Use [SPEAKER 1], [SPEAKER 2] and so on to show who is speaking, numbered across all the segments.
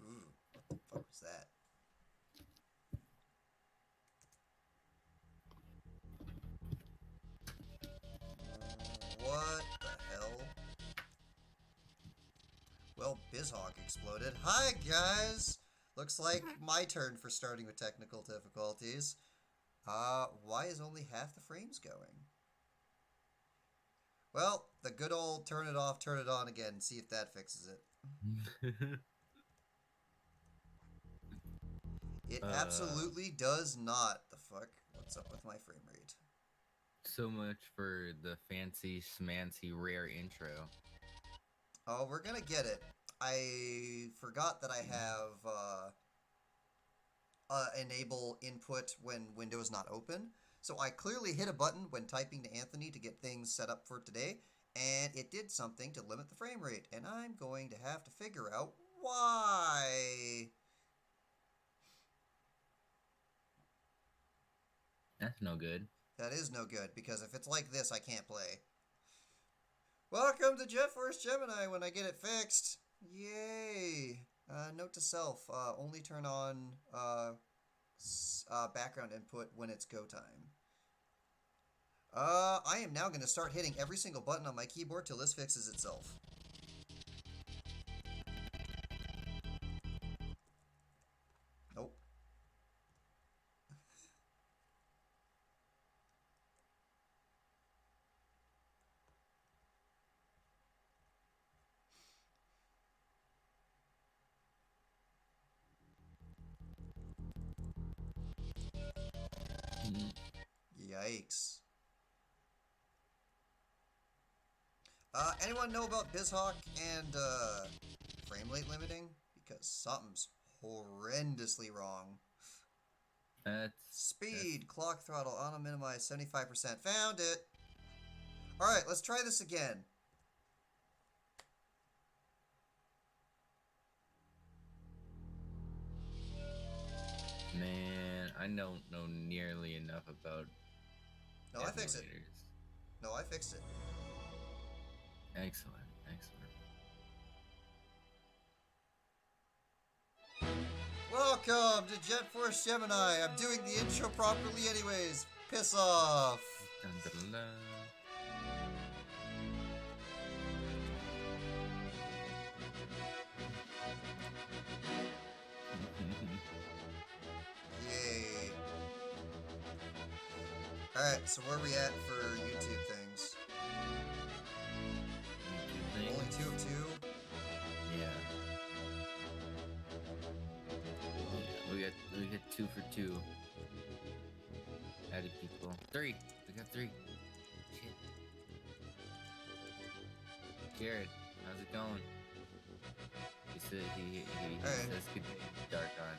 [SPEAKER 1] Ooh, what the fuck was that? What the hell? Well, BizHawk exploded. Hi, guys! Looks like my turn for starting with technical difficulties. Why is only half the frames going? Well, the good old turn it off, turn it on again, see if that fixes it. It
[SPEAKER 2] uh,
[SPEAKER 1] absolutely does not. The fuck? What's up with my frame rate?
[SPEAKER 2] so much for the fancy schmancy rare intro.
[SPEAKER 1] Oh, we're gonna get it. I forgot that I have enable input when Windows not open. So I clearly hit a button when typing to Anthony to get things set up for today, and it did something to limit the frame rate, and I'm going to have to figure out why.
[SPEAKER 2] That's no good.
[SPEAKER 1] That is no good, because if it's like this, I can't play. Welcome to JetForce Gemini when I get it fixed. Yay! Note to self, only turn on background input when it's go time. I am now going to start hitting every single button on my keyboard till this fixes itself. Nope. Yikes. Anyone know about BizHawk and frame rate limiting? Because something's horrendously wrong.
[SPEAKER 2] That's
[SPEAKER 1] Speed, clock throttle, auto minimize, 75%. Found it! Alright, let's try this again.
[SPEAKER 2] man. I don't know nearly enough about
[SPEAKER 1] No, I fixed it.
[SPEAKER 2] emulators.
[SPEAKER 1] No, I fixed it.
[SPEAKER 2] Excellent, excellent.
[SPEAKER 1] Welcome to JetForce Gemini. I'm doing the intro properly anyways. Piss off.
[SPEAKER 2] Dun, dun, dun, dun.
[SPEAKER 1] Yay. Alright, so where are we at for YouTube things?
[SPEAKER 2] YouTube
[SPEAKER 1] Only two of
[SPEAKER 2] things.
[SPEAKER 1] two?
[SPEAKER 2] Yeah. We got 2 for 2. Added people. 3. We got 3. Shit. Jared, how's it going? He said he
[SPEAKER 1] Alright.
[SPEAKER 2] says good day, Dark on.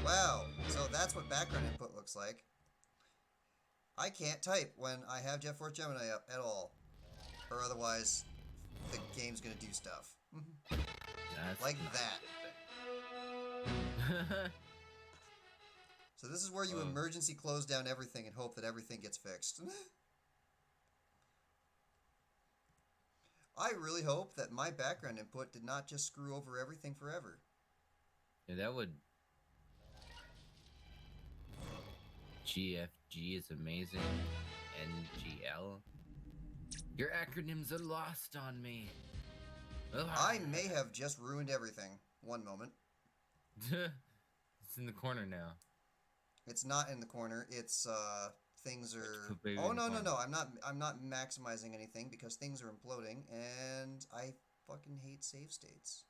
[SPEAKER 1] Wow, so that's what background input looks like. I can't type when I have JetForce Gemini up at all. Or otherwise, the game's gonna do stuff.
[SPEAKER 2] That's
[SPEAKER 1] Like
[SPEAKER 2] not
[SPEAKER 1] that.
[SPEAKER 2] a good thing.
[SPEAKER 1] So this is where you
[SPEAKER 2] Oh,
[SPEAKER 1] emergency close down everything and hope that everything gets fixed. I really hope that my background input did not just screw over everything forever.
[SPEAKER 2] yeah, that would. GFG is amazing. NGL. Your acronyms are lost on me.
[SPEAKER 1] I may have just ruined everything. One moment.
[SPEAKER 2] It's in the corner now.
[SPEAKER 1] It's not in the corner. It's things
[SPEAKER 2] Why'd you
[SPEAKER 1] are.
[SPEAKER 2] put baby
[SPEAKER 1] Oh
[SPEAKER 2] in the
[SPEAKER 1] no no
[SPEAKER 2] corner?
[SPEAKER 1] no! I'm not maximizing anything because things are imploding, and I fucking hate save states.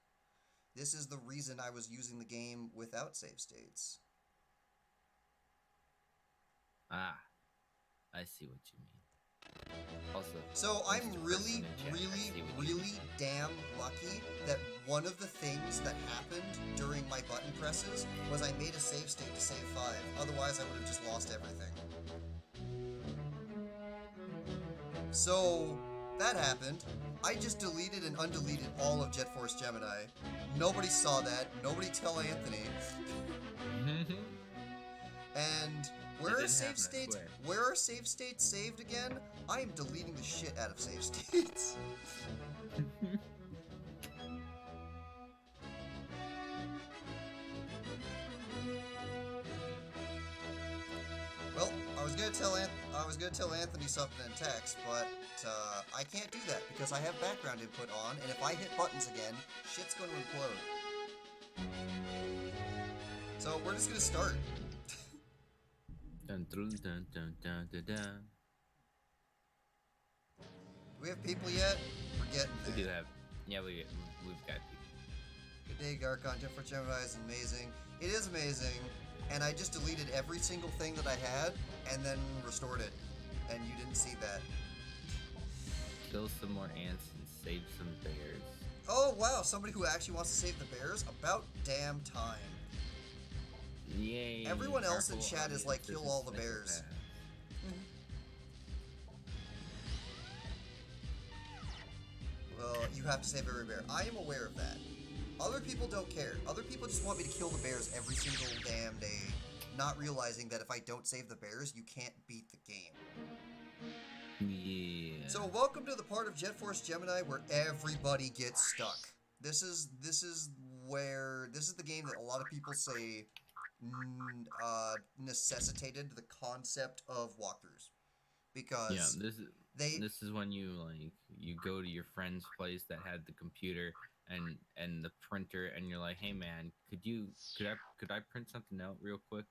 [SPEAKER 1] This is the reason I was using the game without save states.
[SPEAKER 2] Ah, I see what you mean. Also,
[SPEAKER 1] So
[SPEAKER 2] most
[SPEAKER 1] I'm
[SPEAKER 2] person
[SPEAKER 1] really,
[SPEAKER 2] in chat, I
[SPEAKER 1] really,
[SPEAKER 2] see what you
[SPEAKER 1] really
[SPEAKER 2] mean.
[SPEAKER 1] damn lucky that one of the things that happened during my button presses was I made a save state to save 5. Otherwise, I would have just lost everything. So that happened. I just deleted and undeleted all of Jet Force Gemini. Nobody saw that. Nobody tell Anthony. And where are save states? Where are save states saved again? I am deleting the shit out of save states. Well, I was gonna tell Anthony something in text, but I can't do that because I have background input on, and if I hit buttons again, shit's gonna implode. So we're just gonna start.
[SPEAKER 2] Dun, dun, dun, dun, dun, dun, dun.
[SPEAKER 1] Do we have people yet? We're getting there.
[SPEAKER 2] We do have. Yeah, we've got people.
[SPEAKER 1] Good day, Garcon. Jet Force Gemini is amazing. It is amazing, and I just deleted every single thing that I had and then restored it, and you didn't see that.
[SPEAKER 2] Kill some more ants and save some bears.
[SPEAKER 1] Oh wow, somebody who actually wants to save the bears? About damn time.
[SPEAKER 2] Yay.
[SPEAKER 1] Everyone else in chat is like, kill all the bears. Well, you have to save every bear. I am aware of that. Other people don't care. Other people just want me to kill the bears every single damn day, not realizing that if I don't save the bears, you can't beat the game.
[SPEAKER 2] Yeah.
[SPEAKER 1] So welcome to the part of Jet Force Gemini where everybody gets stuck. This is the game that a lot of people say necessitated the concept of walkthroughs, because
[SPEAKER 2] this is when you go to your friend's place that had the computer and the printer, and you're like, hey man, could I print something out real quick?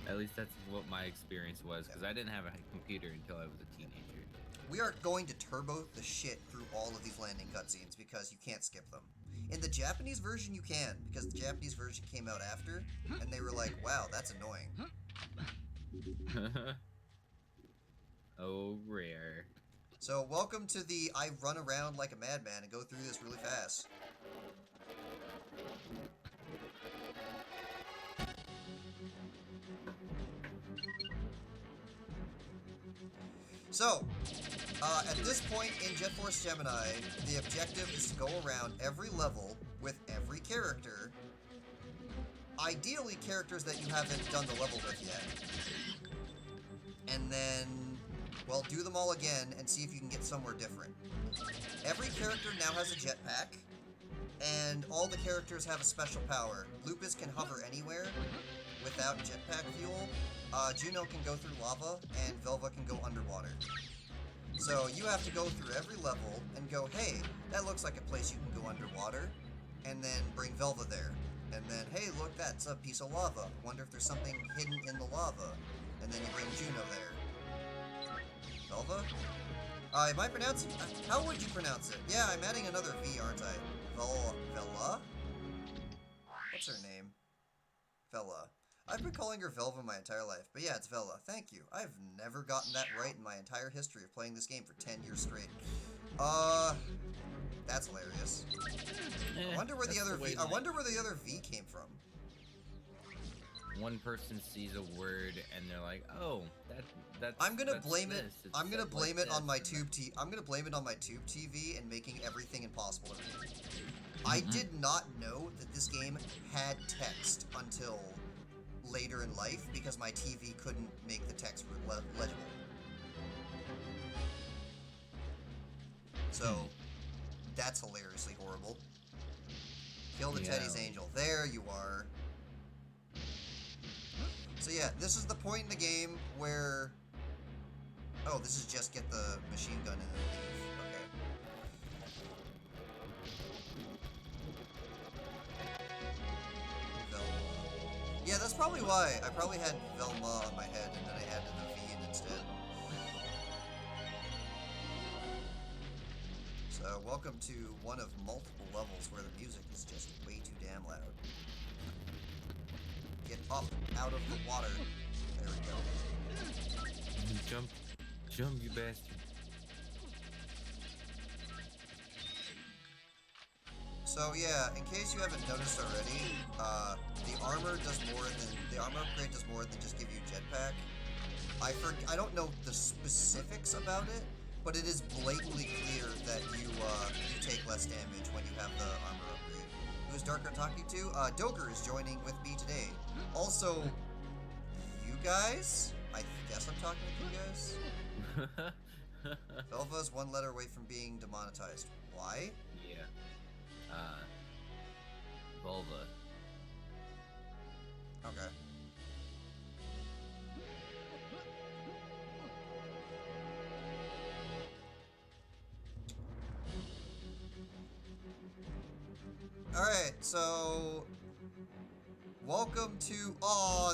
[SPEAKER 2] At least that's what my experience was, because I didn't have a computer until I was a teenager.
[SPEAKER 1] We are going to turbo the shit through all of these landing cutscenes because you can't skip them. In the Japanese version, you can, because the Japanese version came out after, and they were like, wow, that's annoying.
[SPEAKER 2] Oh, rare.
[SPEAKER 1] So, welcome to the I run around like a madman and go through this really fast. So, at this point in Jet Force Gemini, the objective is to go around every level with every character. Ideally, characters that you haven't done the level with yet. And then, well, do them all again and see if you can get somewhere different. Every character now has a jetpack, and all the characters have a special power. Lupus can hover anywhere without jetpack fuel. Juno can go through lava, and Velva can go underwater. So you have to go through every level and go, hey, that looks like a place you can go underwater, and then bring Velva there. And then, hey, look, that's a piece of lava. Wonder if there's something hidden in the lava. And then you bring Juno there. Velva? Am I pronouncing... How would you pronounce it? Yeah, I'm adding another V, aren't I? Vela? What's her name? Vela. I've been calling her Velva my entire life, but yeah, it's Vela. Thank you. I've never gotten that right in my entire history of playing this game for 10 years straight. That's hilarious. I wonder where the other V came from.
[SPEAKER 2] One person sees a word and they're like, "Oh, that's."
[SPEAKER 1] I'm gonna blame it. I'm gonna blame it on my tube TV. I'm gonna blame it on my tube TV and making everything impossible to read. I did not know that this game had text until later in life because my TV couldn't make the text legible. So that's hilariously horrible. Kill the Teddy's angel. There you are. So yeah, this is the point in the game where... Oh, this is just get the machine gun and then leave. Okay. Velma. Yeah, that's probably why. I probably had Velma on my head and then I added the V in instead. So, welcome to one of multiple levels where the music is just way too damn loud. Get up out of the water. There we go.
[SPEAKER 2] Jump, you bastard.
[SPEAKER 1] So yeah, in case you haven't noticed already, the armor upgrade does more than just give you jetpack. I don't know the specifics about it, but it is blatantly clear that you take less damage when you have the armor upgrade. Who's Darker talking to? Doger is joining with me today. Also, you guys? I guess I'm talking with you guys? Velva's one letter away from being demonetized. Why?
[SPEAKER 2] Yeah. Vulva.
[SPEAKER 1] Okay. Alright, so welcome to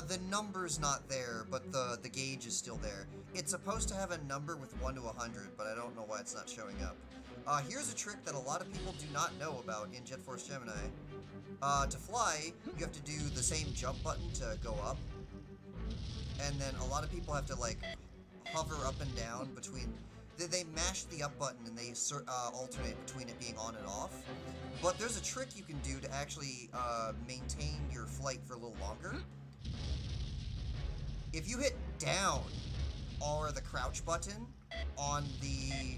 [SPEAKER 1] the number's not there, but the gauge is still there. It's supposed to have a number with 1 to 100, but I don't know why it's not showing up. Here's a trick that a lot of people do not know about in Jet Force Gemini. To fly, you have to do the same jump button to go up. And then a lot of people have to, like, hover up and down between... They mash the up button and they alternate between it being on and off. But there's a trick you can do to actually maintain your flight for a little longer. If you hit down or the crouch button on the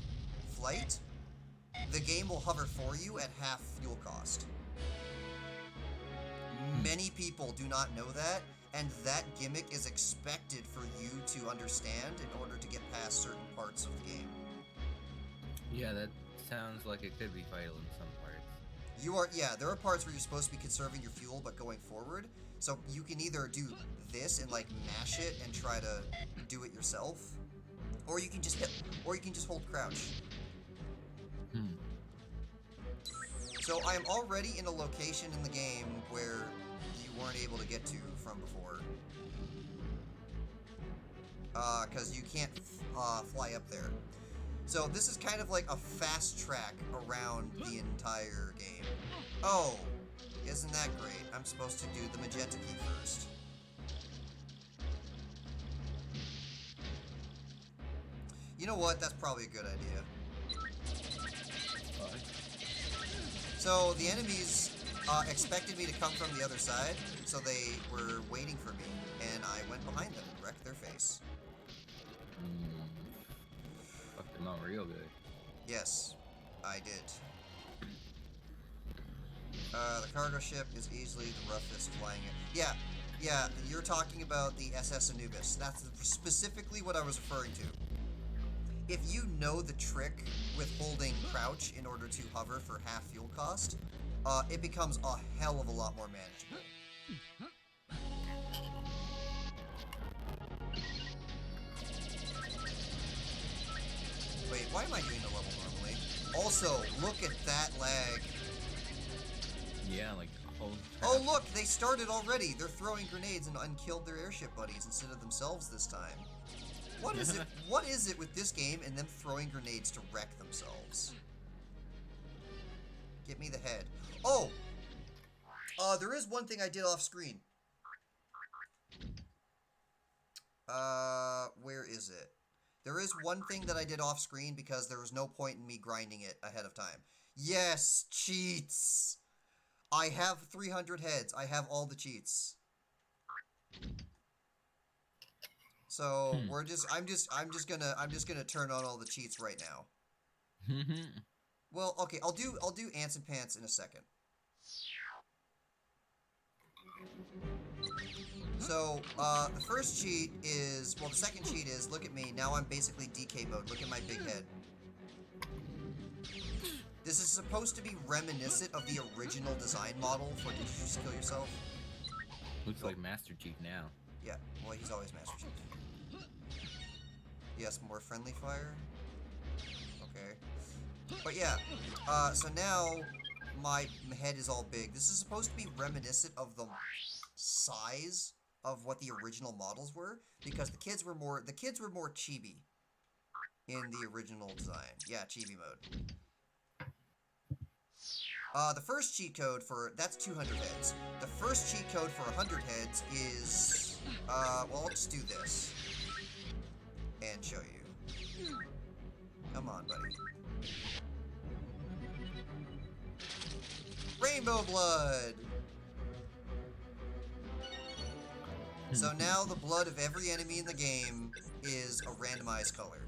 [SPEAKER 1] flight, the game will hover for you at half fuel cost. Many people do not know that, and that gimmick is expected for you to understand in order to get past certain parts of the game.
[SPEAKER 2] Yeah, that sounds like it could be vital in some parts.
[SPEAKER 1] There are parts where you're supposed to be conserving your fuel but going forward. So you can either do this and like mash it and try to do it yourself, or you can just hold crouch. So I am already in a location in the game where you weren't able to get to from before. Because you can't fly up there. So this is kind of like a fast track around the entire game. Oh, isn't that great? I'm supposed to do the magenta key first. You know what? That's probably a good idea. So the enemies expected me to come from the other side, so they were waiting for me, and I went behind them and wrecked their face.
[SPEAKER 2] Fucked them out real good.
[SPEAKER 1] Yes, I did. The cargo ship is easily the roughest flying it. Yeah, you're talking about the SS Anubis. That's specifically what I was referring to. If you know the trick with holding crouch in order to hover for half fuel cost, it becomes a hell of a lot more manageable. Wait, why am I doing the level normally? Also, look at that lag.
[SPEAKER 2] Yeah, like holy crap.
[SPEAKER 1] Oh look, they started already. They're throwing grenades and unkilled their airship buddies instead of themselves this time. What is it? What is it with this game and them throwing grenades to wreck themselves? Get me the head. Oh! There is one thing I did off screen. Where is it? There is one thing that I did off screen because there was no point in me grinding it ahead of time. Yes, cheats! I have 300 heads. I have all the cheats. So I'm just gonna turn on all the cheats right now. Well, okay, I'll do ants and pants in a second. So the first cheat is, well, the second cheat is, look at me, now I'm basically DK mode. Look at my big head. This is supposed to be reminiscent of the original design model for Did You Just Kill Yourself?
[SPEAKER 2] Looks like Master Chief now.
[SPEAKER 1] Yeah, well, he's always Master Chief. Yes, more friendly fire. Okay. But yeah, so now my head is all big. This is supposed to be reminiscent of the size of what the original models were, because the kids were more chibi in the original design. Yeah, chibi mode. The first cheat code for, that's 200 heads. The first cheat code for 100 heads is, well, I'll just do this. And show you. Come on, buddy. Rainbow blood! So now the blood of every enemy in the game is a randomized color.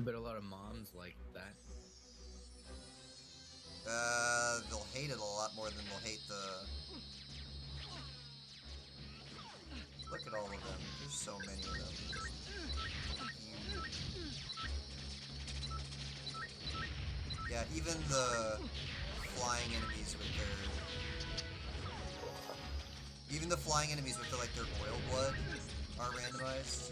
[SPEAKER 2] bet a lot of moms like that.
[SPEAKER 1] They'll hate it a lot more than they'll hate the... Look at all of them. There's so many of them. Yeah, even the flying enemies with their... Even the flying enemies with their oil blood are randomized.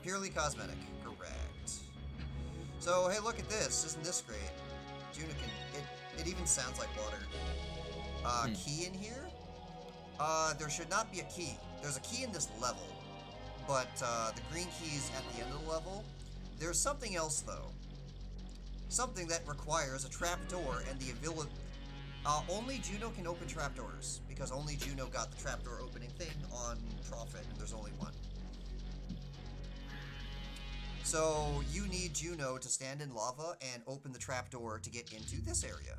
[SPEAKER 1] Purely cosmetic. Correct. So, hey, look at this. Isn't this great? Juno can... It even sounds like water. Key in here? There should not be a key. There's a key in this level. But, the green key is at the end of the level. There's something else, though. Something that requires a trapdoor and the ability... only Juno can open trapdoors, because only Juno got the trapdoor opening thing on Prophet, and there's only one. So, you need Juno to stand in lava and open the trapdoor to get into this area.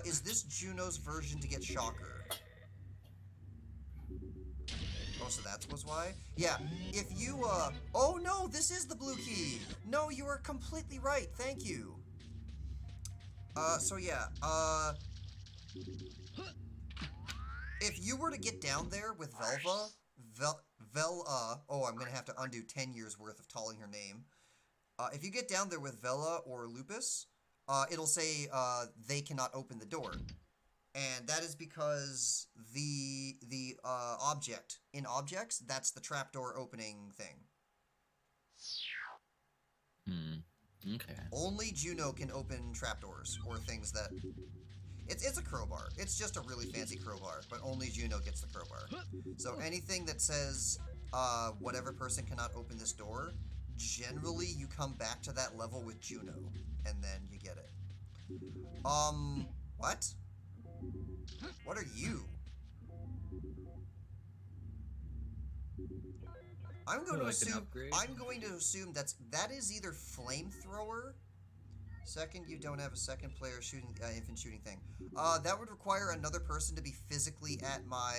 [SPEAKER 1] Is this Juno's version to get Shocker? Oh, so that was why? Yeah, if you, oh no, this is the blue key! No, you are completely right, thank you. So yeah, if you were to get down there with oh, I'm gonna have to undo 10 years worth of calling her name. If you get down there with Vela or Lupus, it'll say, they cannot open the door. And that is because the object, in objects, that's the trapdoor opening thing.
[SPEAKER 2] Okay.
[SPEAKER 1] Only Juno can open trapdoors, or things that... It's a crowbar. It's just a really fancy crowbar, but only Juno gets the crowbar. So anything that says, whatever person cannot open this door, generally you come back to that level with Juno, and then you get it. What? What are you? I'm going to assume that is either flamethrower. Second, you don't have a second player shooting infant shooting thing. That would require another person to be physically at my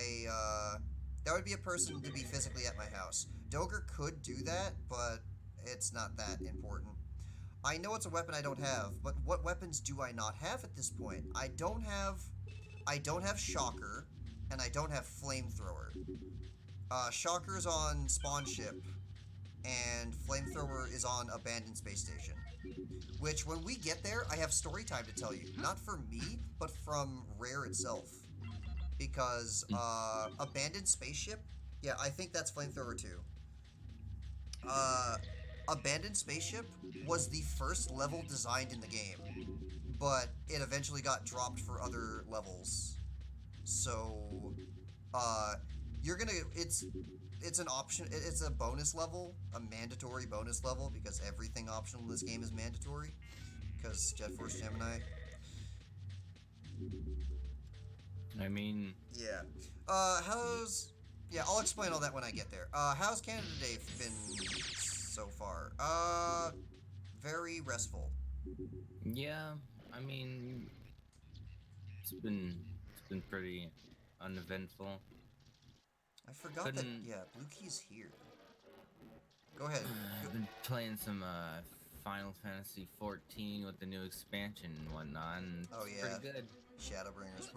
[SPEAKER 1] that would be a person to be physically at my house. Doger could do that, but it's not that important. I know it's a weapon I don't have, but what weapons do I not have at this point? I don't have Shocker, and I don't have Flamethrower. Shocker's on Spawn Ship, and Flamethrower is on Abandoned Space Station. Which, when we get there, I have story time to tell you. Not from me, but from Rare itself. Because, Abandoned Spaceship? Yeah, I think that's Flamethrower too. Abandoned Spaceship was the first level designed in the game. But it eventually got dropped for other levels. So, you're gonna... It's an option. It's a bonus level, a mandatory bonus level, because everything optional in this game is mandatory. Because Jet Force Gemini.
[SPEAKER 2] I mean...
[SPEAKER 1] Yeah. Yeah, I'll explain all that when I get there. How's Canada Day been so far? Very restful.
[SPEAKER 2] Yeah, I mean... It's been pretty uneventful.
[SPEAKER 1] I forgot that, yeah, Blue Key's here. Go ahead.
[SPEAKER 2] I've been playing some Final Fantasy 14 with the new expansion and whatnot, and it's pretty good.
[SPEAKER 1] Shadowbringers.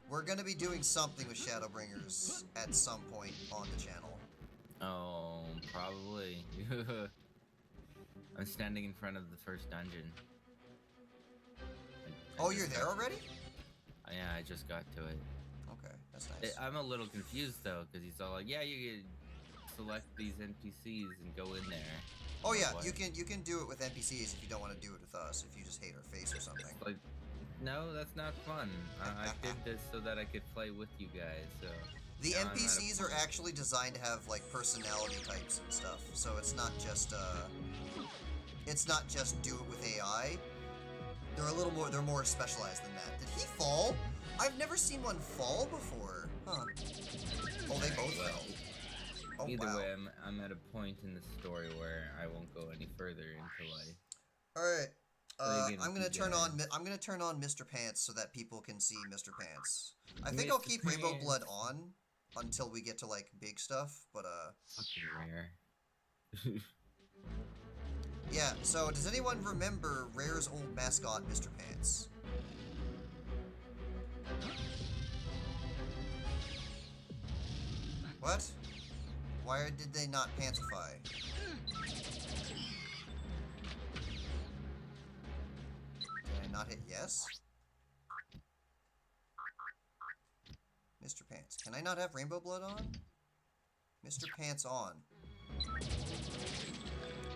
[SPEAKER 1] We're gonna be doing something with Shadowbringers at some point on the channel.
[SPEAKER 2] Oh, probably. I'm standing in front of the first dungeon.
[SPEAKER 1] Oh, you're there already?
[SPEAKER 2] Yeah, I just got to it.
[SPEAKER 1] Okay, that's nice.
[SPEAKER 2] I'm a little confused though, because he's all like, "Yeah, you can select these NPCs and go in there."
[SPEAKER 1] Oh yeah, you can do it with NPCs if you don't want to do it with us. If you just hate our face or something.
[SPEAKER 2] Like, no, that's not fun. I did this so that I could play with you guys. So
[SPEAKER 1] the NPCs are actually designed to have like personality types and stuff. So it's not just do it with AI. They're a little more. They're more specialized than that. Did he fall? I've never seen one fall before. Huh. Oh, they both fell. Oh,
[SPEAKER 2] either
[SPEAKER 1] wow.
[SPEAKER 2] way, I'm at a point in the story where I won't go any further into life.
[SPEAKER 1] All right. I'm gonna turn on Mr. Pants so that people can see Mr. Pants. I think I'll keep Rainbow Blood on until we get to like big stuff, but
[SPEAKER 2] Fucking rare.
[SPEAKER 1] Yeah, so does anyone remember Rare's old mascot, Mr. Pants? What? Why did they not pantify? Did I not hit yes? Mr. Pants. Can I not have rainbow blood on? Mr. Pants on.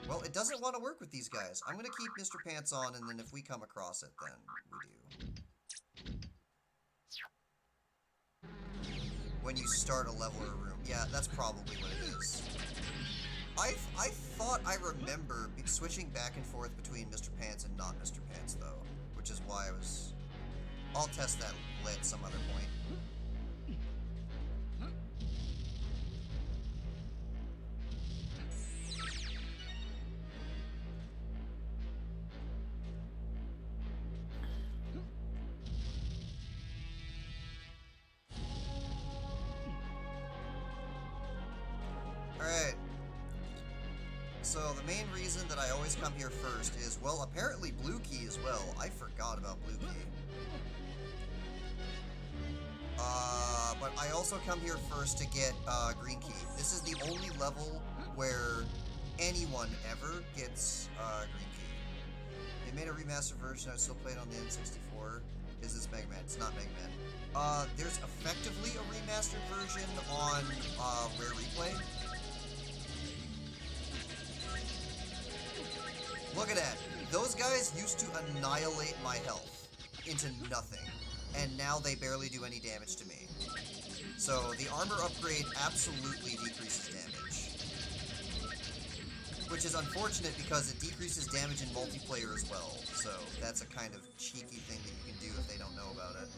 [SPEAKER 1] Well, it doesn't want to work with these guys. I'm going to keep Mr. Pants on, and then if we come across it, then we do. When you start a level or a room. Yeah, that's probably what it is. I thought I remember switching back and forth between Mr. Pants and not Mr. Pants, though. Which is why I was... I'll test that at some other point. Alright. So the main reason that I always come here first is, well, apparently Blue Key as well. I forgot about Blue Key. But I also come here first to get Green Key. This is the only level where anyone ever gets Green Key. They made a remastered version. I still play it on the N64. Is this Mega Man? It's not Mega Man. There's effectively a remastered version on Rare Replay. Look at that. Those guys used to annihilate my health into nothing, and now they barely do any damage to me. So the armor upgrade absolutely decreases damage. Which is unfortunate because it decreases damage in multiplayer as well. So that's a kind of cheeky thing that you can do if they don't know about it.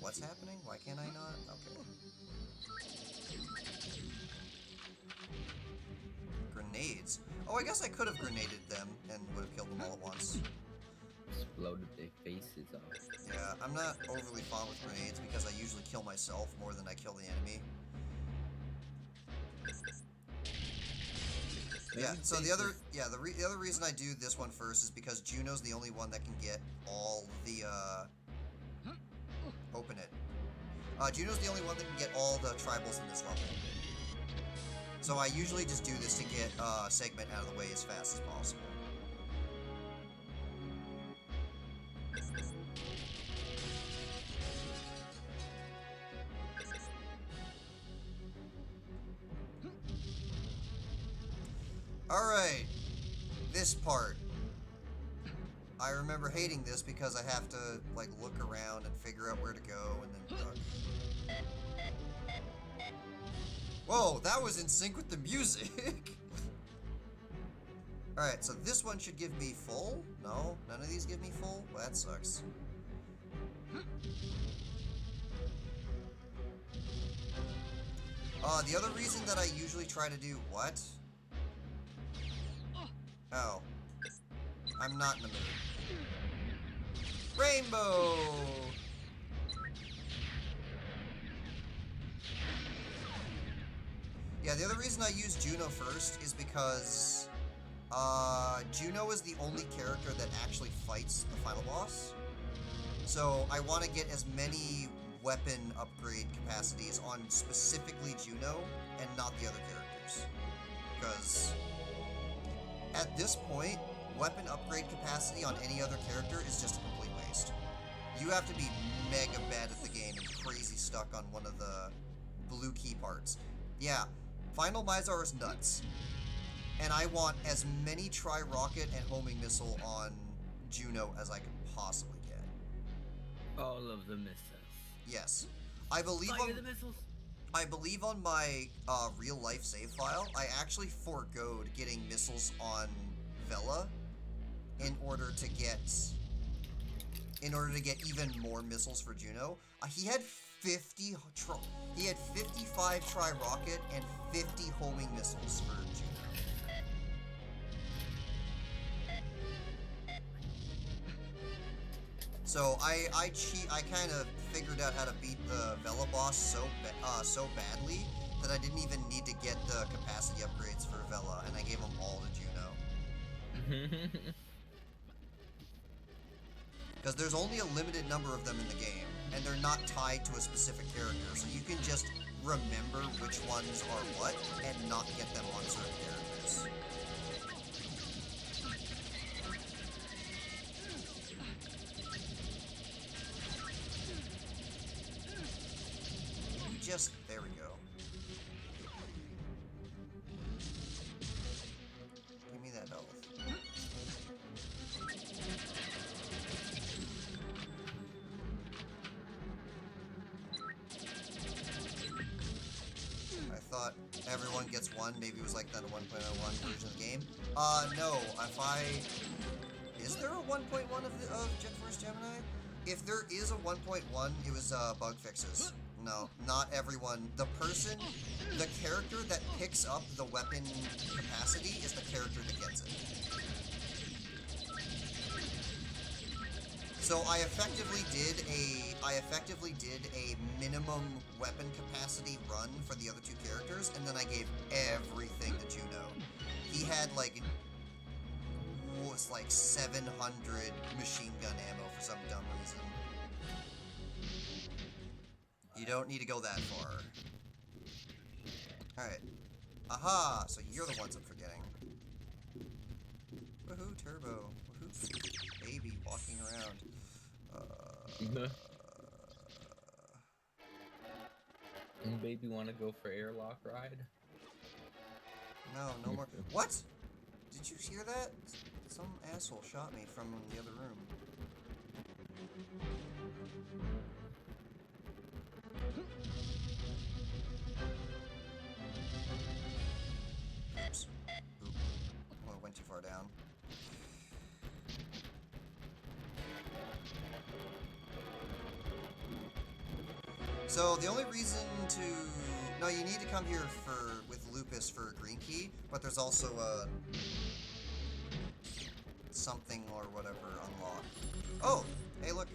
[SPEAKER 1] What's happening? Why can't I not? Okay. Grenades. Oh, I guess I could have grenaded them and would have killed them all at once.
[SPEAKER 2] Exploded their faces off.
[SPEAKER 1] Yeah, I'm not overly fond with grenades because I usually kill myself more than I kill the enemy. Yeah, so the other reason I do this one first is because Juno's the only one that can get all the, open it. Juno's the only one that can get all the tribals in this level. So I usually just do this to get, Segment out of the way as fast as possible. Alright, this part. I remember hating this because I have to, like, look around and figure out where to go and then duck. Whoa, that was in sync with the music! Alright, so this one should give me full? No? None of these give me full? Well, that sucks. The other reason that I usually try to do... What? Oh. I'm not in the mood. Rainbow! Yeah, the other reason I use Juno first is because Juno is the only character that actually fights the final boss. So I want to get as many weapon upgrade capacities on specifically Juno and not the other characters. Because at this point, weapon upgrade capacity on any other character is just a complete waste. You have to be mega bad at the game and crazy stuck on one of the blue key parts. Yeah, Final Mizar is nuts. And I want as many Tri-Rocket and Homing Missile on Juno as I could possibly get.
[SPEAKER 2] All of the missiles.
[SPEAKER 1] Yes. I believe
[SPEAKER 2] Fire the missiles!
[SPEAKER 1] I believe on my real life save file, I actually foregoed getting missiles on Vela in order to get even more missiles for Juno. He had 55 Tri-Rocket and 50 homing missiles for Juno. So I kind of figured out how to beat the Vela boss so badly that I didn't even need to get the capacity upgrades for Vela, and I gave them all to Juno. Because there's only a limited number of them in the game, and they're not tied to a specific character, so you can just remember which ones are what, and not get them on certain characters. There we go. Give me that health. I thought everyone gets one. Maybe it was like that a 1.01 version of the game. No. Is there a 1.1 of Jet Force Gemini? If there is a 1.1, it was bug fixes. No, not everyone. The character that picks up the weapon capacity is the character that gets it. So I effectively did a minimum weapon capacity run for the other two characters, and then I gave everything to Juno. He had like 700 machine gun ammo for some dumb reason. You don't need to go that far. Alright. Aha! So you're the ones I'm forgetting. Woohoo, Turbo. Woohoo, baby walking around.
[SPEAKER 2] Baby, wanna go for airlock ride?
[SPEAKER 1] No more. What? Did you hear that? Some asshole shot me from the other room. Oops. Oop. Oh, I went too far down. So the only reason to... No, you need to come here with Lupus for a green key, but there's also a... something or whatever unlocked. Oh! Hey, look.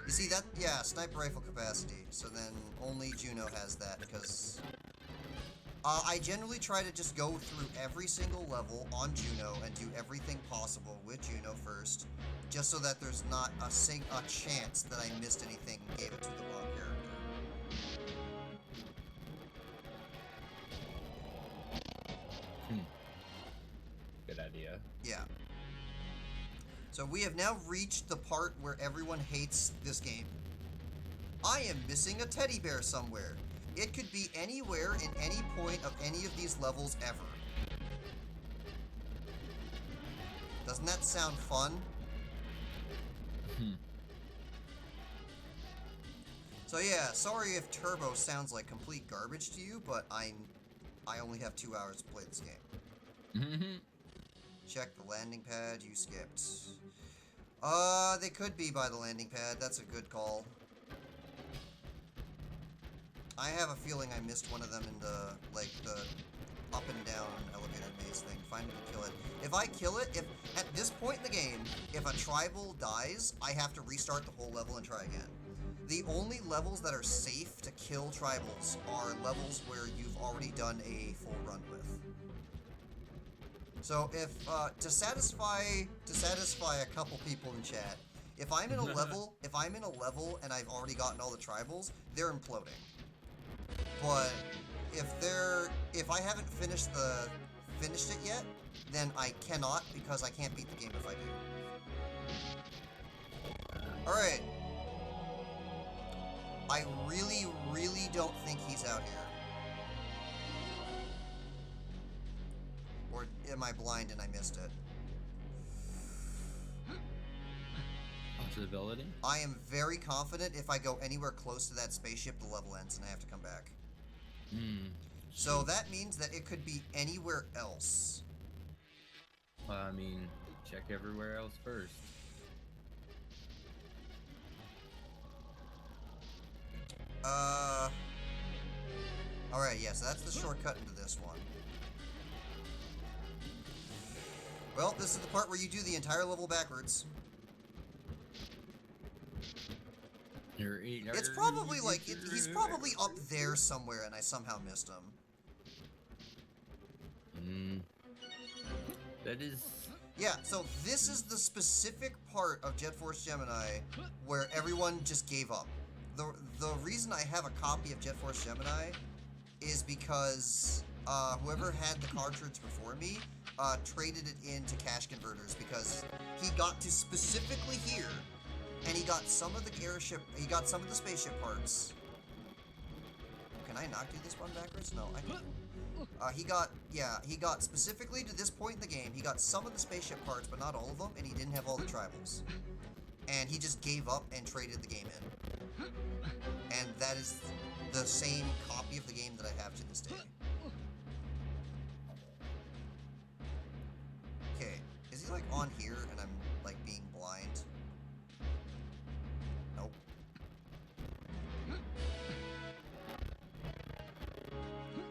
[SPEAKER 1] You see that? Yeah, sniper rifle capacity. So then only Juno has that, because... I generally try to just go through every single level on Juno and do everything possible with Juno first, just so that there's not a chance that I missed anything and gave it to the wrong character.
[SPEAKER 2] Good idea.
[SPEAKER 1] Yeah. So we have now reached the part where everyone hates this game. I am missing a teddy bear somewhere. It could be anywhere in any point of any of these levels ever. Doesn't that sound fun? So yeah, sorry if Turbo sounds like complete garbage to you, but I only have 2 hours to play this game. Check the landing pad, you skipped. They could be by the landing pad, that's a good call. I have a feeling I missed one of them in the up and down elevator maze thing. Find it and kill it. If I kill it, if at this point in the game, if a tribal dies, I have to restart the whole level and try again. The only levels that are safe to kill tribals are levels where you've already done a full run with. So if to satisfy a couple people in chat, if I'm in a level and I've already gotten all the tribals, they're imploding. But if I haven't finished it yet, then I cannot, because I can't beat the game if I do. Alright. I really, really don't think he's out here. Or am I blind and I missed it?
[SPEAKER 2] Possibility?
[SPEAKER 1] I am very confident if I go anywhere close to that spaceship, the level ends and I have to come back. So that means that it could be anywhere else.
[SPEAKER 2] I mean, check everywhere else first.
[SPEAKER 1] Alright, yeah, so that's the shortcut into this one. Well, this is the part where you do the entire level backwards. It's probably like he's probably up there somewhere, and I somehow missed him.
[SPEAKER 2] That is.
[SPEAKER 1] Yeah, so this is the specific part of Jet Force Gemini where everyone just gave up. The reason I have a copy of Jet Force Gemini is because whoever had the cartridge before me traded it into cash converters because he got to specifically here, and he got some of the spaceship parts. Can I not do this one backwards? No, I can. He got specifically to this point in the game, he got some of the spaceship parts, but not all of them, and he didn't have all the tribals. And he just gave up and traded the game in. And that is the same copy of the game that I have to this day. Okay, is he like on here and I'm like being blind? Nope.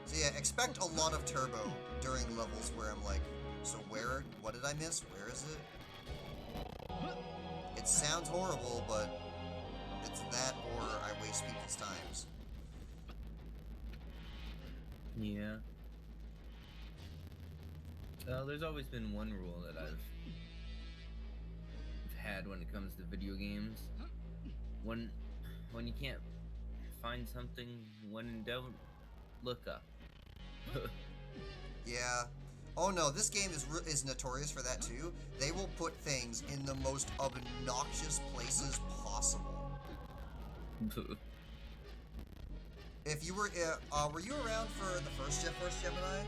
[SPEAKER 1] So yeah, expect a lot of turbo during levels where I'm like, so what did I miss? Where is it? It sounds horrible, but it's that or I waste people's times.
[SPEAKER 2] Yeah. There's always been one rule that I've had when it comes to video games. When you can't find something, when in doubt, look up.
[SPEAKER 1] Yeah. Oh no, this game is notorious for that too. They will put things in the most obnoxious places possible. If you were you around for the first Jet Force Gemini?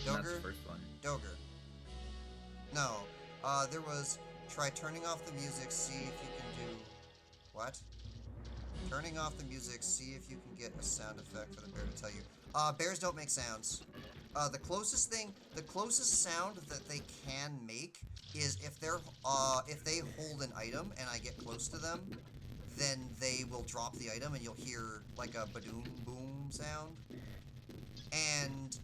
[SPEAKER 2] Not the
[SPEAKER 1] Dogger?
[SPEAKER 2] first one.
[SPEAKER 1] Dogger. No. There was try turning off the music, see if you can do what? Turning off the music, see if you can get a sound effect for the bear to tell you. Bears don't make sounds. The closest sound that they can make is if they hold an item and I get close to them, then they will drop the item and you'll hear like a badoom boom sound. And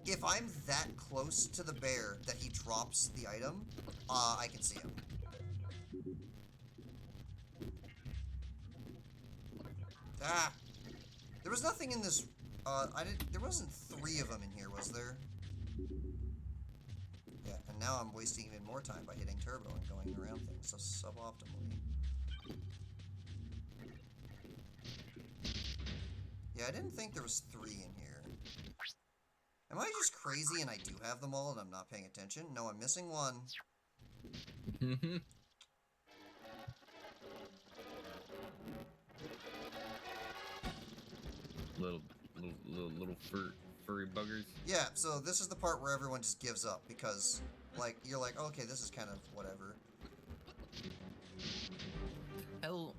[SPEAKER 1] if I'm that close to the bear that he drops the item, I can see him. Ah! There was nothing in this, there wasn't 3 of them in here, was there? Yeah, and now I'm wasting even more time by hitting turbo and going around things so suboptimally. Yeah, I didn't think there was 3 in here. Am I just crazy and I do have them all and I'm not paying attention? No, I'm missing one.
[SPEAKER 2] little furry buggers.
[SPEAKER 1] Yeah, so this is the part where everyone just gives up because, like, you're like, okay, this is kind of whatever.
[SPEAKER 2] Hell.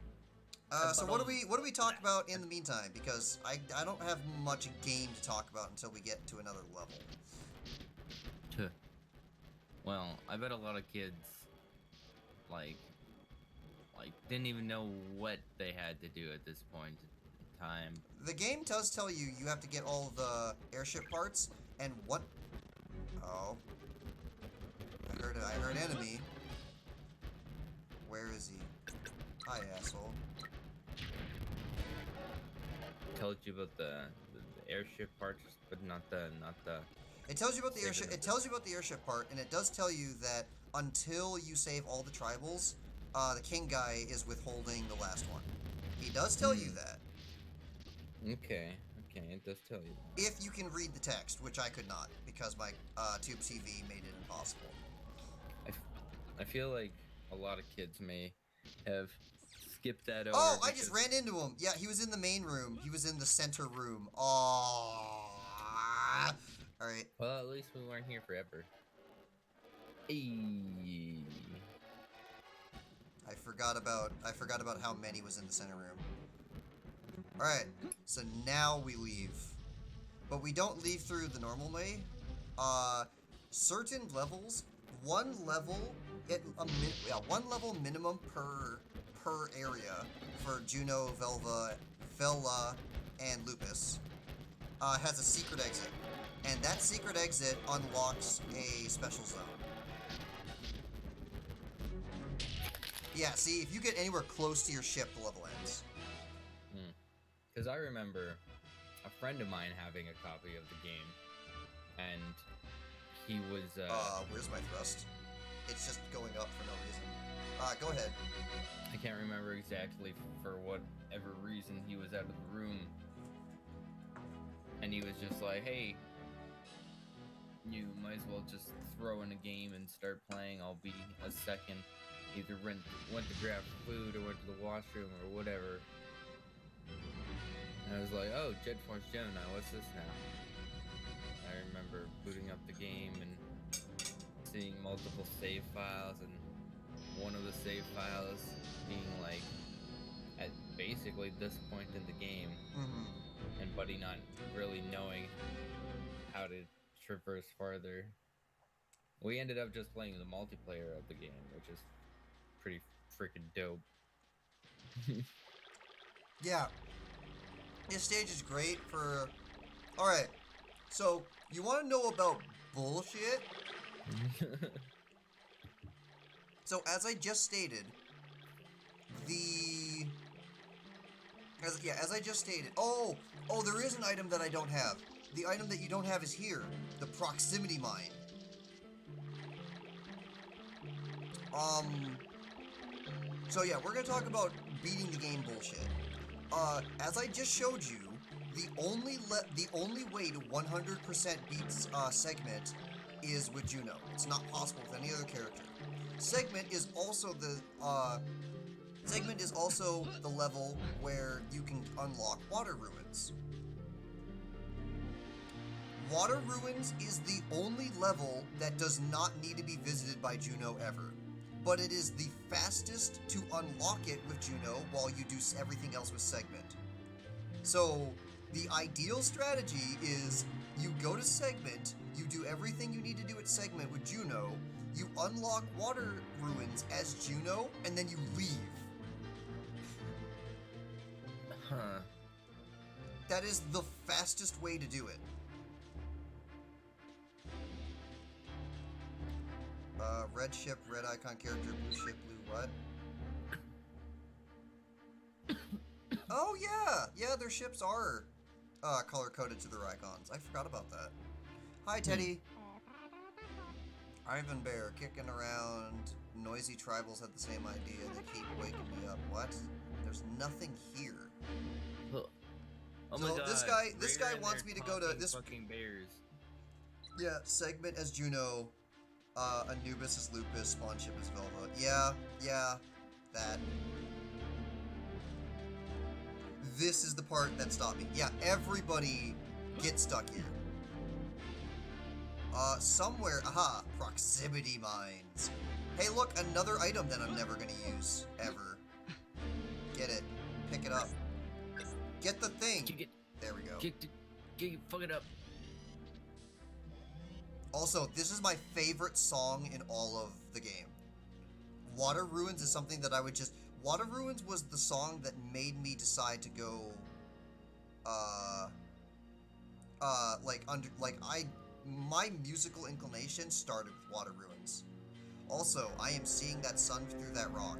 [SPEAKER 1] So what do we talk about in the meantime? Because I don't have much game to talk about until we get to another level.
[SPEAKER 2] Well, I bet a lot of kids like didn't even know what they had to do at this point in time.
[SPEAKER 1] The game does tell you have to get all the airship parts and what. Oh, I heard enemy. Where is he? Hi, asshole.
[SPEAKER 2] Tells you about the airship parts, but not the.
[SPEAKER 1] It tells you about the airship. It tells you about the airship part, and it does tell you that until you save all the tribals, the king guy is withholding the last one. He does tell you that.
[SPEAKER 2] Okay, it does tell you.
[SPEAKER 1] If you can read the text, which I could not because my tube TV made it impossible.
[SPEAKER 2] I feel like a lot of kids may have skipped that over.
[SPEAKER 1] Oh, I just ran into him. Yeah, he was in the main room. He was in the center room. Oh. All right.
[SPEAKER 2] Well, at least we weren't here forever. Hey.
[SPEAKER 1] I forgot about how many was in the center room. All right. So now we leave, but we don't leave through the normal way. Certain levels, one level minimum per area for Juno, Vela, and Lupus has a secret exit. And that secret exit unlocks a special zone. Yeah, see, if you get anywhere close to your ship, the level ends.
[SPEAKER 2] Because I remember a friend of mine having a copy of the game, and he was.
[SPEAKER 1] Where's my thrust? It's just going up for no reason. Go ahead.
[SPEAKER 2] I can't remember exactly for whatever reason he was out of the room, and he was just like, "Hey, you might as well just throw in a game and start playing. I'll be a second. Either went to grab food or went to the washroom or whatever." And I was like, "Oh, Jet Force Gemini, what's this now?" I remember booting up the game and seeing multiple save files, and one of the save files being like at basically this point in the game, and Buddy not really knowing how to traverse farther. We ended up just playing the multiplayer of the game, which is pretty freaking dope.
[SPEAKER 1] Yeah. This stage is great for... Alright, so you want to know about bullshit? So as I just stated, as I just stated, oh, there is an item that I don't have. The item that you don't have is here, the proximity mine. So yeah, we're gonna talk about beating the game bullshit. As I just showed you, the only way to 100% beat Segment is with Juno. It's not possible with any other character. Segment is also the level where you can unlock Water Ruins. Water Ruins is the only level that does not need to be visited by Juno ever. But it is the fastest to unlock it with Juno while you do everything else with Segment. So, the ideal strategy is you go to Segment, you do everything you need to do at Segment with Juno, you unlock Water Ruins as Juno, and then you leave.
[SPEAKER 2] Huh.
[SPEAKER 1] That is the fastest way to do it. Red ship, red icon character, blue ship, blue what? Oh yeah, their ships are color-coded to their icons. I forgot about that. Hi, Teddy. Ivan Bear, kicking around. Noisy tribals had the same idea. They keep waking me up. What? There's nothing here.
[SPEAKER 2] Oh
[SPEAKER 1] So
[SPEAKER 2] my God.
[SPEAKER 1] this guy wants me to go to this.
[SPEAKER 2] Fucking bears.
[SPEAKER 1] Yeah, Segment as Juno. Anubis is Lupus, spawn ship is Velva. Yeah, that. This is the part that stopped me. Yeah, everybody gets stuck here. Somewhere, proximity mines. Hey, look, another item that I'm never gonna use, ever. Get it. Pick it up. Get the thing. There we go.
[SPEAKER 2] Fuck it up.
[SPEAKER 1] Also, this is my favorite song in all of the game. Water Ruins is something that I would just... Water Ruins was the song that made me decide to go... my musical inclination started with Water Ruins. Also, I am seeing that sun through that rock.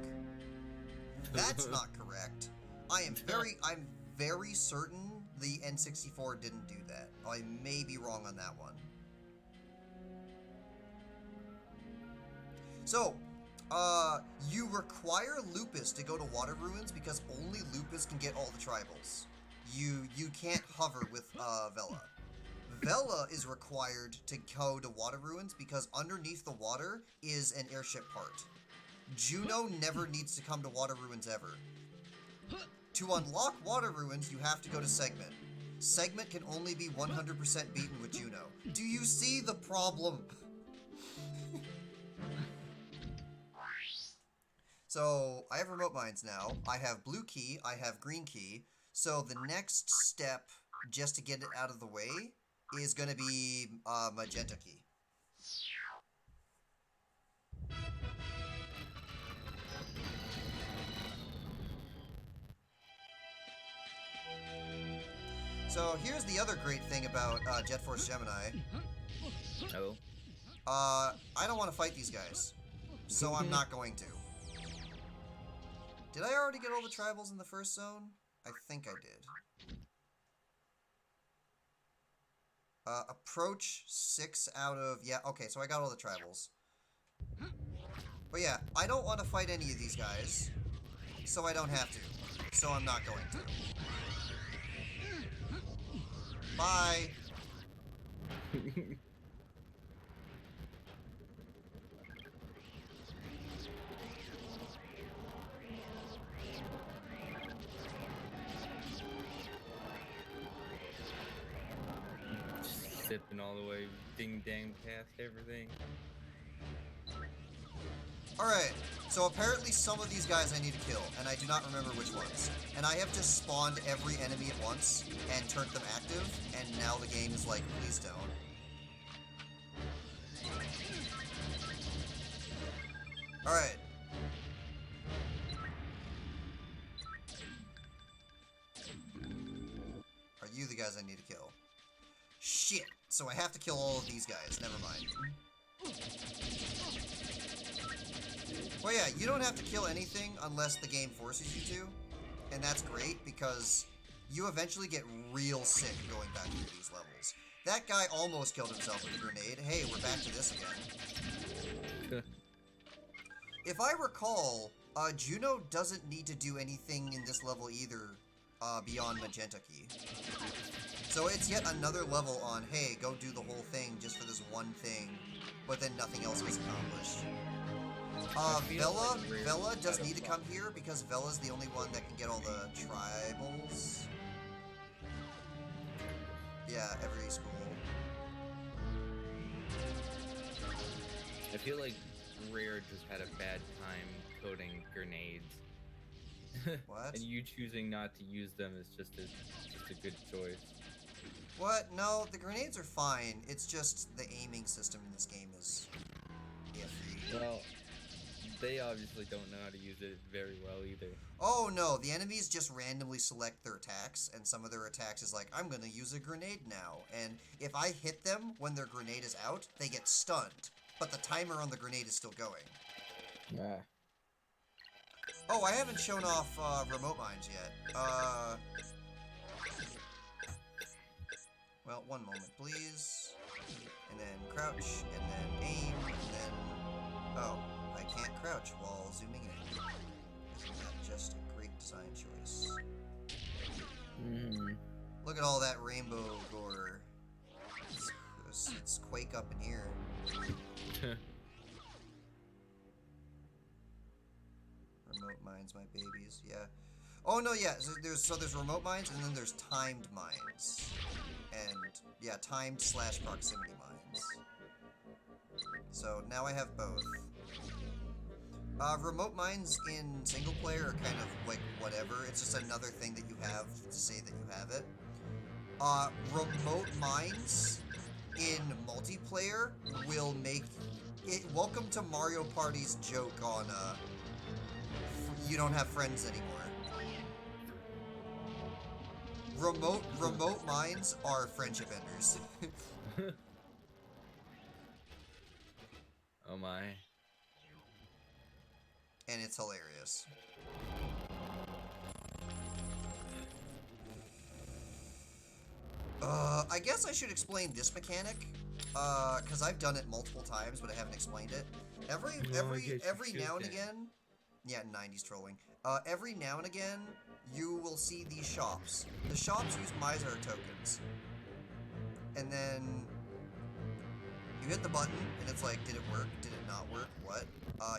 [SPEAKER 1] That's not correct. I'm very certain the N64 didn't do that. I may be wrong on that one. So, you require Lupus to go to Water Ruins because only Lupus can get all the tribals. You can't hover with Vela. Vela is required to go to Water Ruins because underneath the water is an airship part. Juno never needs to come to Water Ruins ever. To unlock Water Ruins, you have to go to Segment. Segment can only be 100% beaten with Juno. Do you see the problem? So, I have remote mines now. I have blue key, I have green key. So the next step, just to get it out of the way, is going to be magenta key. So here's the other great thing about Jet Force Gemini.
[SPEAKER 2] Oh.
[SPEAKER 1] I don't want to fight these guys, so I'm not going to. Did I already get all the tribals in the first zone? I think I did. Approach 6 out of... Yeah, okay, so I got all the tribals. But yeah, I don't want to fight any of these guys, so I don't have to. So I'm not going to. Bye!
[SPEAKER 2] Sipping all the way ding dang past everything.
[SPEAKER 1] Alright, so apparently some of these guys I need to kill, and I do not remember which ones. And I have just spawned every enemy at once and turned them active, and now the game is like, please don't. Alright. Are you the guys I need to kill? Shit! So I have to kill all of these guys, never mind. Well, yeah, you don't have to kill anything unless the game forces you to, and that's great because you eventually get real sick going back through these levels. That guy almost killed himself with a grenade. Hey, we're back to this again. If I recall, Juno doesn't need to do anything in this level either beyond Magenta Key. So it's yet another level on, hey, go do the whole thing just for this one thing, but then nothing else was accomplished. Vela does need to come here because Vela's the only one that can get all the tribals. Yeah, every school.
[SPEAKER 2] I feel like Rare just had a bad time coding grenades.
[SPEAKER 1] What?
[SPEAKER 2] And you choosing not to use them is just a good choice.
[SPEAKER 1] What? No, the grenades are fine. It's just the aiming system in this game is iffy.
[SPEAKER 2] Well, they obviously don't know how to use it very well either.
[SPEAKER 1] Oh no, the enemies just randomly select their attacks, and some of their attacks is like, I'm gonna use a grenade now. And if I hit them when their grenade is out, they get stunned. But the timer on the grenade is still going.
[SPEAKER 2] Yeah.
[SPEAKER 1] Oh, I haven't shown off remote mines yet. Well, one moment, please. And then crouch, and then aim, and then... Oh, I can't crouch while zooming in. Isn't that just a great design choice? Look at all that rainbow gore. It's Quake up in here. Remote mines, my babies, yeah. Oh no, yeah, so there's remote mines, and then there's timed mines. And, yeah, timed / proximity mines. So, now I have both. Remote mines in single player are kind of, like, whatever. It's just another thing that you have to say that you have it. Remote mines in multiplayer will make it... Welcome to Mario Party's joke on, you don't have friends anymore. Remote mines are friendship enders.
[SPEAKER 2] Oh my.
[SPEAKER 1] And it's hilarious. I guess I should explain this mechanic, because I've done it multiple times, but I haven't explained it. Every now and again, yeah, 90s trolling. Every now and again, you will see these shops. The shops use Mizar tokens. And then you hit the button, and it's like, did it work? Did it not work? What?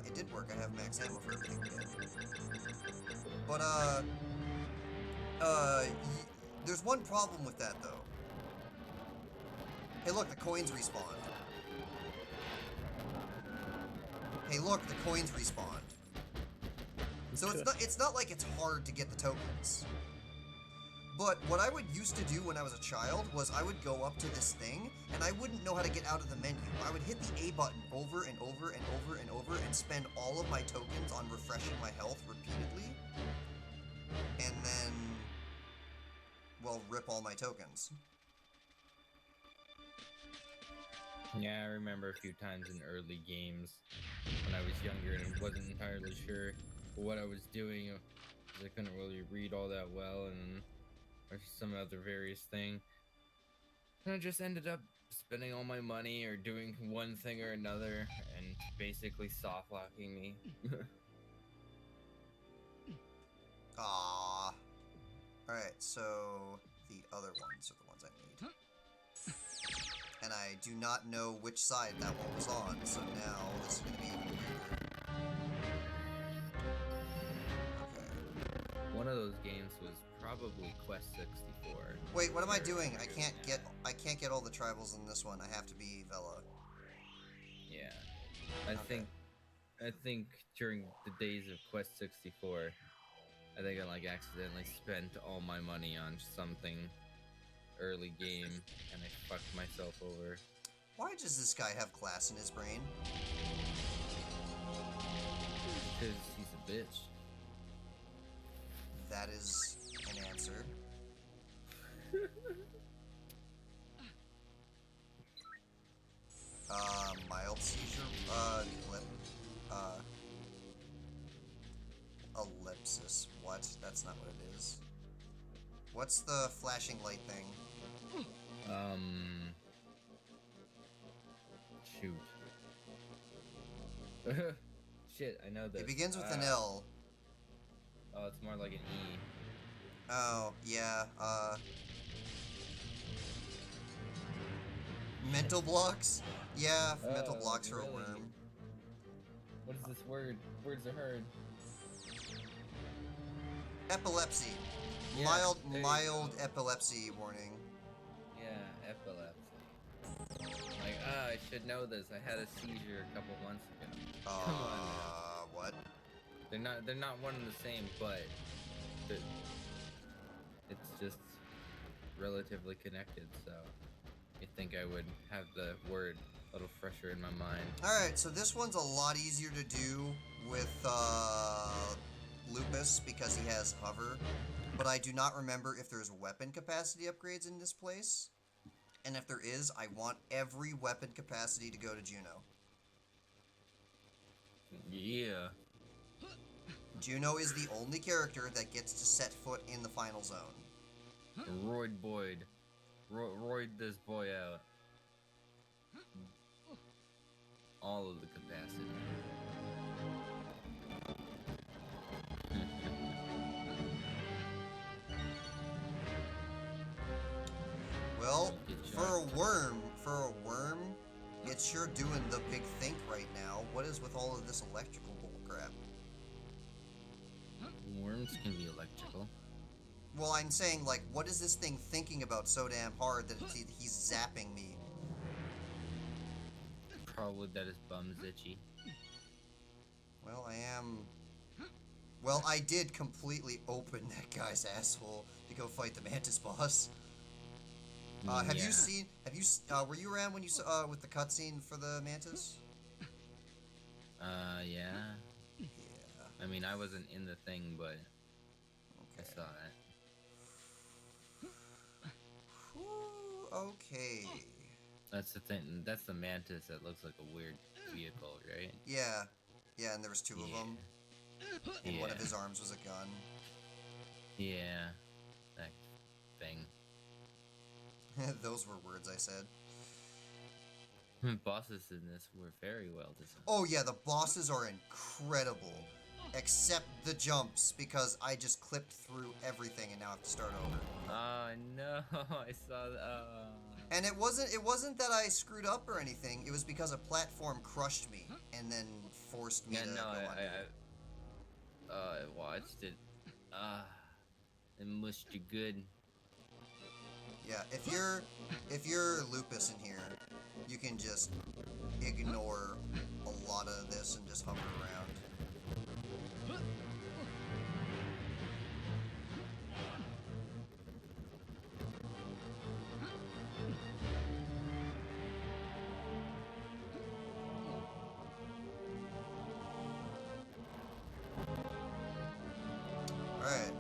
[SPEAKER 1] It did work. I have max ammo for everything again. But, there's one problem with that, though. Hey, look, the coins respawned. Hey, look, the coins respawned. So it's not like it's hard to get the tokens. But what I would used to do when I was a child was I would go up to this thing, and I wouldn't know how to get out of the menu. I would hit the A button over and over and over and over and spend all of my tokens on refreshing my health repeatedly. And then, well, rip all my tokens.
[SPEAKER 2] Yeah, I remember a few times in early games when I was younger and wasn't entirely sure what I was doing. 'Cause I couldn't really read all that well, and or some other various thing. And I just ended up spending all my money or doing one thing or another, and basically soft locking me.
[SPEAKER 1] Ah. Alright, so the other ones are the ones I need. And I do not know which side that one was on, so now this is going to be even weirder. Okay.
[SPEAKER 2] One of those games was probably Quest 64.
[SPEAKER 1] Wait, what am I doing? I can't get all the tribals in this one. I have to be Vela.
[SPEAKER 2] Yeah. I think during the days of Quest 64, I think I like accidentally spent all my money on something early game, and I fucked myself over.
[SPEAKER 1] Why does this guy have glass in his brain?
[SPEAKER 2] Because he's a bitch.
[SPEAKER 1] That is an answer. Mild seizure, ellipsis. What? That's not what it is. What's the flashing light thing?
[SPEAKER 2] Shoot. Shit, I know this.
[SPEAKER 1] It begins with an L.
[SPEAKER 2] Oh, it's more like an E.
[SPEAKER 1] Oh, yeah, mental blocks? Yeah, mental blocks for a
[SPEAKER 2] really?
[SPEAKER 1] worm.
[SPEAKER 2] What is this word? Words are hard.
[SPEAKER 1] Epilepsy.
[SPEAKER 2] Yeah, there you
[SPEAKER 1] Mild
[SPEAKER 2] go.
[SPEAKER 1] epilepsy warning.
[SPEAKER 2] Yeah, epilepsy. Like, I should know this. I had a seizure a couple months ago. Come on now.
[SPEAKER 1] What?
[SPEAKER 2] They're not one and the same, but it's just relatively connected, so you'd think I would have the word a little fresher in my mind.
[SPEAKER 1] Alright, so this one's a lot easier to do with, Lupus because he has hover, but I do not remember if there's weapon capacity upgrades in this place, and if there is, I want every weapon capacity to go to Juno.
[SPEAKER 2] Yeah.
[SPEAKER 1] Juno is the only character that gets to set foot in the final zone.
[SPEAKER 2] Royd Boyd. Royd this boy out. All of the capacity.
[SPEAKER 1] Well, for a worm, it's sure doing the big think right now. What is with all of this electrical bullcrap?
[SPEAKER 2] Worms can be electrical.
[SPEAKER 1] Well, I'm saying, like, what is this thing thinking about so damn hard that he's zapping me?
[SPEAKER 2] Probably that his bum's itchy.
[SPEAKER 1] Well, Well, I did completely open that guy's asshole to go fight the Mantis boss. Have you seen? Were you around when you saw with the cutscene for the Mantis?
[SPEAKER 2] Yeah.
[SPEAKER 1] Yeah.
[SPEAKER 2] I mean, I wasn't in the thing, but I
[SPEAKER 1] Okay.
[SPEAKER 2] saw it.
[SPEAKER 1] Whew, okay.
[SPEAKER 2] That's the thing. That's the Mantis that looks like a weird vehicle, right?
[SPEAKER 1] Yeah. Yeah, and there was two of them. And one of his arms was a gun.
[SPEAKER 2] Yeah. That thing.
[SPEAKER 1] Those were words I said.
[SPEAKER 2] Bosses in this were very well designed.
[SPEAKER 1] Oh yeah, the bosses are incredible. Except the jumps, because I just clipped through everything and now I have to start over.
[SPEAKER 2] Oh no, I saw that.
[SPEAKER 1] And it wasn't that I screwed up or anything, it was because a platform crushed me and then forced me to go under.
[SPEAKER 2] I watched it. It mushed you good.
[SPEAKER 1] Yeah, if you're Lupus in here, you can just ignore a lot of this and just hover around. Alright.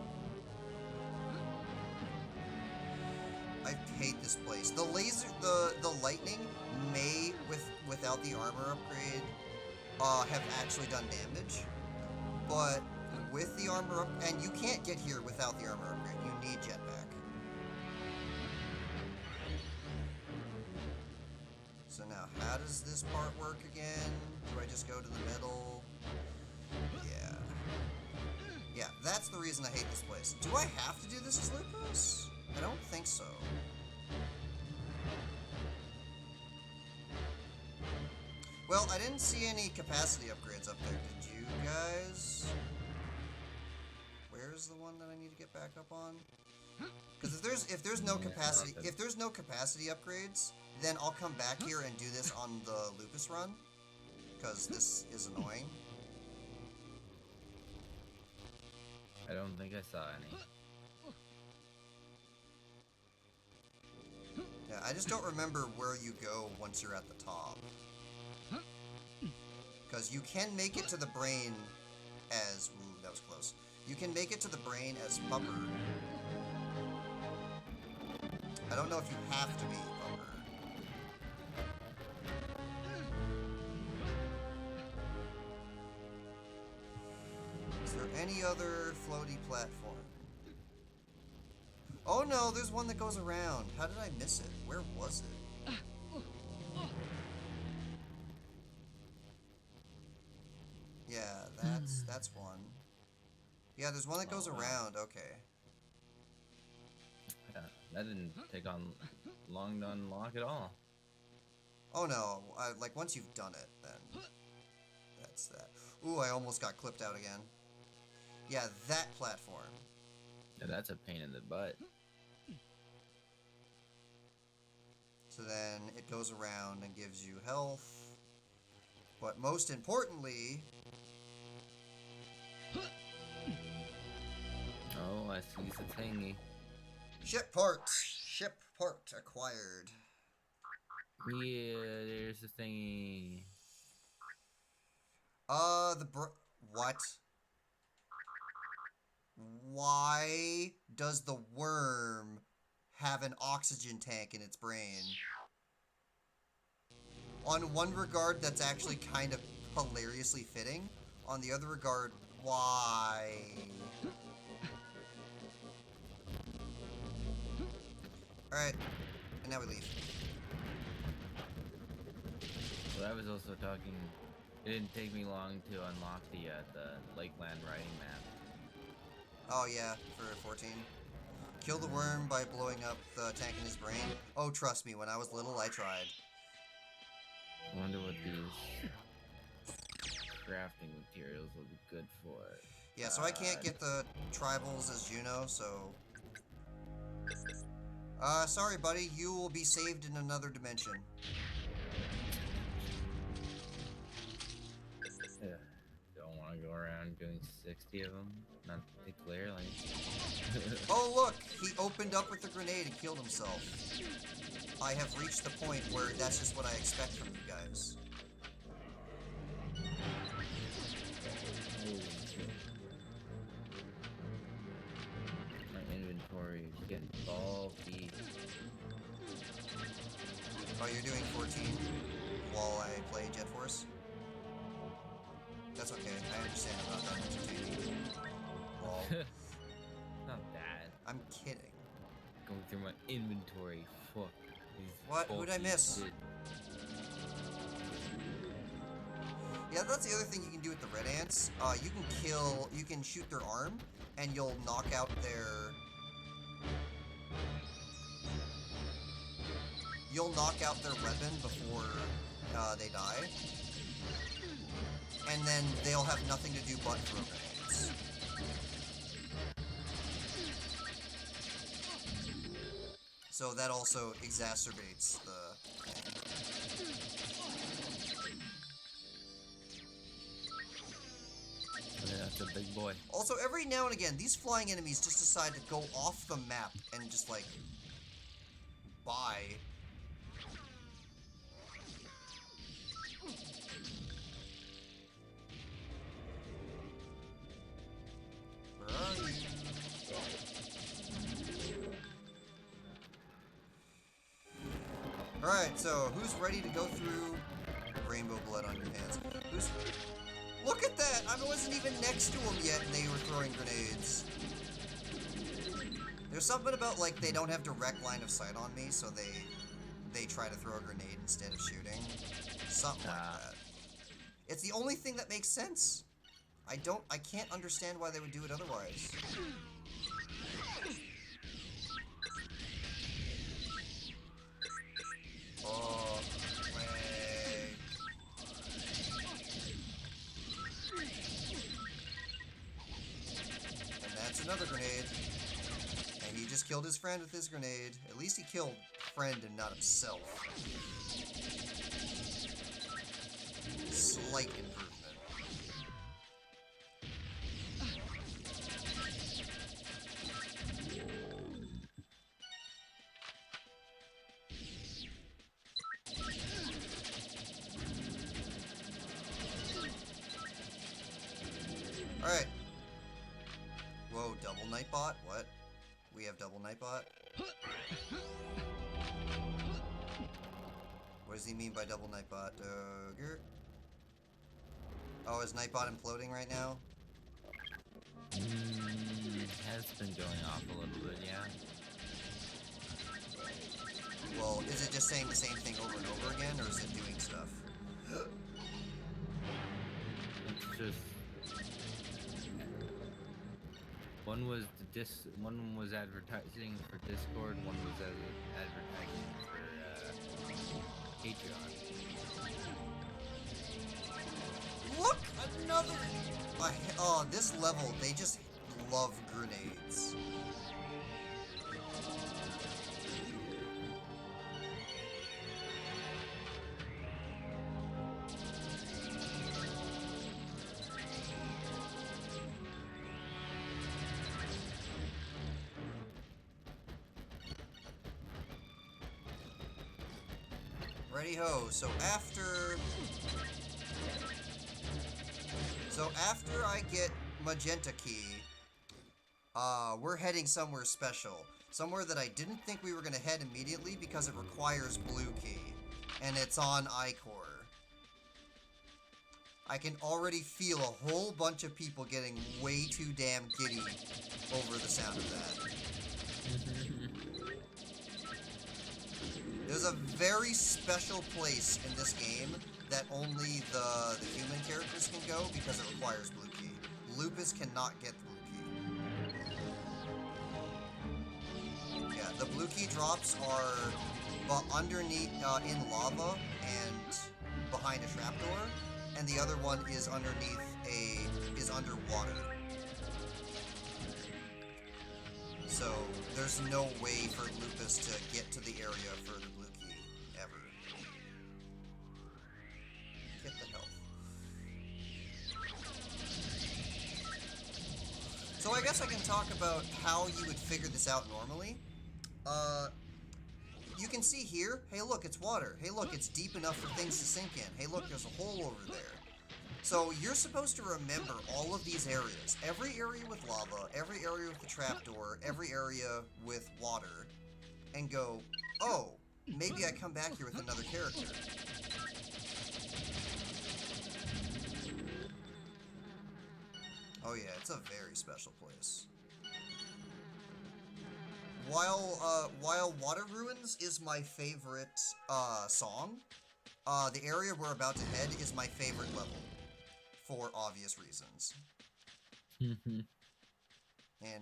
[SPEAKER 1] I hate this place. The laser, the lightning may, without the armor upgrade, have actually done damage. But with the armor up, and you can't get here without the armor upgrade. You need jetpack. So now, how does this part work again? Do I just go to the middle? Yeah. Yeah, that's the reason I hate this place. Do I have to do this as Lupus? I don't think so. Well, I didn't see any capacity upgrades up there, did you guys? Where's the one that I need to get back up on? Because if there's no capacity upgrades, then I'll come back here and do this on the Lupus run. Because this is annoying.
[SPEAKER 2] I don't think I saw any.
[SPEAKER 1] Yeah, I just don't remember where you go once you're at the top. Because you can make it to the brain as... Ooh, that was close. You can make it to the brain as Pupper. I don't know if you have to be Pupper. Is there any other floaty platform? Oh no, there's one that goes around. How did I miss it? Where was it? Yeah, that's one. Yeah, there's one that goes around. Okay.
[SPEAKER 2] Yeah, that didn't take on long to unlock at all.
[SPEAKER 1] Oh no, like once you've done it, then that's that. Ooh, I almost got clipped out again. Yeah, that platform.
[SPEAKER 2] Yeah, that's a pain in the butt.
[SPEAKER 1] So then it goes around and gives you health. But most importantly...
[SPEAKER 2] Oh, I see the thingy.
[SPEAKER 1] Ship part! Ship part acquired.
[SPEAKER 2] Yeah, there's the thingy.
[SPEAKER 1] What? Why does the worm have an oxygen tank in its brain? On one regard, that's actually kind of hilariously fitting. On the other regard, why? Alright, and now we leave.
[SPEAKER 2] Well, I was also talking... It didn't take me long to unlock the Lakeland riding map.
[SPEAKER 1] Oh yeah, for 14. Kill the worm by blowing up the tank in his brain. Oh, trust me, when I was little, I tried.
[SPEAKER 2] I wonder what these crafting materials will be good for.
[SPEAKER 1] Yeah, so I can't get the tribals as Juno, so... sorry buddy, you will be saved in another dimension.
[SPEAKER 2] Yeah, don't want to go around doing 60 of them. Not particularly.
[SPEAKER 1] Oh look, he opened up with a grenade and killed himself. I have reached the point where that's just what I expect from you guys.
[SPEAKER 2] My inventory is getting bulky.
[SPEAKER 1] Oh, you're doing 14 while I play Jet Force? That's okay, I understand about that entertaining. Well,
[SPEAKER 2] Not bad.
[SPEAKER 1] I'm kidding.
[SPEAKER 2] Going through my inventory. Fuck.
[SPEAKER 1] What? Who'd I miss?
[SPEAKER 2] Shit.
[SPEAKER 1] Yeah, that's the other thing you can do with the red ants. You can shoot their arm, and you'll knock out their... You'll knock out their weapon before they die. And then they'll have nothing to do but throw grenades. So that also exacerbates the thing.
[SPEAKER 2] Yeah, that's a big boy.
[SPEAKER 1] Also, every now and again, these flying enemies just decide to go off the map and just, like, bye. Where are you? Alright, so who's ready to go through rainbow blood on your hands? Look at that! I wasn't even next to them yet and they were throwing grenades. There's something about, like, they don't have direct line of sight on me, so they try to throw a grenade instead of shooting. Something like that. It's the only thing that makes sense. I can't understand why they would do it otherwise. Oh, way. And that's another grenade. And he just killed his friend with his grenade. At least he killed friend and not himself. Slight improvement. Alright. Whoa, double Nightbot? What? We have double Nightbot? What does he mean by double Nightbot? Oh, is Nightbot imploding right now?
[SPEAKER 2] It has been going off a little bit, yeah.
[SPEAKER 1] Well, is it just saying the same thing over and over again, or is it doing stuff?
[SPEAKER 2] It's just... One was advertising for Discord, one was advertising for Patreon.
[SPEAKER 1] Look! Another... Oh, this level, they just love grenades. Ready ho. So after I get magenta key, we're heading somewhere special. Somewhere that I didn't think we were gonna head immediately because it requires blue key. And it's on Icor. I can already feel a whole bunch of people getting way too damn giddy over the sound of that. There's a very special place in this game that only the human characters can go because it requires blue key. Lupus cannot get the blue key. Yeah, the blue key drops are underneath in lava and behind a trapdoor, and the other one is underwater. So there's no way for Lupus to get to the area for the blue key ever. Get the health. So I guess I can talk about how you would figure this out normally. You can see here, hey look, it's water. Hey look, it's deep enough for things to sink in. Hey look, there's a hole over there. So you're supposed to remember all of these areas. Every area with lava, every area with the trapdoor, every area with water, and go, oh, maybe I come back here with another character. Oh yeah, it's a very special place. While Water Ruins is my favorite song, the area we're about to head is my favorite level. For obvious reasons. And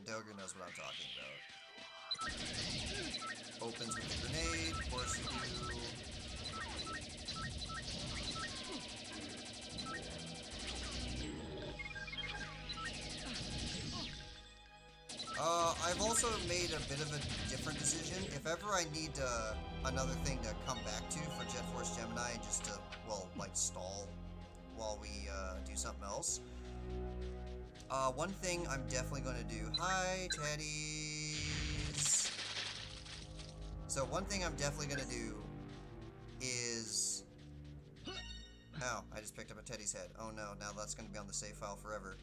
[SPEAKER 1] Doger knows what I'm talking about. Opens with a grenade, of course you do. I've also made a bit of a different decision. If ever I need another thing to come back to for Jet Force Gemini, just to, well, like stall while we do something else. One thing I'm definitely going to do... Hi, Teddies! So one thing I'm definitely going to do is... Oh, I just picked up a Teddy's head. Oh no, now that's going to be on the save file forever.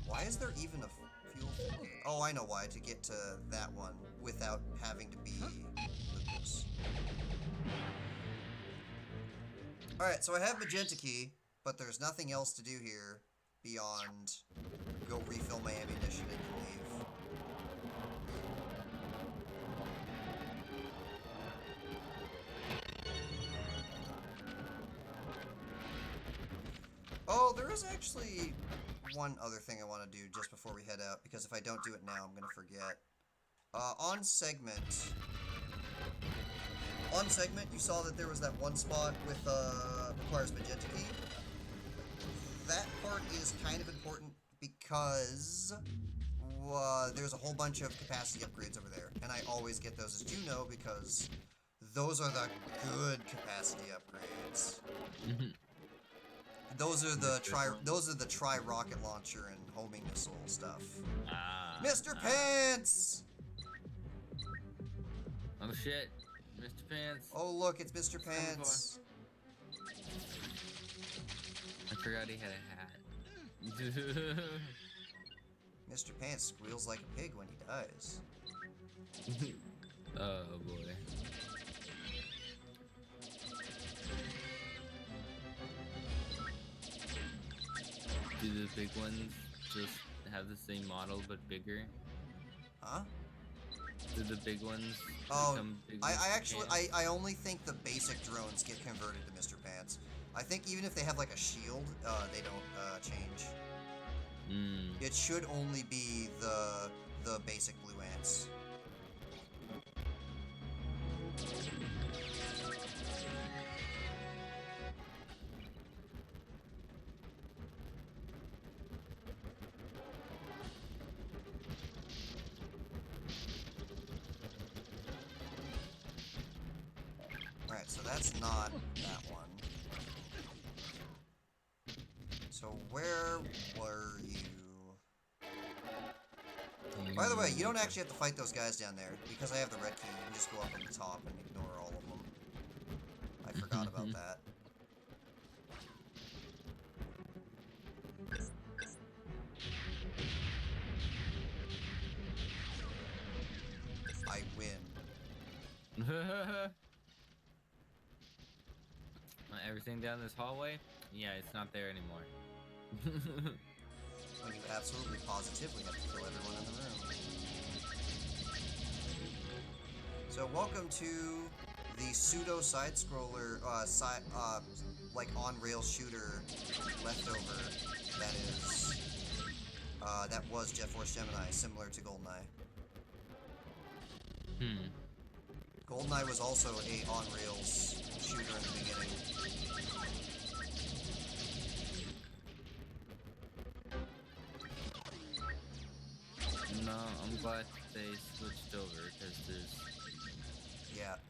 [SPEAKER 1] Why is there even a fuel thing? Oh, I know why. To get to that one without having to be Lucas. Alright, so I have Magenta Key, but there's nothing else to do here beyond go refill my ammunition and leave. Oh, there is actually one other thing I want to do just before we head out, because if I don't do it now, I'm going to forget. On segment, you saw that there was that one spot with, requires Magenta Key. That part is kind of important because there's a whole bunch of capacity upgrades over there, and I always get those as Juno because those are the good capacity upgrades. Those are the tri rocket launcher and homing missile stuff. Mr. Pants!
[SPEAKER 2] Oh shit, Mr. Pants.
[SPEAKER 1] Oh look, it's Mr. Pants.
[SPEAKER 2] I forgot he had a hat.
[SPEAKER 1] Mr. Pants squeals like a pig when he dies.
[SPEAKER 2] Oh boy. Do the big ones just have the same model but bigger?
[SPEAKER 1] Huh?
[SPEAKER 2] Do the big ones
[SPEAKER 1] Oh,
[SPEAKER 2] big
[SPEAKER 1] I only think the basic drones get converted to Mr. Pants. I think even if they have like a shield, they don't change. It should only be the basic blue ants. Alright, so that's not that one. So where were you? By the way, you don't actually have to fight those guys down there, because I have the red key. You can just go up on the top and ignore all of them. I forgot about that. I win.
[SPEAKER 2] Everything down this hallway? Yeah, it's not there anymore.
[SPEAKER 1] When you absolutely positively have to kill everyone in the room. So welcome to the pseudo side-scroller, like on-rail shooter leftover that was Jet Force Gemini, similar to GoldenEye. GoldenEye was also a on-rails shooter in the beginning.
[SPEAKER 2] No, I'm glad they switched over because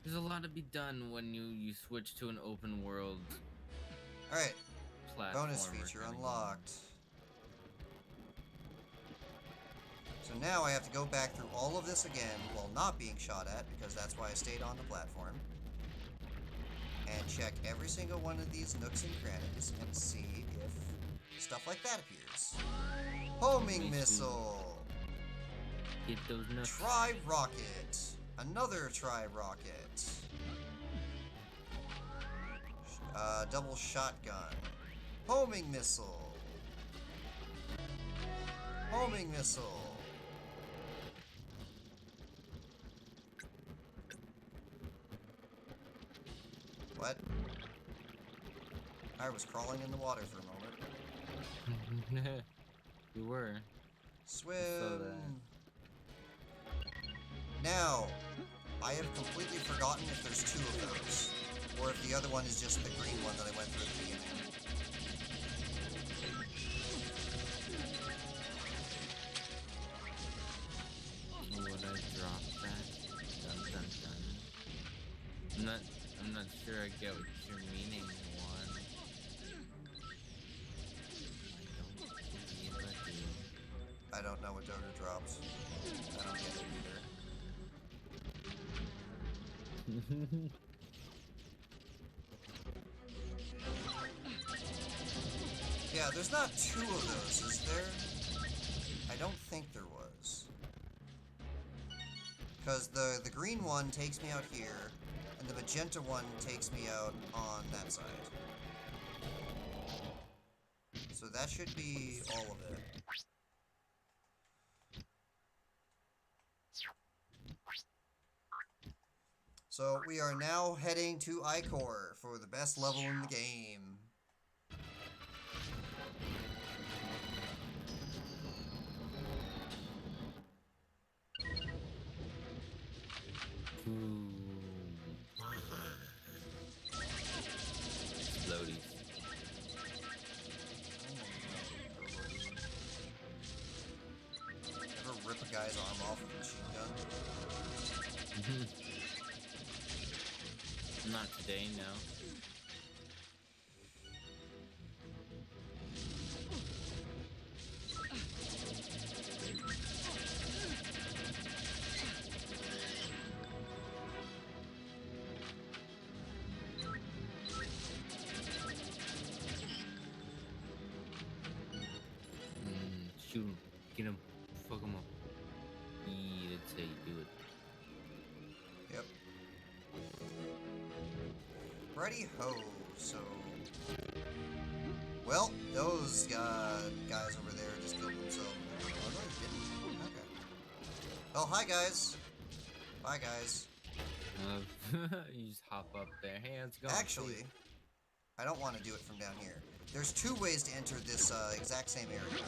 [SPEAKER 2] there's a lot to be done when you switch to an open world.
[SPEAKER 1] Alright, bonus
[SPEAKER 2] platformer
[SPEAKER 1] feature
[SPEAKER 2] kinda
[SPEAKER 1] unlocked. So now I have to go back through all of this again while not being shot at, because that's why I stayed on the platform. And check every single one of these nooks and crannies and see if stuff like that appears. Homing missile!
[SPEAKER 2] Get those nuts.
[SPEAKER 1] Tri-rocket! Another tri-rocket. Double shotgun. Homing missile! Homing missile! What? I was crawling in the water for a moment.
[SPEAKER 2] You were.
[SPEAKER 1] Swim!
[SPEAKER 2] So that.
[SPEAKER 1] Now, I have completely forgotten if there's two of those, or if the other one is just the green one that I went through at the beginning.
[SPEAKER 2] Would I drop that? Dun, dun, dun. I'm not sure I get what you're meaning, one.
[SPEAKER 1] I don't know what Doger drops. I don't get it either. Yeah, there's not two of those, is there? I don't think there was. Because the green one takes me out here, and the magenta one takes me out on that side. that should be all of it. So we are now heading to Icor for the best level in the game.
[SPEAKER 2] Floaties.
[SPEAKER 1] Ever rip a guy's arm off with a machine gun?
[SPEAKER 2] Not today, no. Shoot him. Get him. Fuck him up. Yeah, that's how you do it.
[SPEAKER 1] Yep. Righty ho, so... Well, those guys over there just killed themselves. Oh, no, they didn't. Okay. Oh, hi, guys. Bye, guys.
[SPEAKER 2] You just hop up there. Hey, how's it going?
[SPEAKER 1] Actually, I don't want to do it from down here. There's two ways to enter this exact same area.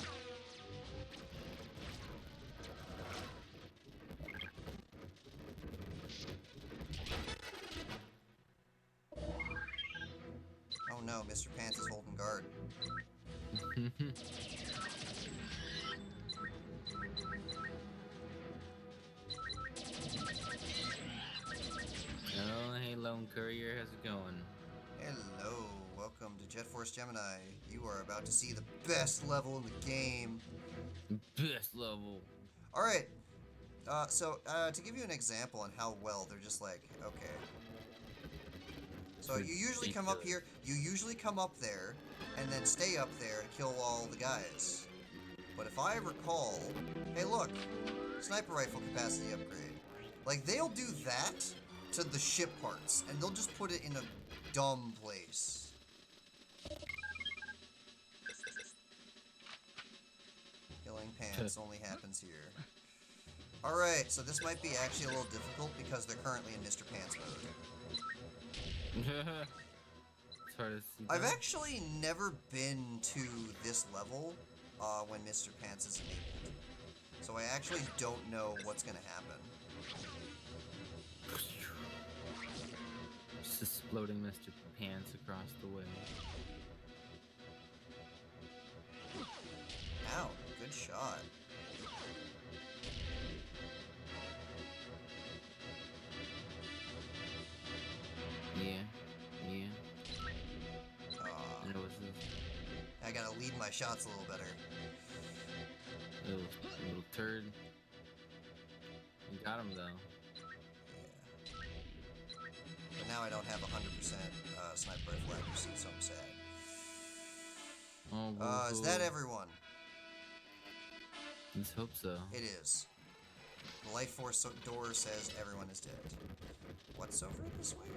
[SPEAKER 1] Oh no, Mr. Pants is holding guard.
[SPEAKER 2] Oh, hey, Lone Courier, how's it going?
[SPEAKER 1] Hello, welcome to Jet Force Gemini. You are about to see the best level in the game.
[SPEAKER 2] Best level.
[SPEAKER 1] Alright, to give you an example on how well, they're just like, okay. So you usually come up here, you usually come up there, and then stay up there and kill all the guys. But if I recall, hey look, sniper rifle capacity upgrade. Like, they'll do that to the ship parts, and they'll just put it in a dumb place. Killing Pants only happens here. Alright, so this might be actually a little difficult because they're currently in Mr. Pants mode.
[SPEAKER 2] It's hard to see.
[SPEAKER 1] I've actually never been to this level when Mr. Pants is enabled. So I actually don't know what's gonna happen.
[SPEAKER 2] Just exploding Mr. Pants across the way.
[SPEAKER 1] Ow, good shot.
[SPEAKER 2] Yeah.
[SPEAKER 1] Aw, I gotta lead my shots a little better.
[SPEAKER 2] Little turd. You got him though.
[SPEAKER 1] Yeah. But now I don't have 100% sniper rifle accuracy, so I'm sad.
[SPEAKER 2] Oh,
[SPEAKER 1] Is that everyone?
[SPEAKER 2] Let's hope so.
[SPEAKER 1] It is. The life force door says everyone is dead. What's over this way?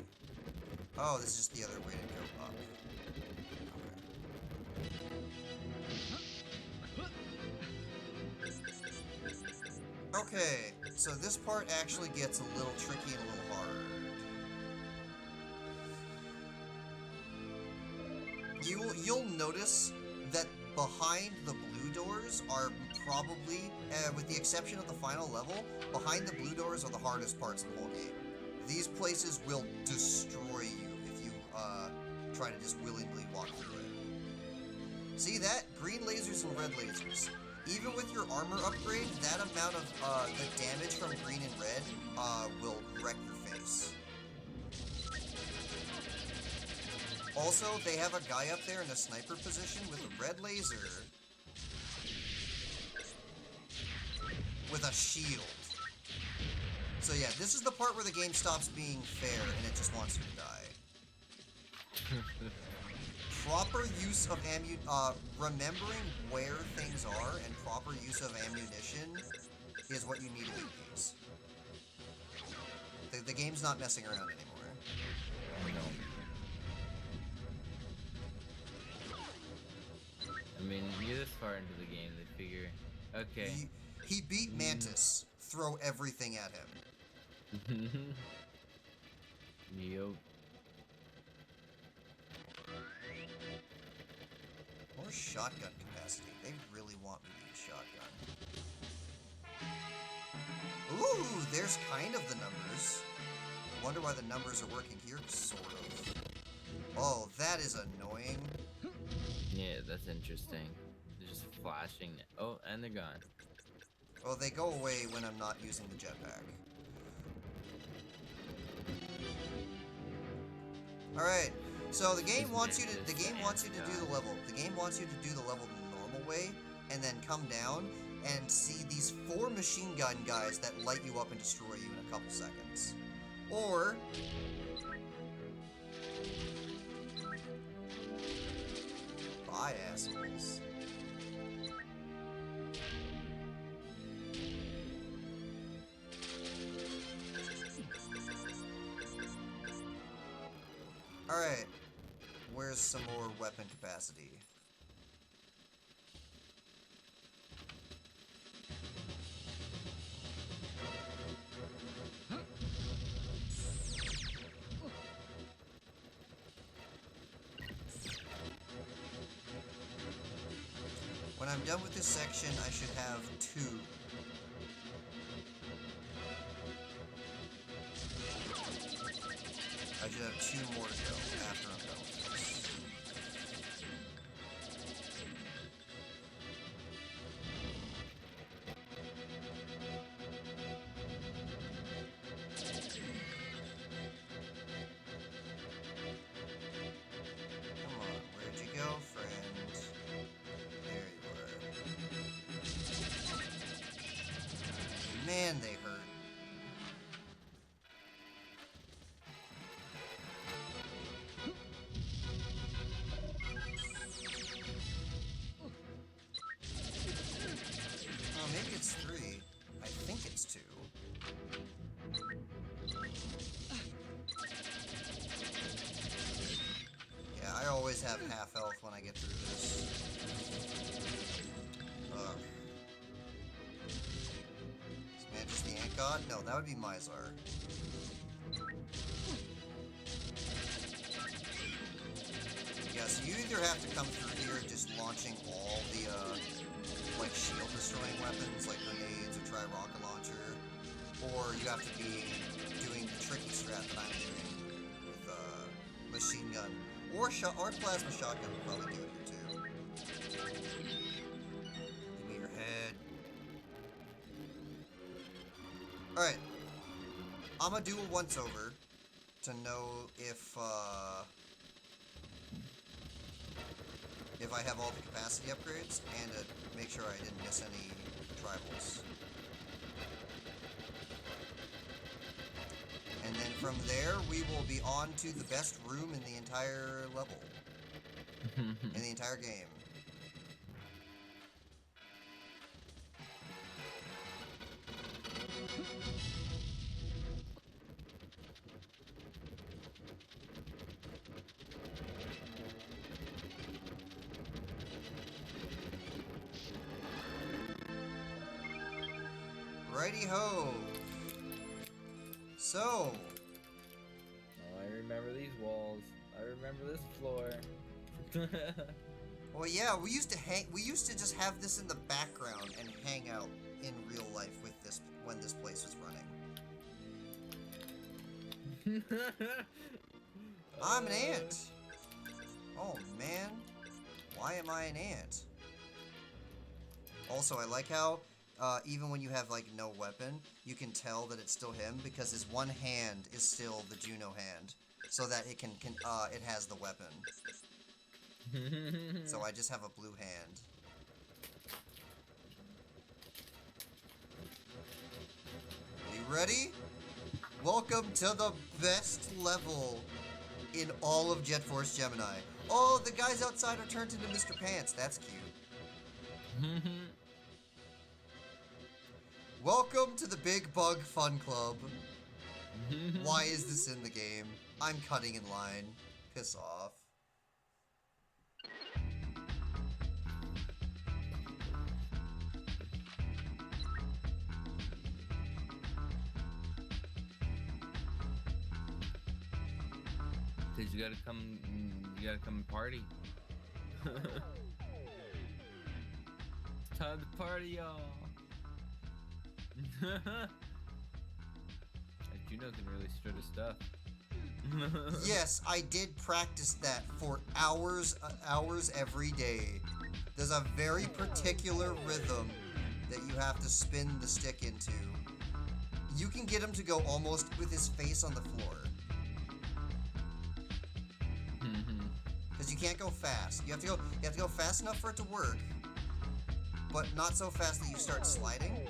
[SPEAKER 1] Oh, this is just the other way to go up. Okay, so this part actually gets a little tricky and a little hard. You'll notice that behind the blue doors are probably, with the exception of the final level, behind the blue doors are the hardest parts of the whole game. These places will destroy you if you try to just willingly walk through it. See that? Green lasers and red lasers. Even with your armor upgrade, that amount of the damage from green and red will wreck your face. Also, they have a guy up there in a sniper position with a red laser with a shield. So yeah, this is the part where the game stops being fair and it just wants you to die. Proper use of remembering where things are and proper use of ammunition is what you need to beat these. The game's not messing around anymore.
[SPEAKER 2] I mean, you're this far into the game, they figure, okay.
[SPEAKER 1] He beat Mantis. Throw everything at him.
[SPEAKER 2] Yup.
[SPEAKER 1] More shotgun capacity. They really want me to use shotgun. Ooh, there's kind of the numbers. Wonder why the numbers are working here, sort of. Oh, that is annoying.
[SPEAKER 2] Yeah, that's interesting. They're just flashing. Oh, and they're gone.
[SPEAKER 1] Well, they go away when I'm not using the jetpack. Alright, so the game wants you to do the level. The game wants you to do the level the normal way, and then come down and see these 4 machine gun guys that light you up and destroy you in a couple seconds. Or bye, assholes. Alright, where's some more weapon capacity? When I'm done with this section, I should have 2. I should have 2 more to go after I'm done with this. Come on, where'd you go, friend? There you were. Man, they hurt. Oh, maybe it's 3. I think it's 2. Yeah, I always have half health when I get through this. Ugh. Is Mantis the Ant God? No, that would be Mizar. Yeah, so you either have to come through here just launching all the, like, shield-destroying weapons, like grenades or try-rocket launcher, or you have to be doing the tricky strat that I'm doing with, machine gun. Or plasma shotgun will probably do it here, too. Give me your head. Alright. I'm gonna do a once-over to know if I have all the capacity upgrades, and to make sure I didn't miss any tribals. And then from there, we will be on to the best room in the entire level. In the entire game. Righty-ho! So...
[SPEAKER 2] Oh, I remember these walls. I remember this floor.
[SPEAKER 1] Well, yeah, we used to just have this in the background and hang out in real life with this when this place was running. I'm an ant! Oh, man. Why am I an ant? Also, I like how, even when you have, like, no weapon, you can tell that it's still him because his one hand is still the Juno hand, so that it it has the weapon. So I just have a blue hand. Are you ready? Welcome to the best level in all of Jet Force Gemini. Oh, the guys outside are turned into Mr. Pants. That's cute. Welcome to the Big Bug Fun Club. Why is this in the game? I'm cutting in line. Piss off.
[SPEAKER 2] Cause you gotta come and party. It's time to party, y'all. Juno can really stir the stuff.
[SPEAKER 1] Yes, I did practice that for hours every day. There's a very particular rhythm that you have to spin the stick into. You can get him to go almost with his face on the floor. Because you can't go fast. You have to go fast enough for it to work, but not so fast that you start sliding.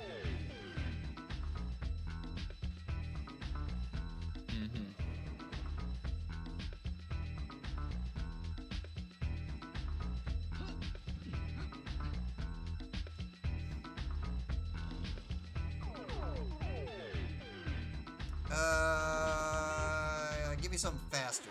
[SPEAKER 1] Give me something faster.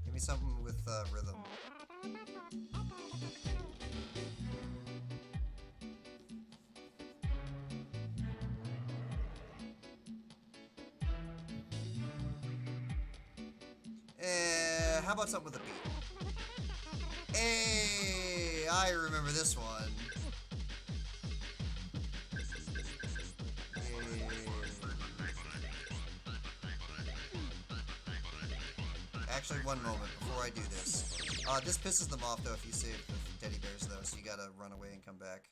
[SPEAKER 1] Give me something with rhythm. How about something with a beat? Hey, I remember this one. Actually, one moment before I do this. This pisses them off though if you save the teddy bears though, so you gotta run away and come back.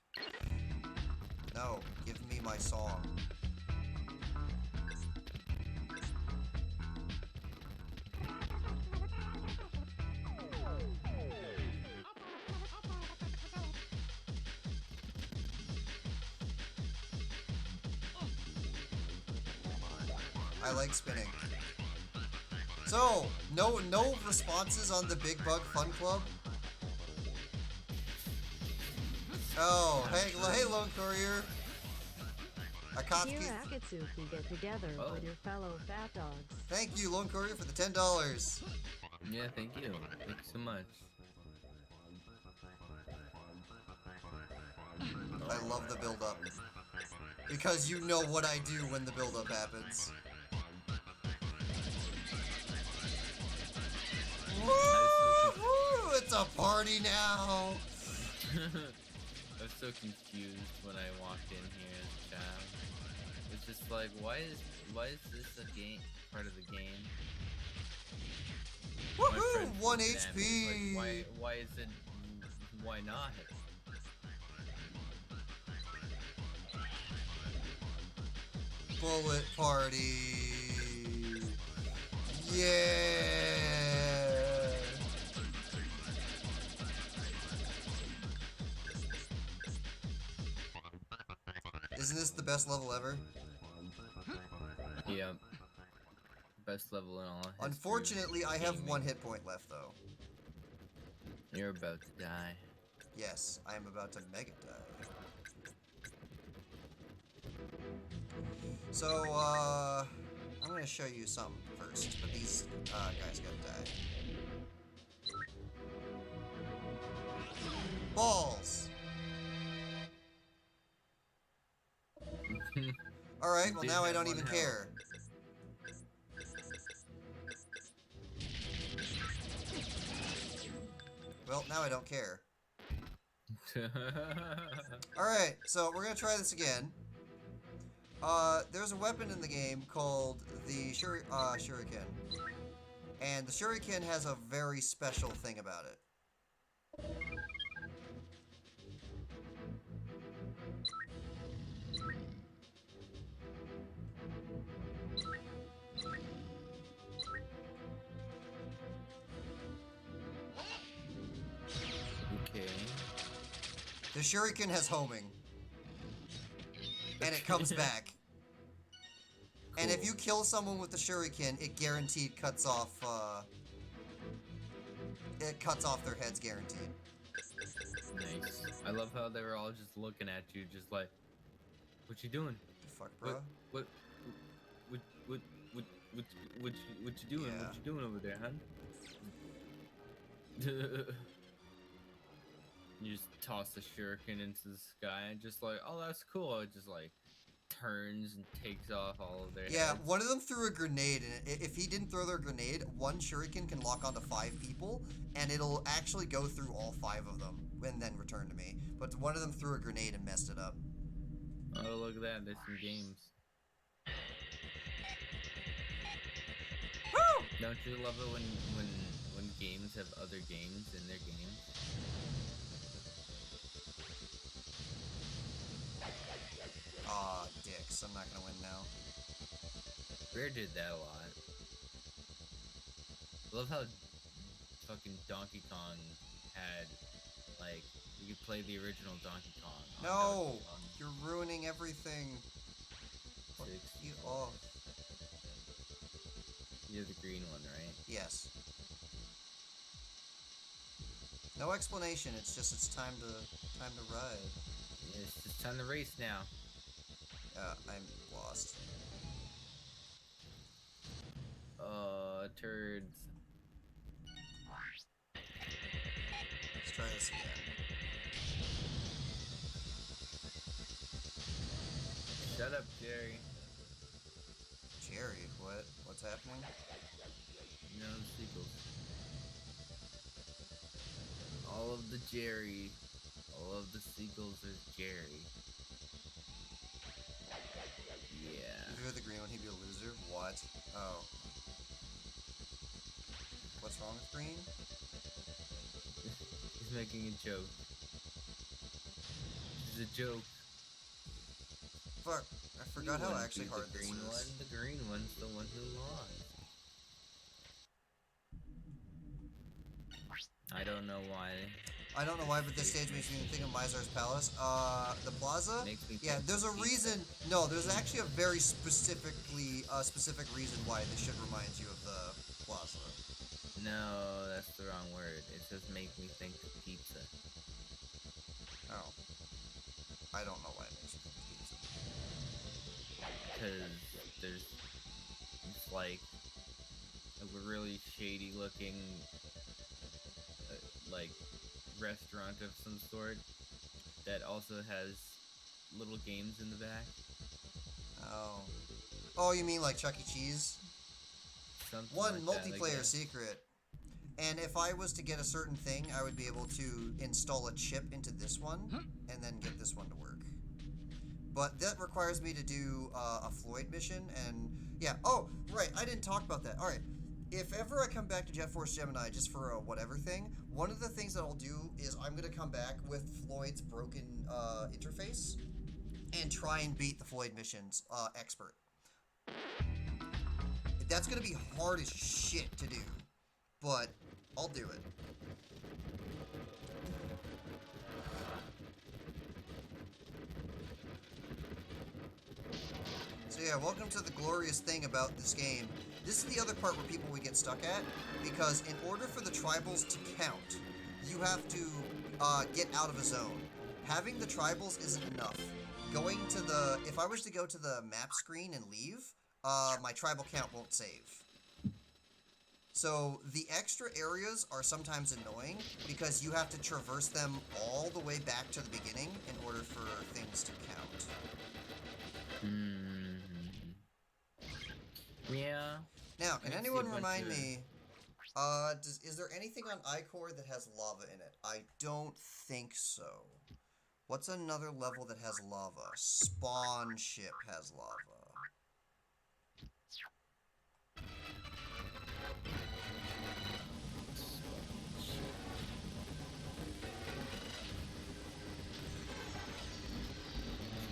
[SPEAKER 1] No, give me my song. I like spinning. So, no responses on the Big Bug Fun Club? Oh, hey Lone Courier.
[SPEAKER 3] Here at Akatsuki, get together with your fellow fat dogs.
[SPEAKER 1] Thank you, Lone Courier, for the $10.
[SPEAKER 2] Yeah, thank you. Thank you so much.
[SPEAKER 1] I love the build-up. Because you know what I do when the build-up happens. Woo! It's a party now!
[SPEAKER 2] I was so confused when I walked in here as a child. It's just like, why is this a game part of the game?
[SPEAKER 1] Woohoo! 1 HP!
[SPEAKER 2] Like, why is it? Why not?
[SPEAKER 1] Bullet party! Yeah! Isn't this the best level ever?
[SPEAKER 2] Yeah. Best level in all history.
[SPEAKER 1] Unfortunately, I have 1 hit point left, though.
[SPEAKER 2] You're about to die.
[SPEAKER 1] Yes, I am about to mega die. So, I'm gonna show you something first, but these guys gotta die. Balls! Alright, well now I don't even care. Well, now I don't care. Alright, so we're gonna try this again. There's a weapon in the game called the Shuriken. And the Shuriken has a very special thing about it.
[SPEAKER 2] Okay.
[SPEAKER 1] The Shuriken has homing. And it comes back. Cool. And if you kill someone with the Shuriken, it guaranteed cuts off, it cuts off their heads guaranteed.
[SPEAKER 2] Nice. I love how they were all just looking at you, just like, what you doing?
[SPEAKER 1] The fuck, bro?
[SPEAKER 2] What you doing?
[SPEAKER 1] Yeah.
[SPEAKER 2] What you doing over there, hun? You just toss the shuriken into the sky and just like, oh, that's cool. It just like turns and takes off all of their
[SPEAKER 1] Yeah,
[SPEAKER 2] heads.
[SPEAKER 1] one of them threw a grenade, and if he didn't throw their grenade, one shuriken can lock onto 5 people, and it'll actually go through all 5 of them, and then return to me. But one of them threw a grenade and messed it up.
[SPEAKER 2] Oh, look at that. There's some games.
[SPEAKER 1] Woo!
[SPEAKER 2] Don't you love it when games have other games in their games?
[SPEAKER 1] Aw, dicks. I'm not gonna win now.
[SPEAKER 2] Rare did that a lot. I love how fucking Donkey Kong had, like, you could play the original Donkey Kong. On
[SPEAKER 1] No!
[SPEAKER 2] Donkey Kong
[SPEAKER 1] You're ruining everything. Fuck
[SPEAKER 2] 6.
[SPEAKER 1] you off.
[SPEAKER 2] You're the green one, right?
[SPEAKER 1] Yes. No explanation. It's just it's time to ride.
[SPEAKER 2] Yeah, it's just time to race now.
[SPEAKER 1] I'm lost.
[SPEAKER 2] Turds.
[SPEAKER 1] Let's try this again.
[SPEAKER 2] Shut up, Jerry.
[SPEAKER 1] Jerry, what's happening?
[SPEAKER 2] You know the sequels. All of the Jerry. All of the sequels are Jerry. Yeah.
[SPEAKER 1] If you're the green one, he'd be a loser. What? Oh. What's wrong with green?
[SPEAKER 2] He's making a joke. It's a joke.
[SPEAKER 1] Fuck. I forgot how actually hard
[SPEAKER 2] the
[SPEAKER 1] this
[SPEAKER 2] green
[SPEAKER 1] is.
[SPEAKER 2] one. The green one's the one who lost. I don't know why.
[SPEAKER 1] I don't know why, but this stage makes me think of Mizar's Palace. The plaza?
[SPEAKER 2] Makes me
[SPEAKER 1] Yeah,
[SPEAKER 2] think
[SPEAKER 1] there's a
[SPEAKER 2] of
[SPEAKER 1] reason. No, there's actually a very specific reason why this should remind you of the plaza.
[SPEAKER 2] No, that's the wrong word. It just makes me think of pizza.
[SPEAKER 1] Oh. I don't know why it makes you think of pizza.
[SPEAKER 2] Because it's like a really shady looking like restaurant of some sort that also has little games in the back.
[SPEAKER 1] Oh. Oh, you mean like Chuck E. Cheese?
[SPEAKER 2] Something
[SPEAKER 1] One
[SPEAKER 2] like that, I
[SPEAKER 1] multiplayer
[SPEAKER 2] guess.
[SPEAKER 1] secret. And if I was to get a certain thing, I would be able to install a chip into this one and then get this one to work. But that requires me to do a Floyd mission, and yeah. Oh, right, I didn't talk about that. All right, if ever I come back to Jet Force Gemini just for a whatever thing, one of the things that I'll do is I'm gonna come back with Floyd's broken interface and try and beat the Floyd missions expert. That's gonna be hard as shit to do, but I'll do it. So yeah, welcome to the glorious thing about this game. This is the other part where people would get stuck at, because in order for the tribals to count, you have to get out of a zone. Having the tribals isn't enough. If I was to go to the map screen and leave, my tribal count won't save. So the extra areas are sometimes annoying because you have to traverse them all the way back to the beginning in order for things to count.
[SPEAKER 2] Yeah.
[SPEAKER 1] Now, can
[SPEAKER 2] I see
[SPEAKER 1] anyone
[SPEAKER 2] a bunch
[SPEAKER 1] remind
[SPEAKER 2] of-
[SPEAKER 1] me, is there anything on iCore that has lava in it? I don't think so. What's another level that has lava? Spawn Ship has lava.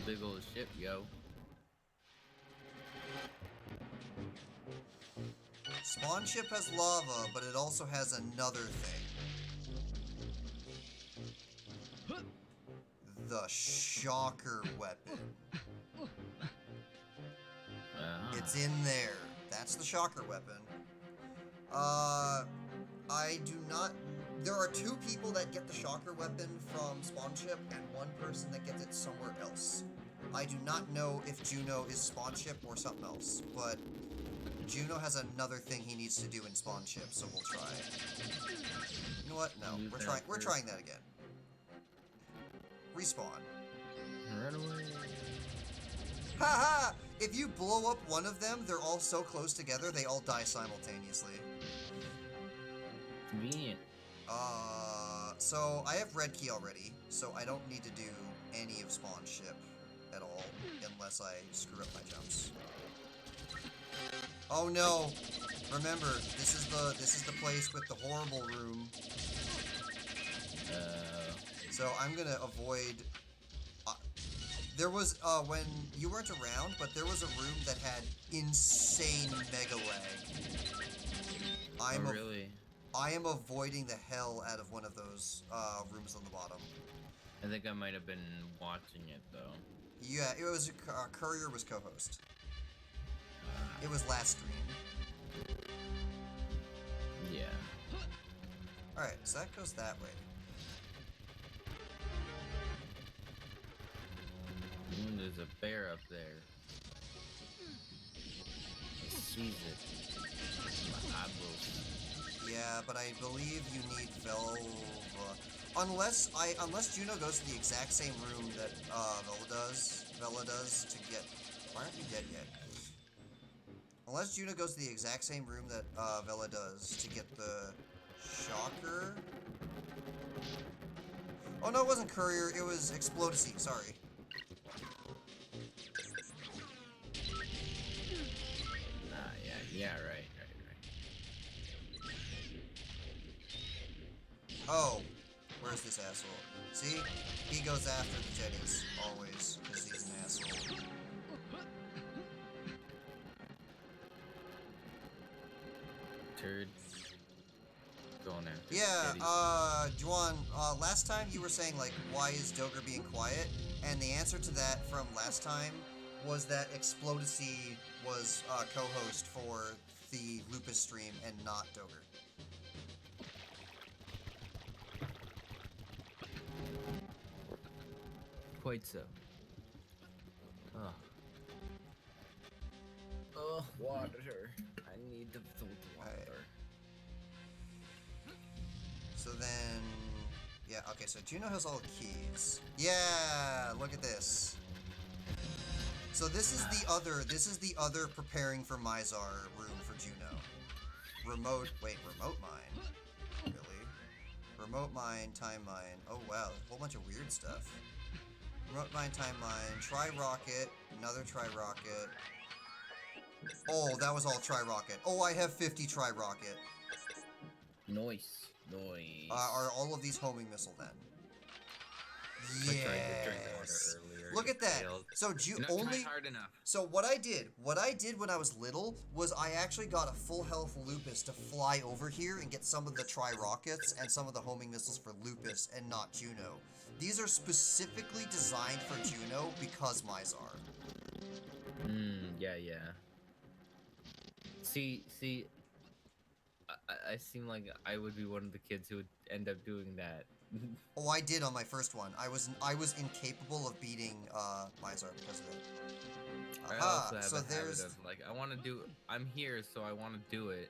[SPEAKER 2] Big old ship, yo.
[SPEAKER 1] Spawn Ship has lava, but it also has another thing. The Shocker Weapon. It's in there. That's the Shocker Weapon. I do not... There are 2 people that get the Shocker Weapon from Spawn Ship and 1 person that gets it somewhere else. I do not know if Juno is Spawn Ship or something else, but Juno has another thing he needs to do in Spawn Ship, so we'll try. You know what? No, we're trying that again. Respawn.
[SPEAKER 2] Run away.
[SPEAKER 1] Haha! If you blow up one of them, they're all so close together, they all die simultaneously.
[SPEAKER 2] Convenient.
[SPEAKER 1] So I have red key already, so I don't need to do any of spawn ship at all, unless I screw up my jumps. Oh no! Remember, this is the place with the horrible room. So I'm gonna avoid. There was when you weren't around, but there was a room that had insane mega lag.
[SPEAKER 2] Really?
[SPEAKER 1] I am avoiding the hell out of one of those rooms on the bottom.
[SPEAKER 2] I think I might have been watching it though.
[SPEAKER 1] Yeah, it was Courier was co-host. It was last stream.
[SPEAKER 2] Yeah.
[SPEAKER 1] All right, so that goes that way.
[SPEAKER 2] There's a bear up there. I sees it. My eyeballs.
[SPEAKER 1] Yeah, but I believe you need Velva. Unless Juno goes to the exact same room that Vela does to get. Why aren't you dead yet? Unless Juno goes to the exact same room that Vela does to get the shocker. Oh no, it wasn't Courier. It was Explodacy. Sorry.
[SPEAKER 2] Yeah, right.
[SPEAKER 1] Oh, where's this asshole? See? He goes after the Jetties, always, because he's an asshole.
[SPEAKER 2] Turd. Going after
[SPEAKER 1] Yeah, Juan, last time you were saying, like, why is Doger being quiet? And the answer to that from last time was that Explodacy was co-host for the Lupus stream and not Doger.
[SPEAKER 2] Quite so. Oh, water. I need the water.
[SPEAKER 1] Right. So then, yeah, okay, so Juno has all the keys. Yeah, look at this. So this is the other preparing for Mizar room for Juno. Remote mine. Really? Remote mine, time mine. Oh wow, a whole bunch of weird stuff. Remote mine, time mine, tri-rocket, another tri-rocket. Oh, that was all tri-rocket. Oh, I have 50 tri-rocket.
[SPEAKER 2] Nice.
[SPEAKER 1] Are all of these homing missile then?
[SPEAKER 2] I tried to drink water earlier.
[SPEAKER 1] Look at that.
[SPEAKER 2] Failed.
[SPEAKER 1] So only
[SPEAKER 2] hard enough.
[SPEAKER 1] So what I did when I was little was I actually got a full health Lupus to fly over here and get some of the tri-rockets and some of the homing missiles for Lupus and not Juno. These are specifically designed for Juno because Mizar.
[SPEAKER 2] Yeah. See, I seem like I would be one of the kids who would end up doing that.
[SPEAKER 1] Oh, I did on my first one. I was incapable of beating Mizar because of it.
[SPEAKER 2] I also have a habit of, like, I'm here, so I want to do it.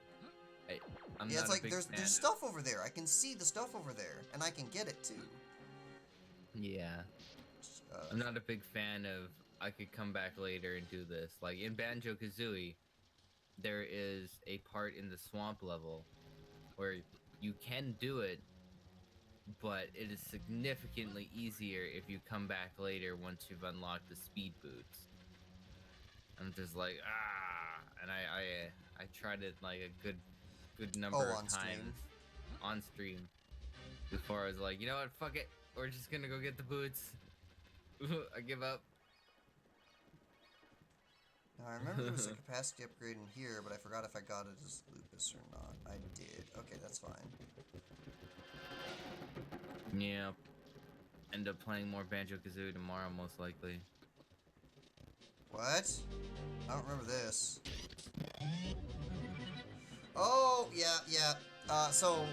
[SPEAKER 2] I'm
[SPEAKER 1] yeah,
[SPEAKER 2] not
[SPEAKER 1] it's like
[SPEAKER 2] a big
[SPEAKER 1] there's
[SPEAKER 2] fan
[SPEAKER 1] stuff over there. I can see the stuff over there, and I can get it too.
[SPEAKER 2] Yeah. I'm not a big fan of, I could come back later and do this. Like, in Banjo-Kazooie, there is a part in the swamp level where you can do it, but it is significantly easier if you come back later once you've unlocked the speed boots. I'm just like, and I tried it like a good number of times on stream before I was like, you know what, fuck it, we're just gonna go get the boots. I give up.
[SPEAKER 1] Now, I remember there was a capacity upgrade in here, but I forgot if I got it as Lupus or not. I did. Okay, that's fine.
[SPEAKER 2] Yeah. End up playing more Banjo-Kazooie tomorrow, most likely.
[SPEAKER 1] What? I don't remember this. Oh, yeah. So,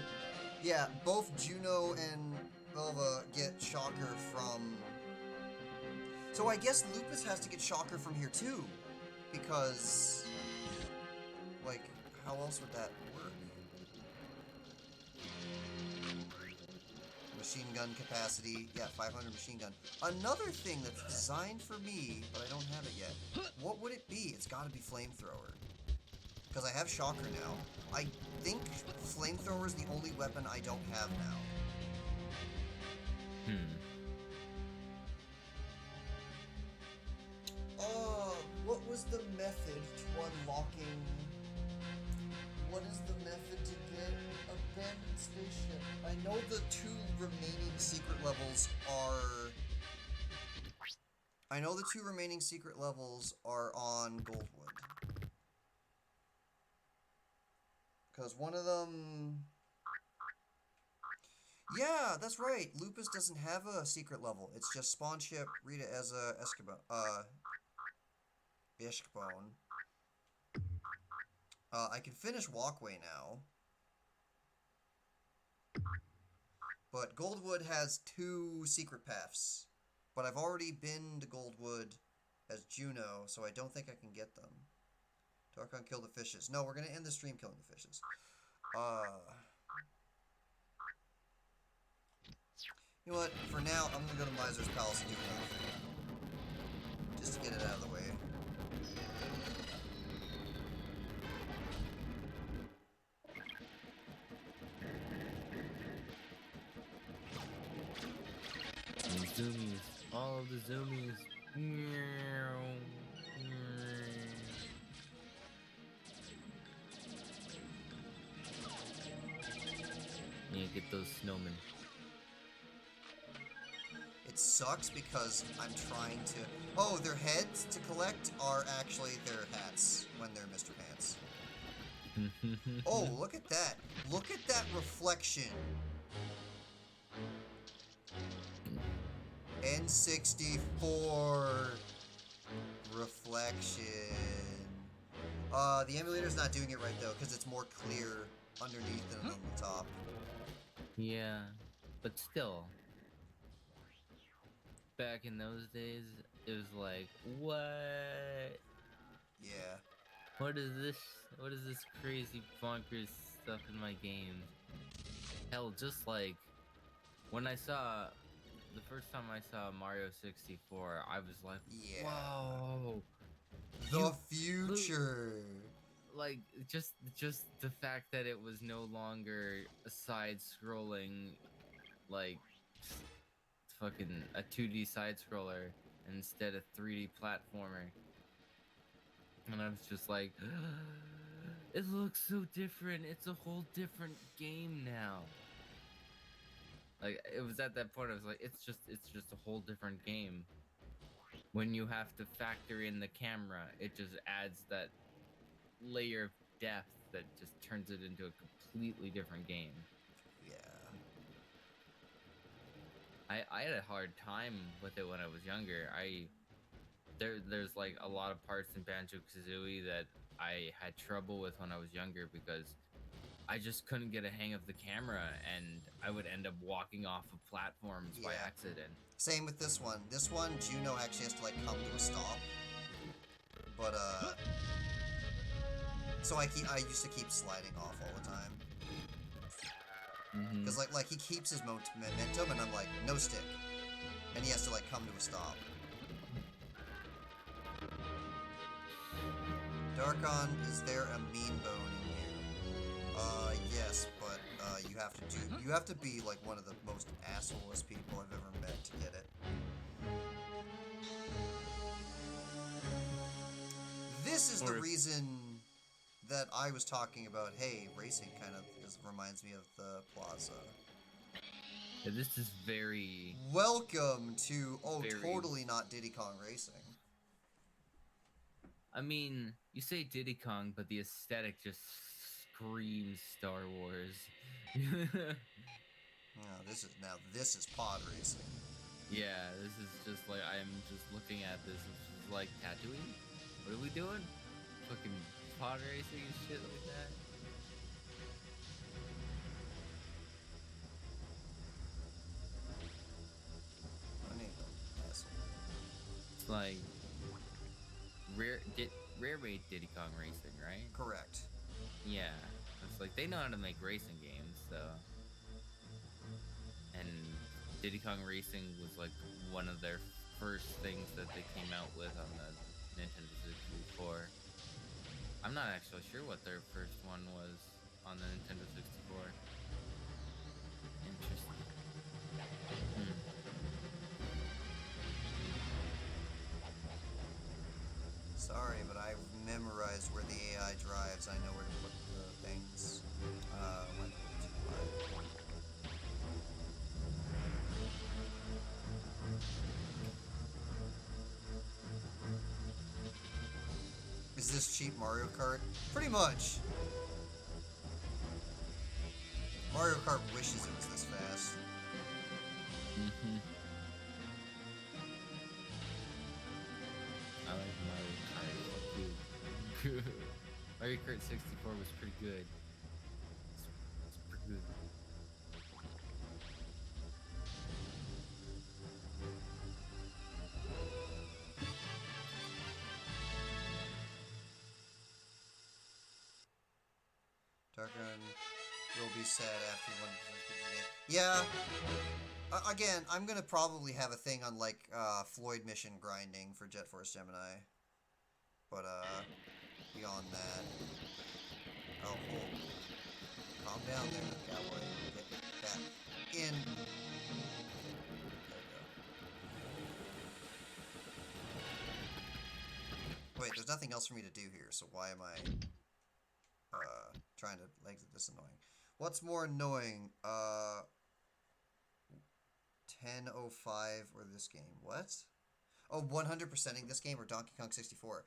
[SPEAKER 1] yeah, both Juno and Velva get Shocker from... So I guess Lupus has to get Shocker from here, too. Because, like, how else would that work? machine gun capacity. Yeah, 500 machine gun. Another thing that's designed for me, but I don't have it yet. What would it be? It's got to be flamethrower. Because I have shocker now. I think flamethrower is the only weapon I don't have now. What was the method to unlocking? What is the method to get abandoned spaceship? I know the 2 remaining secret levels are... I know the 2 remaining secret levels are on Goldwood. Because one of them... Yeah, that's right. Lupus doesn't have a secret level. It's just spawn ship, read it as a Ishkbone. I can finish Walkway now. But Goldwood has 2 secret paths. But I've already been to Goldwood as Juno, so I don't think I can get them. Darkon kill the fishes. No, we're going to end the stream killing the fishes. You know what? For now, I'm going to go to Miser's Palace and do another thing. Just to get it out of the way.
[SPEAKER 2] Zoomies, all of the zoomies. Yeah, get those snowmen.
[SPEAKER 1] It sucks because I'm trying to... Oh, their heads to collect are actually their hats when they're Mr. Pants. Oh, look at that. Look at that reflection. N64 reflection. The emulator's not doing it right though, because it's more clear underneath than on the top.
[SPEAKER 2] Yeah, but still. Back in those days, it was like, what?
[SPEAKER 1] Yeah.
[SPEAKER 2] What is this? What is this crazy bonkers stuff in my game? Hell, just like when I saw the first time I saw Mario 64, I was like,
[SPEAKER 1] Yeah.
[SPEAKER 2] whoa,
[SPEAKER 1] The future.
[SPEAKER 2] Like just the fact that it was no longer a side-scrolling, like fucking a 2D side-scroller, and instead a 3D platformer. And I was just like, it looks so different. It's a whole different game now. Like, it was at that point I was like, it's just a whole different game. When you have to factor in the camera, it just adds that layer of depth that just turns it into a completely different game.
[SPEAKER 1] Yeah.
[SPEAKER 2] I had a hard time with it when I was younger. There's like a lot of parts in Banjo-Kazooie that I had trouble with when I was younger because I just couldn't get a hang of the camera, and I would end up walking off of platforms by accident.
[SPEAKER 1] Same with this one. This one, Juno actually has to like come to a stop. But so I used to keep sliding off all the time. Because like he keeps his momentum, and I'm like, no stick, and he has to like come to a stop. Darkon, is there a mean bone in you? Yes, but you have to be like one of the most assholest people I've ever met to get it. This is the reason that I was talking about, hey, racing kind of reminds me of the plaza.
[SPEAKER 2] Yeah, this is very...
[SPEAKER 1] Welcome to, totally not Diddy Kong Racing.
[SPEAKER 2] I mean, you say Diddy Kong, but the aesthetic just screams Star Wars.
[SPEAKER 1] This is pod racing.
[SPEAKER 2] Yeah, this is just like, I'm just looking at this, it's just like, Tatooine? What are we doing? Fucking pod racing and shit like that? It's like Rare made Diddy Kong Racing, right?
[SPEAKER 1] Correct.
[SPEAKER 2] Yeah, it's like they know how to make racing games, so. and Diddy Kong Racing was like one of their first things that they came out with on the Nintendo 64. I'm not actually sure what their first one was on the Nintendo 64. Interesting.
[SPEAKER 1] Sorry, but I memorized where the AI drives. I know where to put the things. Went too wide. Is this cheap Mario Kart? Pretty much. Mario Kart wishes it was this fast.
[SPEAKER 2] I like Mario Kart too. Mario Kart 64 was pretty good. It's pretty good.
[SPEAKER 1] Darkon will be sad after one the game. Yeah. Again, I'm gonna probably have a thing on like Floyd mission grinding for Jet Force Gemini. But beyond that, oh, calm down there, cowboy. Get back in. There we go. Wait, there's nothing else for me to do here, so why am I trying to exit this annoying? What's more annoying, 10:05 or this game? What? Oh, 100%ing this game or Donkey Kong 64.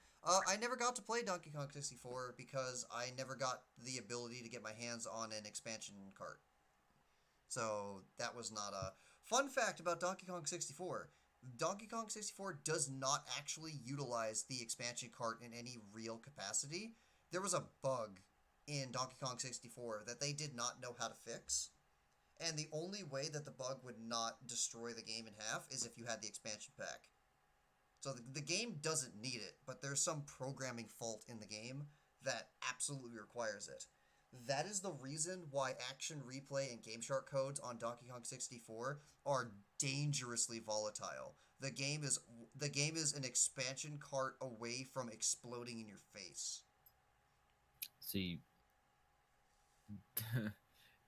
[SPEAKER 1] I never got to play Donkey Kong 64 because I never got the ability to get my hands on an expansion cart. So that was not a fun fact about Donkey Kong 64. Donkey Kong 64 does not actually utilize the expansion cart in any real capacity. There was a bug in Donkey Kong 64 that they did not know how to fix. And the only way that the bug would not destroy the game in half is if you had the expansion pack. So the game doesn't need it, but there's some programming fault in the game that absolutely requires it. That is the reason why Action Replay and GameShark codes on Donkey Kong 64 are dangerously volatile. The game is an expansion cart away from exploding in your face.
[SPEAKER 2] See,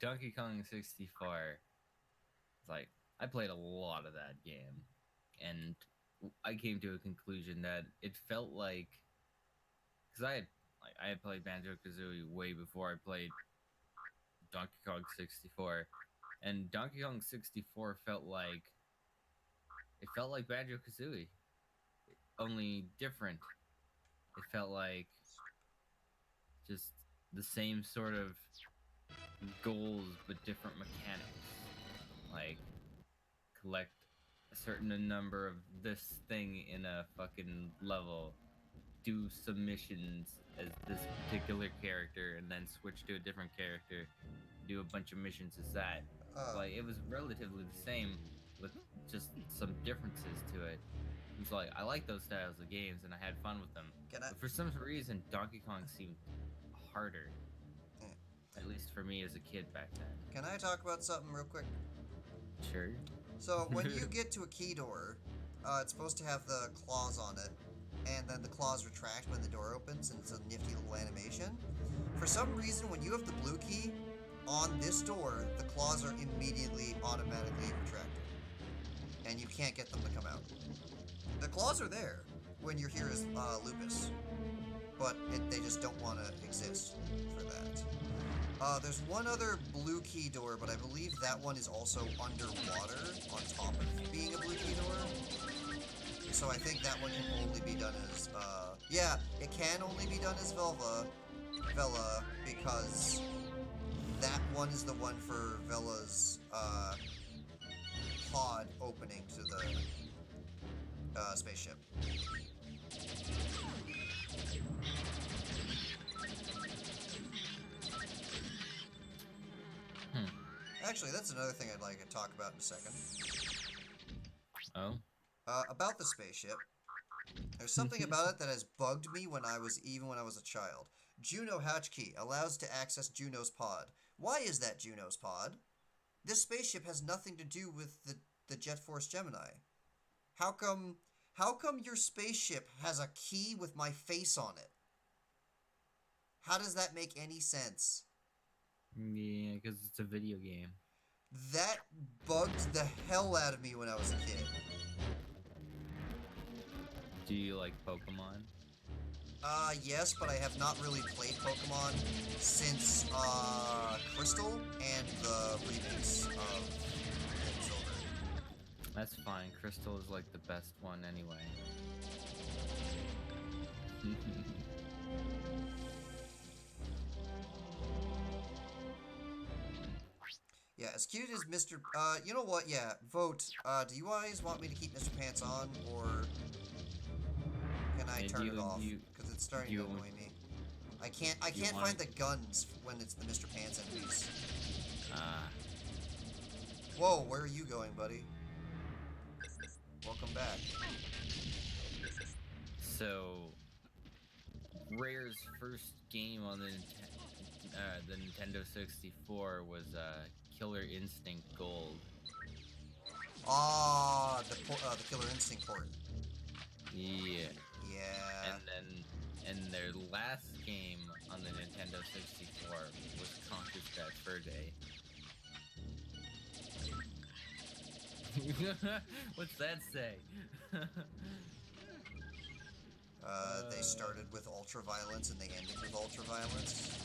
[SPEAKER 2] Donkey Kong 64, like, I played a lot of that game, and I came to a conclusion that it felt like, because I had played Banjo-Kazooie way before I played Donkey Kong 64, and Donkey Kong 64 felt like Banjo-Kazooie, only different. It felt like just the same sort of goals but different mechanics, like collect a certain number of this thing in a fucking level, do some missions as this particular character, and then switch to a different character, do a bunch of missions as that. Like, it was relatively the same with just some differences to it. It's like, I like those styles of games and I had fun with them. But for some reason, Donkey Kong seemed harder. At least for me as a kid back then.
[SPEAKER 1] Can I talk about something real quick?
[SPEAKER 2] Sure.
[SPEAKER 1] So, when you get to a key door, it's supposed to have the claws on it, and then the claws retract when the door opens, and it's a nifty little animation. For some reason, when you have the blue key on this door, the claws are immediately automatically retracted, and you can't get them to come out. The claws are there when you're here as Lupus, but they just don't want to exist for that. There's one other blue key door, but I believe that one is also underwater on top of being a blue key door. So I think that one can only be done as, yeah, it can only be done as Vela, because that one is the one for Vela's, pod opening to the, spaceship. Actually, that's another thing I'd like to talk about in a second.
[SPEAKER 2] Oh?
[SPEAKER 1] About the spaceship. There's something about it that has bugged me when I was a child. Juno hatch key allows to access Juno's pod. Why is that Juno's pod? This spaceship has nothing to do with the Jet Force Gemini. How come your spaceship has a key with my face on it? How does that make any sense?
[SPEAKER 2] Yeah, because it's a video game.
[SPEAKER 1] That bugged the hell out of me when I was a kid.
[SPEAKER 2] Do you like Pokemon?
[SPEAKER 1] Yes, but I have not really played Pokemon since, Crystal and the remix of Gold and Silver.
[SPEAKER 2] That's fine. Crystal is like the best one anyway.
[SPEAKER 1] Yeah, as cute as Mr. You know what? Yeah, vote. Do you guys want me to keep Mr. Pants on, or can I turn it off? Because it's starting to annoy me. I can't find the guns when it's the Mr. Pants enemies. Whoa, where are you going, buddy? Welcome back.
[SPEAKER 2] So, Rare's first game on the Nintendo 64 was Killer Instinct Gold.
[SPEAKER 1] Ah, the Killer Instinct port.
[SPEAKER 2] Yeah.
[SPEAKER 1] Yeah.
[SPEAKER 2] And their last game on the Nintendo 64 was Conker's Bad Fur Day. What's that say?
[SPEAKER 1] They started with ultra-violence and they ended with ultra-violence.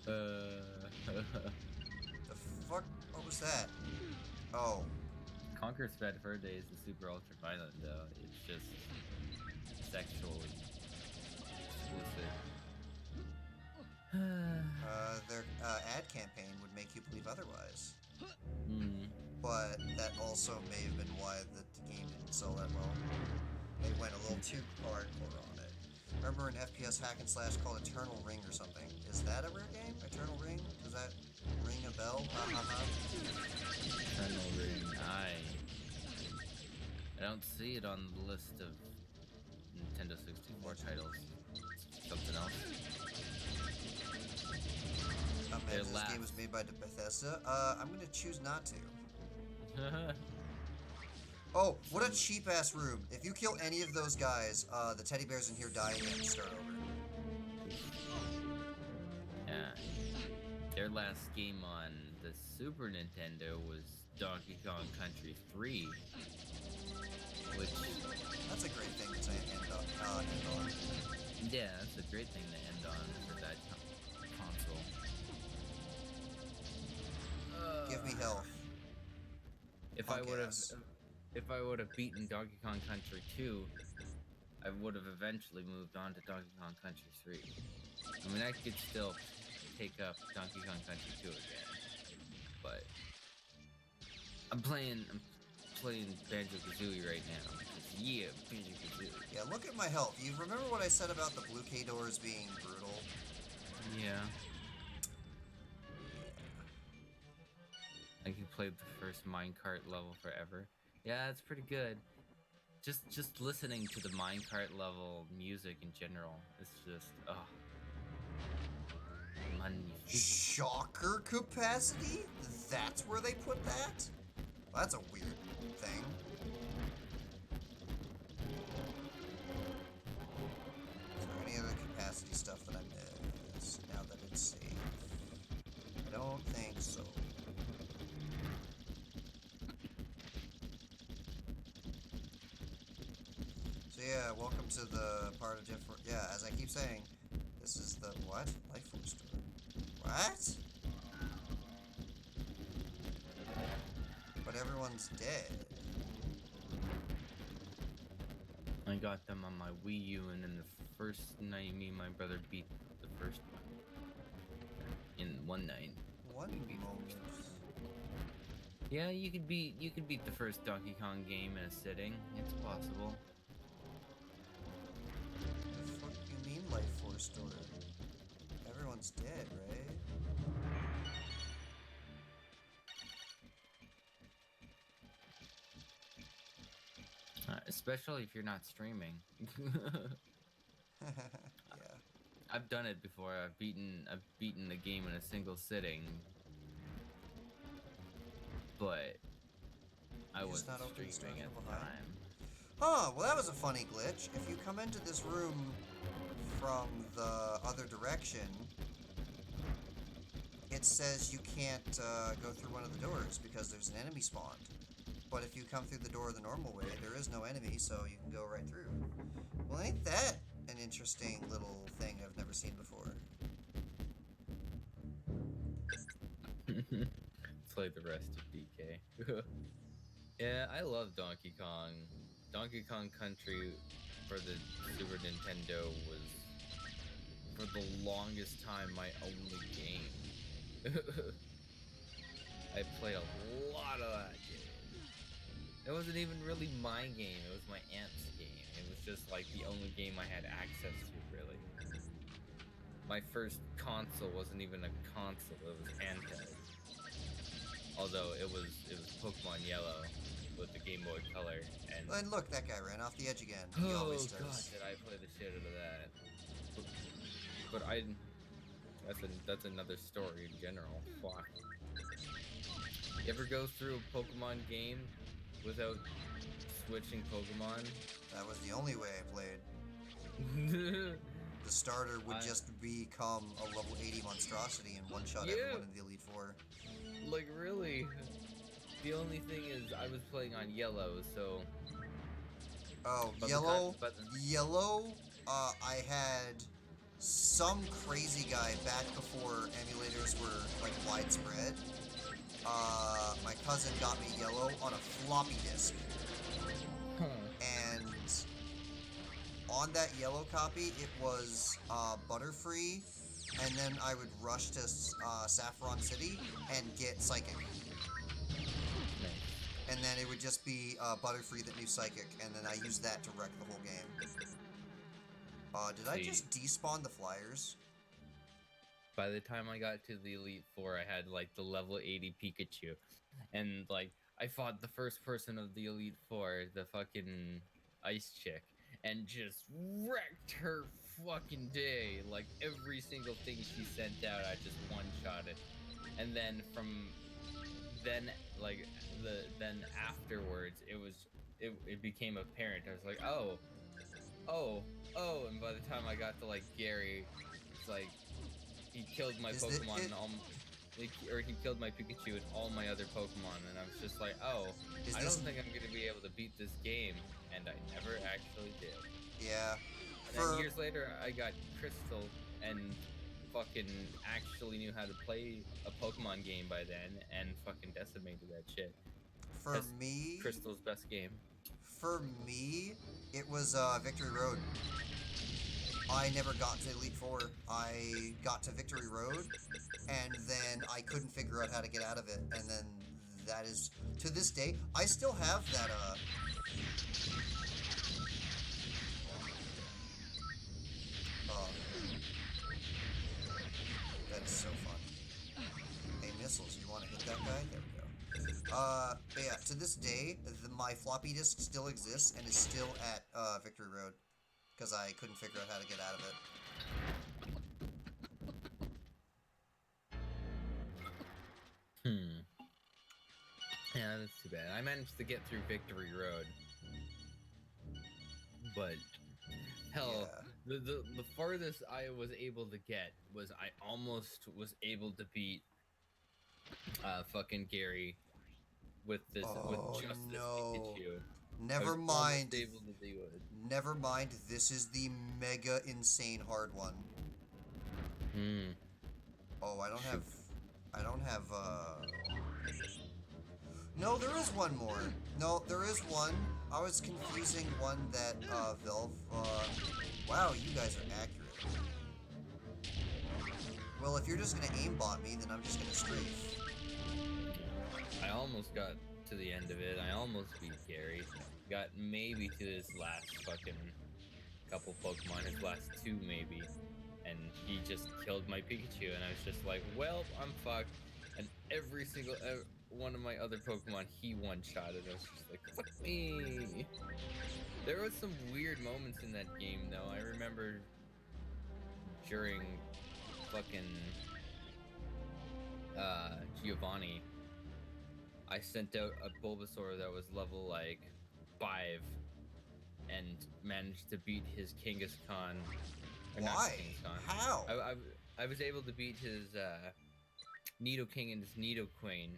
[SPEAKER 1] The fuck? What was that? Oh.
[SPEAKER 2] Conker's Bad Fur Day is the super ultra-violent, though. It's just sexually explicit.
[SPEAKER 1] Their ad campaign would make you believe otherwise.
[SPEAKER 2] Mm.
[SPEAKER 1] But that also may have been why the game didn't sell that well. They went a little too hardcore on it. Remember an FPS hack and slash called Eternal Ring or something? Is that a rare game? Eternal Ring? Does that ring a bell? Ha ha ha.
[SPEAKER 2] Eternal Ring. I don't see it on the list of Nintendo 64 titles. Something else.
[SPEAKER 1] Imagine this game was made by Bethesda. I'm gonna choose not to. Oh, what a cheap ass room. If you kill any of those guys, the teddy bears in here die and start over.
[SPEAKER 2] Yeah. Their last game on the Super Nintendo was Donkey Kong Country 3. Which...
[SPEAKER 1] That's a great thing to end on.
[SPEAKER 2] Yeah, that's a great thing to end on for that console.
[SPEAKER 1] Give me health.
[SPEAKER 2] If I would have beaten Donkey Kong Country 2, I would have eventually moved on to Donkey Kong Country 3. I mean, I could still take up Donkey Kong Country 2 again, but I'm playing Banjo-Kazooie right now. Yeah, Banjo-Kazooie.
[SPEAKER 1] Yeah, look at my health. You remember what I said about the blue K-doors being brutal?
[SPEAKER 2] Yeah. I can play the first minecart level forever. Yeah, it's pretty good. Just listening to the minecart level music in general, it's just magnifique.
[SPEAKER 1] Shocker capacity? That's where they put that? Well, that's a weird thing. Is there any other capacity stuff that I missed now that it's safe? I don't think so. So yeah, welcome to the part of different. Yeah, as I keep saying, this is the what? Life Force store. What? But everyone's dead.
[SPEAKER 2] I got them on my Wii U, and then the first night, me and my brother beat the first one in one night.
[SPEAKER 1] One moment.
[SPEAKER 2] Yeah, you could beat the first Donkey Kong game in a sitting. It's possible.
[SPEAKER 1] The fuck you mean Life Force store? Everyone's dead, right?
[SPEAKER 2] Especially if you're not streaming.
[SPEAKER 1] Yeah.
[SPEAKER 2] I've done it before. I've beaten the game in a single sitting. but I
[SPEAKER 1] Just
[SPEAKER 2] wasn't
[SPEAKER 1] not open the
[SPEAKER 2] streaming
[SPEAKER 1] door
[SPEAKER 2] at
[SPEAKER 1] from
[SPEAKER 2] the
[SPEAKER 1] behind?
[SPEAKER 2] time.
[SPEAKER 1] Huh, well that was a funny glitch. If you come into this room from the other direction, it says you can't go through one of the doors because there's an enemy spawned. But if you come through the door the normal way, there is no enemy, so you can go right through. Well, ain't that an interesting little thing I've never seen before?
[SPEAKER 2] Play the rest of DK. Yeah, I love Donkey Kong. Donkey Kong Country for the Super Nintendo was, for the longest time, my only game. I played a lot of that game. It wasn't even really my game, it was my aunt's game. It was just like the only game I had access to, really. My first console wasn't even a console, it was handheld. Although it was Pokemon Yellow with the Game Boy Color,
[SPEAKER 1] And look, that guy ran off the edge again. He always does.
[SPEAKER 2] God, did I play the shit out of that? But that's another story in general. Fuck. You ever go through a Pokemon game without switching Pokemon?
[SPEAKER 1] That was the only way I played. The starter would just become a level 80 monstrosity and one-shot everyone in the Elite Four.
[SPEAKER 2] Like, really? The only thing is, I was playing on Yellow, so...
[SPEAKER 1] Oh, Yellow, I had some crazy guy back before emulators were, like, widespread. My cousin got me Yellow on a floppy disk. And on that Yellow copy, it was Butterfree, and then I would rush to Saffron City and get Psychic. And then it would just be Butterfree that knew Psychic, and then I used that to wreck the whole game. Did I just despawn the flyers?
[SPEAKER 2] By the time I got to the Elite Four, I had, like, the level 80 Pikachu. And, like, I fought the first person of the Elite Four, the fucking ice chick, and just wrecked her fucking day. Like, every single thing she sent out, I just one-shotted. And then then afterwards, it became apparent. I was like, oh, and by the time I got to, like, Gary, it's like, he killed my Pokemon and all, or he killed my Pikachu and all my other Pokemon, and I was just like, oh, I don't think I'm gonna be able to beat this game, and I never actually did.
[SPEAKER 1] Yeah.
[SPEAKER 2] And then years later, I got Crystal and fucking actually knew how to play a Pokemon game by then, and fucking decimated that shit.
[SPEAKER 1] For me,
[SPEAKER 2] Crystal's best game.
[SPEAKER 1] For me, it was Victory Road. I never got to Elite Four. I got to Victory Road, and then I couldn't figure out how to get out of it. And then that is, to this day, I still have that. That is so fun. Hey, missiles, you want to hit that guy? There we go. But yeah, to this day, my floppy disk still exists and is still at Victory Road. Because I couldn't figure out how to get out of it.
[SPEAKER 2] Yeah, that's too bad. I managed to get through Victory Road. But, hell, yeah. the farthest I was able to get was I almost was able to beat fucking Gary with this, with just this Pikachu.
[SPEAKER 1] Never mind. Never mind. This is the mega insane hard one. Oh, I don't have. No, there is one more. No, there is one. I was confusing one that Velv. Wow, you guys are accurate. Well, if you're just gonna aimbot me, then I'm just gonna strafe.
[SPEAKER 2] I almost got to the end of it. I almost beat Gary. Got maybe to his last fucking couple Pokemon, his last two maybe, and he just killed my Pikachu, and I was just like, well, I'm fucked. And every single one of my other Pokemon, he one-shotted. I was just like, fuck me. There was some weird moments in that game, though. I remember during fucking Giovanni, I sent out a Bulbasaur that was level like 5 and managed to beat his Kangaskhan. Or not
[SPEAKER 1] Why?
[SPEAKER 2] Kangaskhan.
[SPEAKER 1] How?
[SPEAKER 2] I was able to beat his Nidoking and his Nidoqueen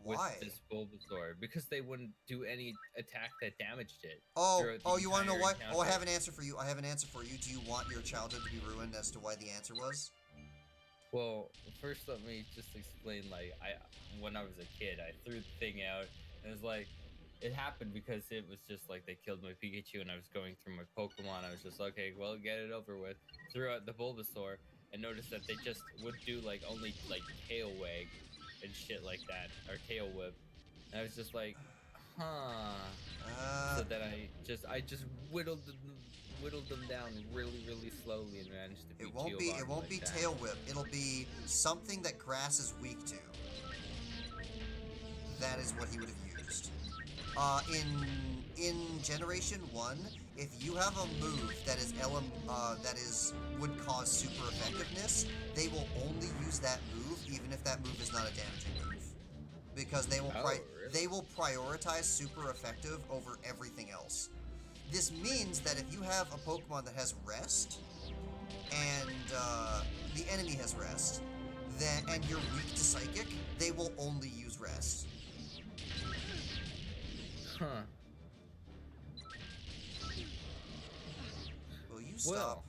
[SPEAKER 2] with
[SPEAKER 1] Why?
[SPEAKER 2] this Bulbasaur because they wouldn't do any attack that damaged it.
[SPEAKER 1] Oh,
[SPEAKER 2] throughout the
[SPEAKER 1] you want to know
[SPEAKER 2] entire
[SPEAKER 1] why?
[SPEAKER 2] encounter.
[SPEAKER 1] Oh, I have an answer for you. I have an answer for you. Do you want your childhood to be ruined as to why the answer was?
[SPEAKER 2] Well, first let me just explain. Like, when I was a kid, I threw the thing out, and it was like, it happened because it was just like they killed my Pikachu, and I was going through my Pokemon. I was just like, okay, well, get it over with. Threw out the Bulbasaur, and noticed that they just would do like only like tail wag and shit like that, or tail whip. And I was just like, huh. So that I just whittled them down really slowly and managed to beat Giovanni
[SPEAKER 1] It won't
[SPEAKER 2] like
[SPEAKER 1] be
[SPEAKER 2] that.
[SPEAKER 1] tail whip. It'll be something that grass is weak to. That is what he would have used. In Generation 1, if you have a move that would cause super effectiveness, they will only use that move even if that move is not a damaging move. Because they will
[SPEAKER 2] Really?
[SPEAKER 1] they will prioritize super effective over everything else. This means that if you have a Pokemon that has Rest, and the enemy has Rest, and you're weak to Psychic, they will only use Rest.
[SPEAKER 2] Huh.
[SPEAKER 1] Will you stop?
[SPEAKER 2] Well,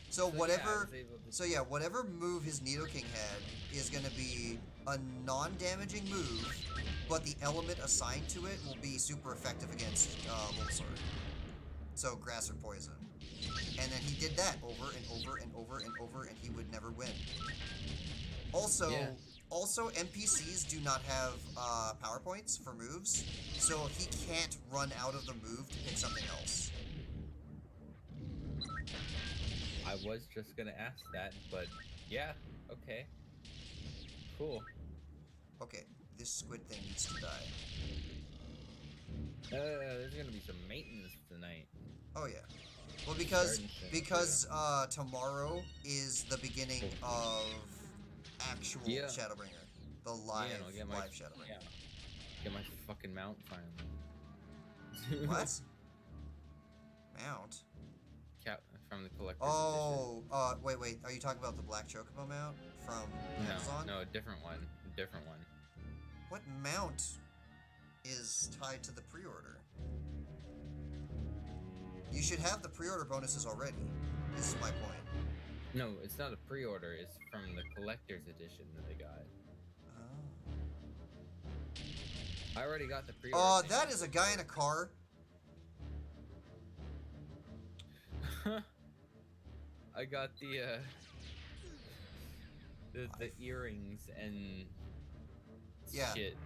[SPEAKER 1] So
[SPEAKER 2] yeah,
[SPEAKER 1] whatever,
[SPEAKER 2] I was able to-
[SPEAKER 1] whatever move his Nidoking had is going to be a non-damaging move, but the element assigned to it will be super effective against Bulbasaur. So grass or poison. And then he did that over and over and over and over, and he would never win. Also,
[SPEAKER 2] Yeah.
[SPEAKER 1] also NPCs do not have power points for moves, so he can't run out of the move to pick something else.
[SPEAKER 2] I was just gonna ask that, but yeah, okay, cool.
[SPEAKER 1] Okay, this squid thing needs to die.
[SPEAKER 2] There's gonna be some maintenance tonight.
[SPEAKER 1] Oh yeah. Well, because
[SPEAKER 2] Garden
[SPEAKER 1] tomorrow is the beginning of actual
[SPEAKER 2] Yeah.
[SPEAKER 1] Shadowbringer, the live
[SPEAKER 2] Yeah, and I'll get my
[SPEAKER 1] Shadowbringer.
[SPEAKER 2] yeah, get my fucking mount finally.
[SPEAKER 1] What? Mount?
[SPEAKER 2] Cap from the collector's
[SPEAKER 1] Oh, wait. Are you talking about the Black Chocobo mount from
[SPEAKER 2] edition.
[SPEAKER 1] Amazon?
[SPEAKER 2] No, a different one.
[SPEAKER 1] What mount is tied to the pre-order? You should have the pre-order bonuses already. This is my point.
[SPEAKER 2] No, it's not a pre-order. It's from the collector's edition that they got.
[SPEAKER 1] Oh.
[SPEAKER 2] I already got the pre-order.
[SPEAKER 1] Oh, that is a guy in a car.
[SPEAKER 2] I got the earrings and shit.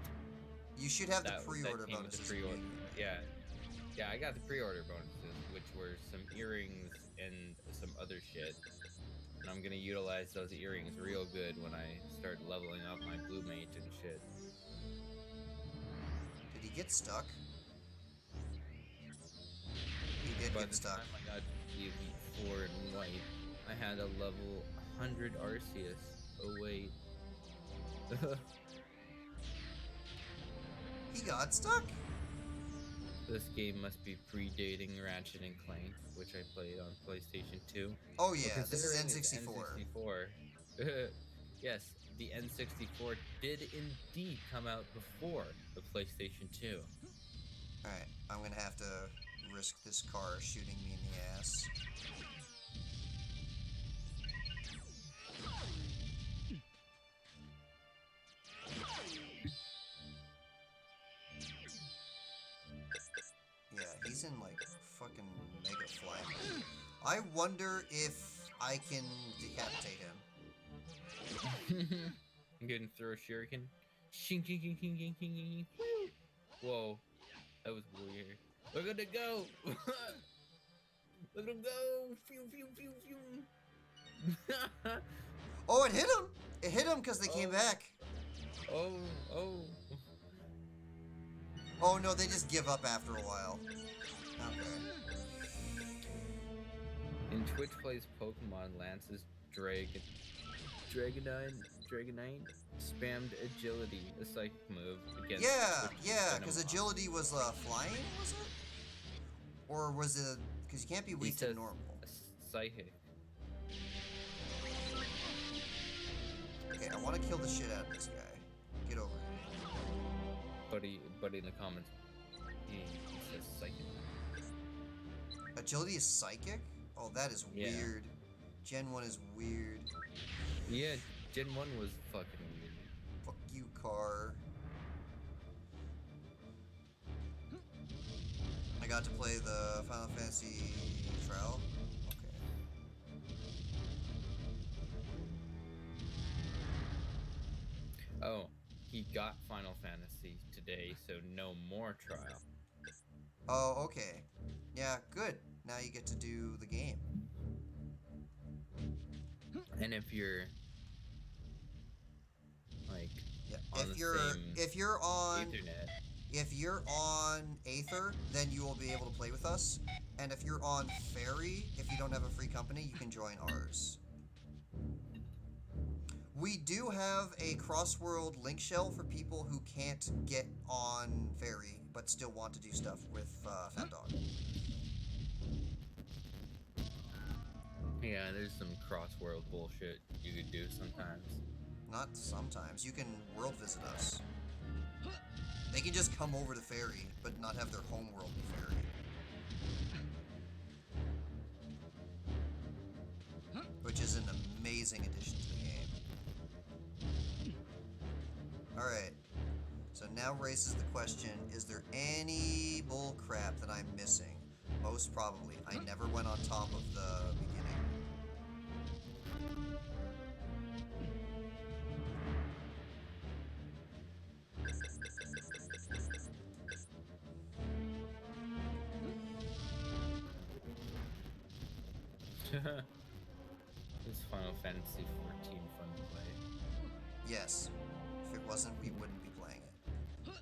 [SPEAKER 1] You should have the
[SPEAKER 2] That
[SPEAKER 1] pre-order
[SPEAKER 2] came with the
[SPEAKER 1] bonuses.
[SPEAKER 2] pre-order. Yeah, I got the pre-order bonuses, which were some earrings and some other shit. And I'm gonna utilize those earrings real good when I start leveling up my blue mage and shit.
[SPEAKER 1] Did he get stuck? He did
[SPEAKER 2] By
[SPEAKER 1] get
[SPEAKER 2] the
[SPEAKER 1] stuck.
[SPEAKER 2] time I got the Elite 4 in white, I had a level 100 Arceus. Oh wait.
[SPEAKER 1] He got stuck.
[SPEAKER 2] This game must be predating Ratchet and Clank, which I played on PlayStation 2.
[SPEAKER 1] Oh yeah, this is
[SPEAKER 2] Considering
[SPEAKER 1] N64.
[SPEAKER 2] it's N64. Yes, the N64 did indeed come out before the PlayStation 2.
[SPEAKER 1] Alright, I'm gonna have to risk this car shooting me in the ass. Yeah, he's in like fucking mega fly mode. I wonder if I can decapitate him.
[SPEAKER 2] I'm gonna throw a shuriken. Shing, shing, shing, shing, shing, shing, shing. Whoa, that was weird. Look at it go! Look at him go! Phew, phew, phew, phew.
[SPEAKER 1] Oh, it hit him! It hit him because they came back.
[SPEAKER 2] Oh.
[SPEAKER 1] Oh no, they just give up after a while. Okay.
[SPEAKER 2] In Twitch plays Pokemon, Lance's Dragon. Dragonite spammed agility, a psychic move against.
[SPEAKER 1] Yeah, yeah,
[SPEAKER 2] Venom
[SPEAKER 1] because
[SPEAKER 2] Moth.
[SPEAKER 1] agility was flying, was it? Or was it? Because you can't be
[SPEAKER 2] He
[SPEAKER 1] weak to
[SPEAKER 2] says
[SPEAKER 1] normal.
[SPEAKER 2] psychic.
[SPEAKER 1] Okay, I want to kill the shit out of this guy. Get over it.
[SPEAKER 2] But in the comments, he says psychic.
[SPEAKER 1] Agility is psychic? Oh, that is
[SPEAKER 2] Yeah.
[SPEAKER 1] weird. Gen 1 is weird.
[SPEAKER 2] Yeah, Gen 1 was fucking weird.
[SPEAKER 1] Fuck you, car. I got to play the Final Fantasy trial. Okay.
[SPEAKER 2] Oh, he got Final Fantasy today, so no more trial.
[SPEAKER 1] Oh, okay. Yeah, good. Now you get to do the game.
[SPEAKER 2] And if you're like
[SPEAKER 1] Yeah.
[SPEAKER 2] on
[SPEAKER 1] If you're on
[SPEAKER 2] Ethernet,
[SPEAKER 1] if you're on Aether, then you will be able to play with us. And if you're on Fairy, if you don't have a free company, you can join ours. We do have a cross-world link shell for people who can't get on Fairy but still want to do stuff with Fat Dog.
[SPEAKER 2] yeah, there's some cross-world bullshit you could do sometimes.
[SPEAKER 1] Not sometimes. You can world visit us. They can just come over to Fairy, but not have their home world be Fairy. Which is an amazing addition to the game. Alright. So now raises the question, is there any bull crap that I'm missing? Most probably. I never went on top of the beginning.
[SPEAKER 2] Is Final Fantasy 14 fun to play?
[SPEAKER 1] Yes. If it wasn't, we wouldn't be playing it.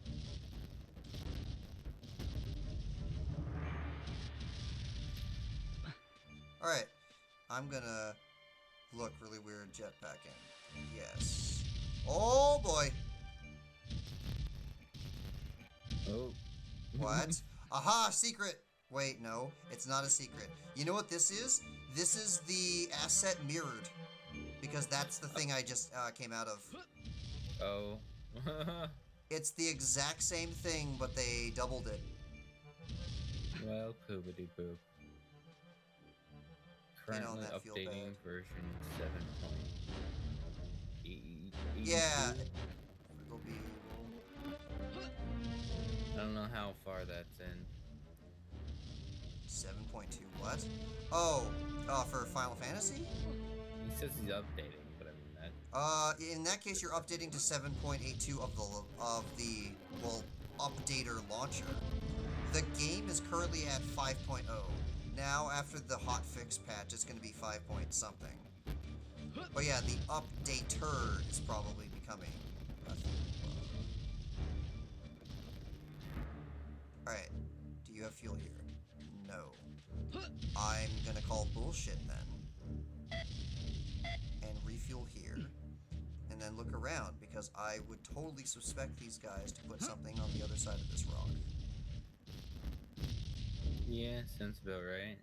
[SPEAKER 1] Alright. I'm gonna look really weird jetpack in. Yes. Oh boy!
[SPEAKER 2] Oh.
[SPEAKER 1] What? Aha! Secret! Wait, no. It's not a secret. You know what this is? This is the asset mirrored. Because that's the thing I just came out of.
[SPEAKER 2] Oh.
[SPEAKER 1] It's the exact same thing, but they doubled it.
[SPEAKER 2] Well, poopity poop.
[SPEAKER 1] You know,
[SPEAKER 2] Currently
[SPEAKER 1] that feel
[SPEAKER 2] updating
[SPEAKER 1] bad.
[SPEAKER 2] version 7.8.
[SPEAKER 1] Yeah. It'll be...
[SPEAKER 2] I don't know how far that's in.
[SPEAKER 1] 7.2 what? Oh, for Final Fantasy?
[SPEAKER 2] He says he's updating, but I mean that.
[SPEAKER 1] In that case, you're updating to 7.82 of the updater launcher. The game is currently at 5.0. Now, after the hotfix patch, it's going to be 5 point something. But yeah, the updater is probably becoming. Alright, do you have fuel here? No. I'm gonna call bullshit then. And refuel here. And then look around, because I would totally suspect these guys to put something on the other side of this rock.
[SPEAKER 2] Yeah, sounds about right.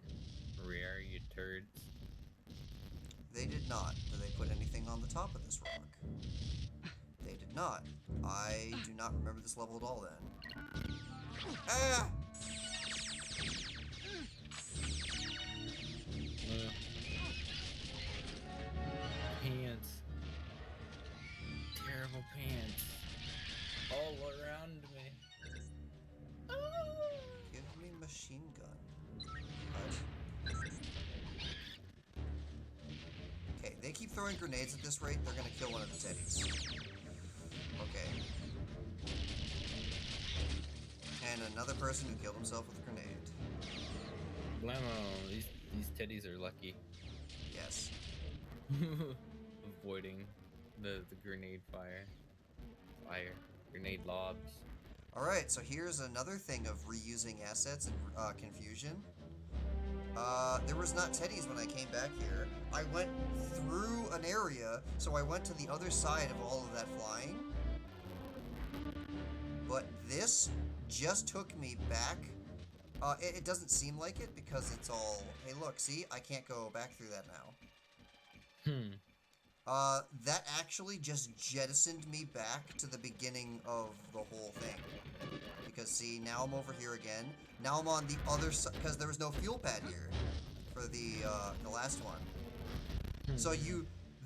[SPEAKER 2] Rare, you turds.
[SPEAKER 1] They did not. Did they put anything on the top of this rock? They did not. I do not remember this level at all then. Ah!
[SPEAKER 2] Pants. Terrible pants. All around me.
[SPEAKER 1] Give me machine gun. What? Okay, they keep throwing grenades at this rate, they're gonna kill one of the teddies. Okay. And another person who killed himself with a grenade.
[SPEAKER 2] Blammo, these teddies are lucky.
[SPEAKER 1] Yes.
[SPEAKER 2] Avoiding the grenade fire. Grenade lobs.
[SPEAKER 1] Alright, so here's another thing of reusing assets and confusion. There was not teddies when I came back here. I went through an area, so I went to the other side of all of that flying. But this just took me back. It doesn't seem like it because it's all... Hey, look, see? I can't go back through that now. That actually just jettisoned me back to the beginning of the whole thing. Because, see, now I'm over here again. Now I'm on the other side, because there was no fuel pad here for the last one. So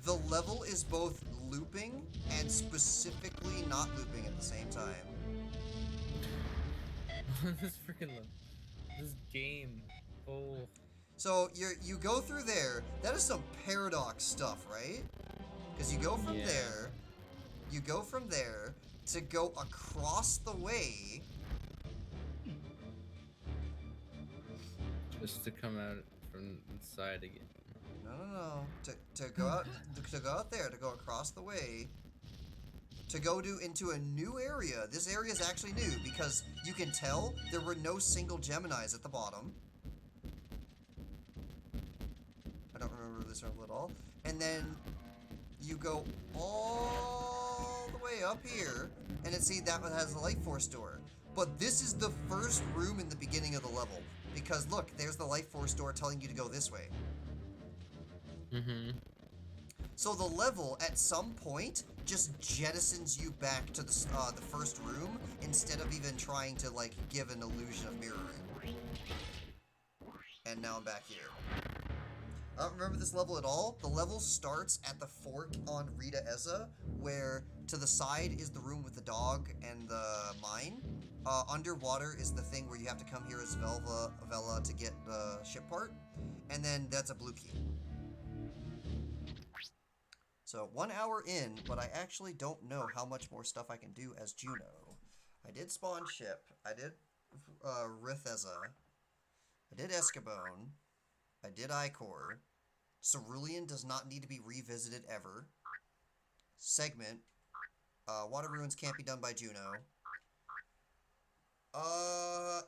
[SPEAKER 1] the level is both looping and specifically not looping at the same time.
[SPEAKER 2] This game. Oh.
[SPEAKER 1] So you go through there. That is some paradox stuff, right? Because you go from there, you go from there to go across the way.
[SPEAKER 2] Just to come out from inside again.
[SPEAKER 1] No. To go out there, to go across the way, to go into a new area. This area is actually new because you can tell there were no single Geminis at the bottom. I don't remember this level at all. And then you go all the way up here, and see that one has a life force door. But this is the first room in the beginning of the level. Because look, there's the life force door telling you to go this way. So the level, at some point, just jettisons you back to the first room, instead of even trying to, like, give an illusion of mirroring. And now I'm back here. I don't remember this level at all. The level starts at the fork on Rita Eza, where to the side is the room with the dog and the mine. Underwater is the thing where you have to come here as Vela to get the ship part. And then that's a blue key. So 1 hour in, but I actually don't know how much more stuff I can do as Juno. I did spawn ship. I did Ritheza. I did Escabone. I did Icor. Cerulean does not need to be revisited ever. Segment. Water Ruins can't be done by Juno.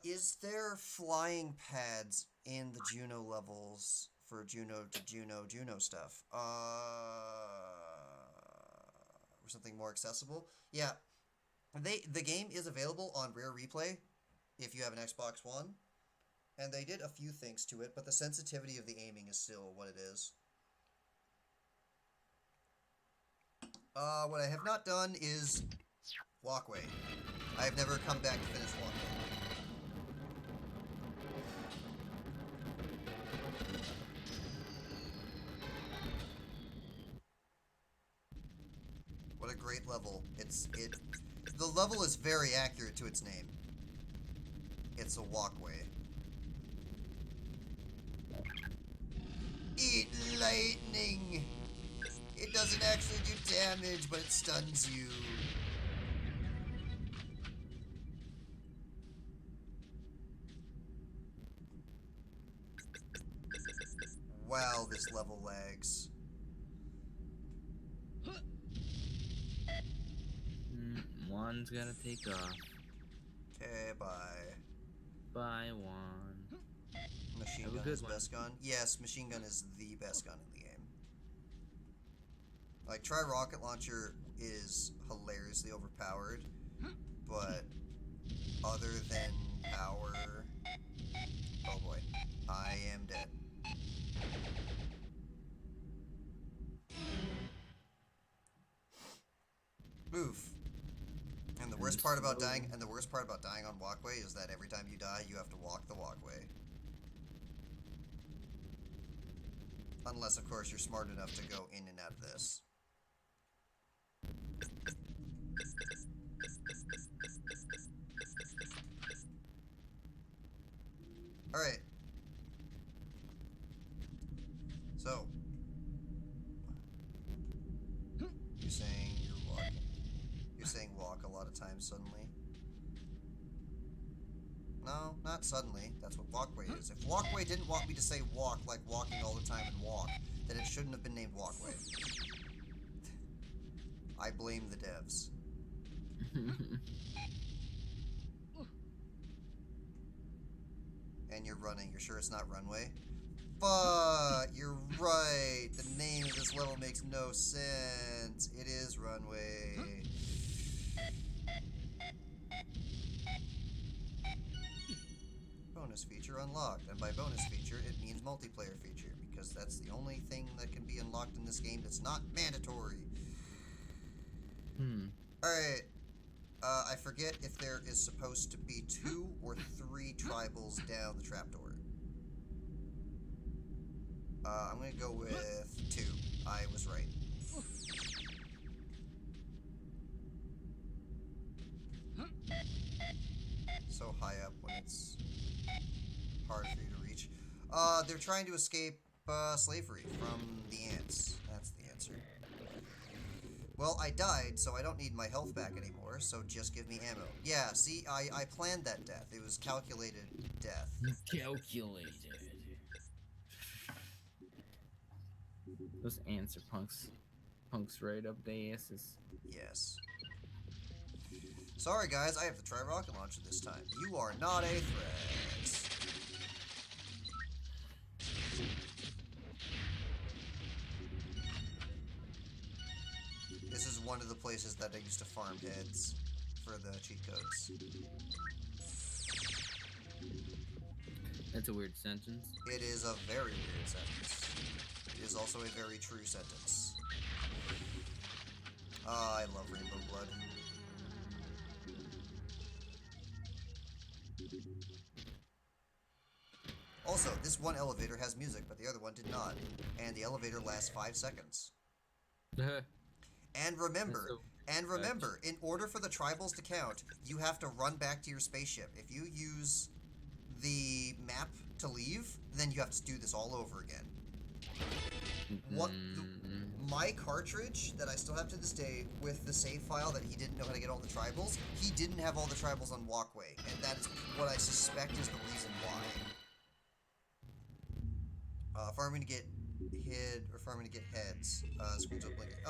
[SPEAKER 1] Is there flying pads in the Juno levels for Juno to Juno stuff? Or something more accessible? Yeah. The game is available on Rare Replay if you have an Xbox One. And they did a few things to it, but the sensitivity of the aiming is still what it is. What I have not done is Walkway. I have never come back to finish Walkway. What a great level. The level is very accurate to its name. It's a walkway. Eat lightning! It doesn't actually do damage, but it stuns you. Wow, this level lags.
[SPEAKER 2] One's gotta take off.
[SPEAKER 1] Okay, bye.
[SPEAKER 2] Bye, one.
[SPEAKER 1] Machine gun is best gun? Yes, machine gun is the best gun in the game. Like, try rocket launcher is hilariously overpowered, but other than power... Oh boy, I am dead. Oof. And the worst part about dying on walkway is that every time you die, you have to walk the walkway. Unless, of course, you're smart enough to go in and out of this. Alright. So. You're saying you're walking. You're saying walk a lot of times suddenly. No, not suddenly. That's what walkway is. If walkway didn't want me to say walk like walking all the time and walk, then it shouldn't have been named walkway. I blame the devs. And you're running. You're sure it's not runway? But you're right. The name of this level makes no sense. It is runway. Bonus feature unlocked. And by bonus feature, it means multiplayer feature, because that's the only thing that can be unlocked in this game that's not mandatory. Alright. I forget if there is supposed to be 2 or 3 tribals down the trapdoor. I'm gonna go with 2. I was right. So high up when it's hard for you to reach. They're trying to escape slavery from the ants. That's the answer. Well, I died, so I don't need my health back anymore, so just give me ammo. Yeah, see, I planned that death. It was calculated death.
[SPEAKER 2] Calculated. Those ants are punks. Punks right up their asses.
[SPEAKER 1] Yes. Sorry, guys, I have to try rocket launcher this time. You are not a threat. This is one of the places that I used to farm heads for the cheat codes.
[SPEAKER 2] That's a weird sentence.
[SPEAKER 1] It is a very weird sentence. It is also a very true sentence. I love Rainbow Blood. Also, this one elevator has music, but the other one did not. And the elevator lasts 5 seconds. And remember, in order for the tribals to count, you have to run back to your spaceship. If you use the map to leave, then you have to do this all over again. My cartridge that I still have to this day with the save file that he didn't know how to get all the tribals, he didn't have all the tribals on walkway, and that is what I suspect is the reason why. Farming to get hid, or farming to get heads. Screens up blinking.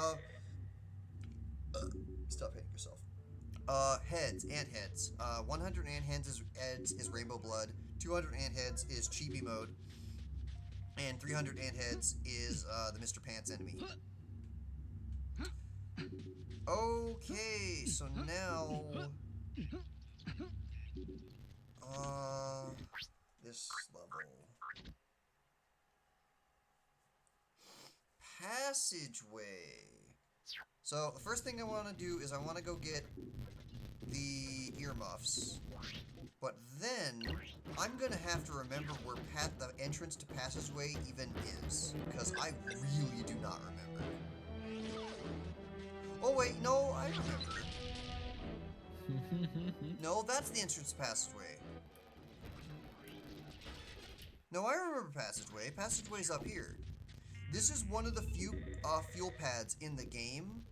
[SPEAKER 1] Stop hitting yourself. Heads, ant heads. 100 ant heads is Rainbow Blood, 200 ant heads is Chibi mode, and 300 ant heads is the Mr. Pants enemy. Okay, so now this level. Passageway. So the first thing I want to do is I want to go get the earmuffs, but then I'm gonna have to remember where the entrance to passageway even is, because I really do not remember. Oh wait, no, I remember. No, that's the entrance to passageway. No, I remember passageway. Passageway's up here. This is one of the few fuel pads in the game.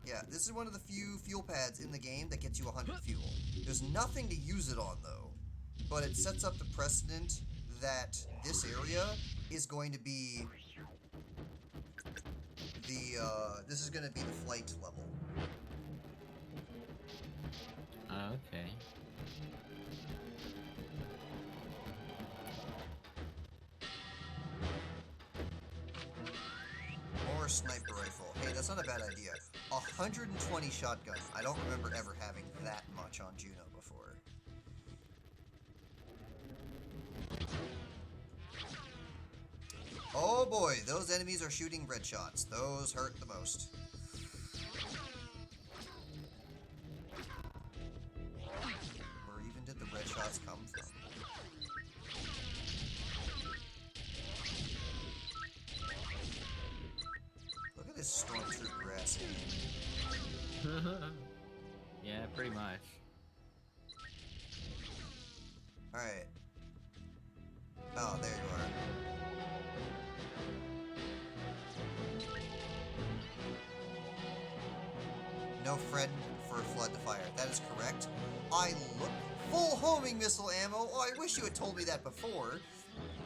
[SPEAKER 1] Yeah, this is one of the few fuel pads in the game that gets you 100 fuel. There's nothing to use it on, though. But it sets up the precedent that this area is going to be the, this is going to be the flight level.
[SPEAKER 2] Okay.
[SPEAKER 1] Or sniper rifle. Hey, that's not a bad idea. 120 shotgun. I don't remember ever having that much on Juno before. Oh boy, those enemies are shooting red shots. Those hurt the most. Where even did the red shots come from? Look at this stormtrooper ass aim.
[SPEAKER 2] Yeah, pretty much.
[SPEAKER 1] Alright. Oh, there you are. No friend for flood to fire. That is correct. I look full homing missile ammo. Oh, I wish you had told me that before.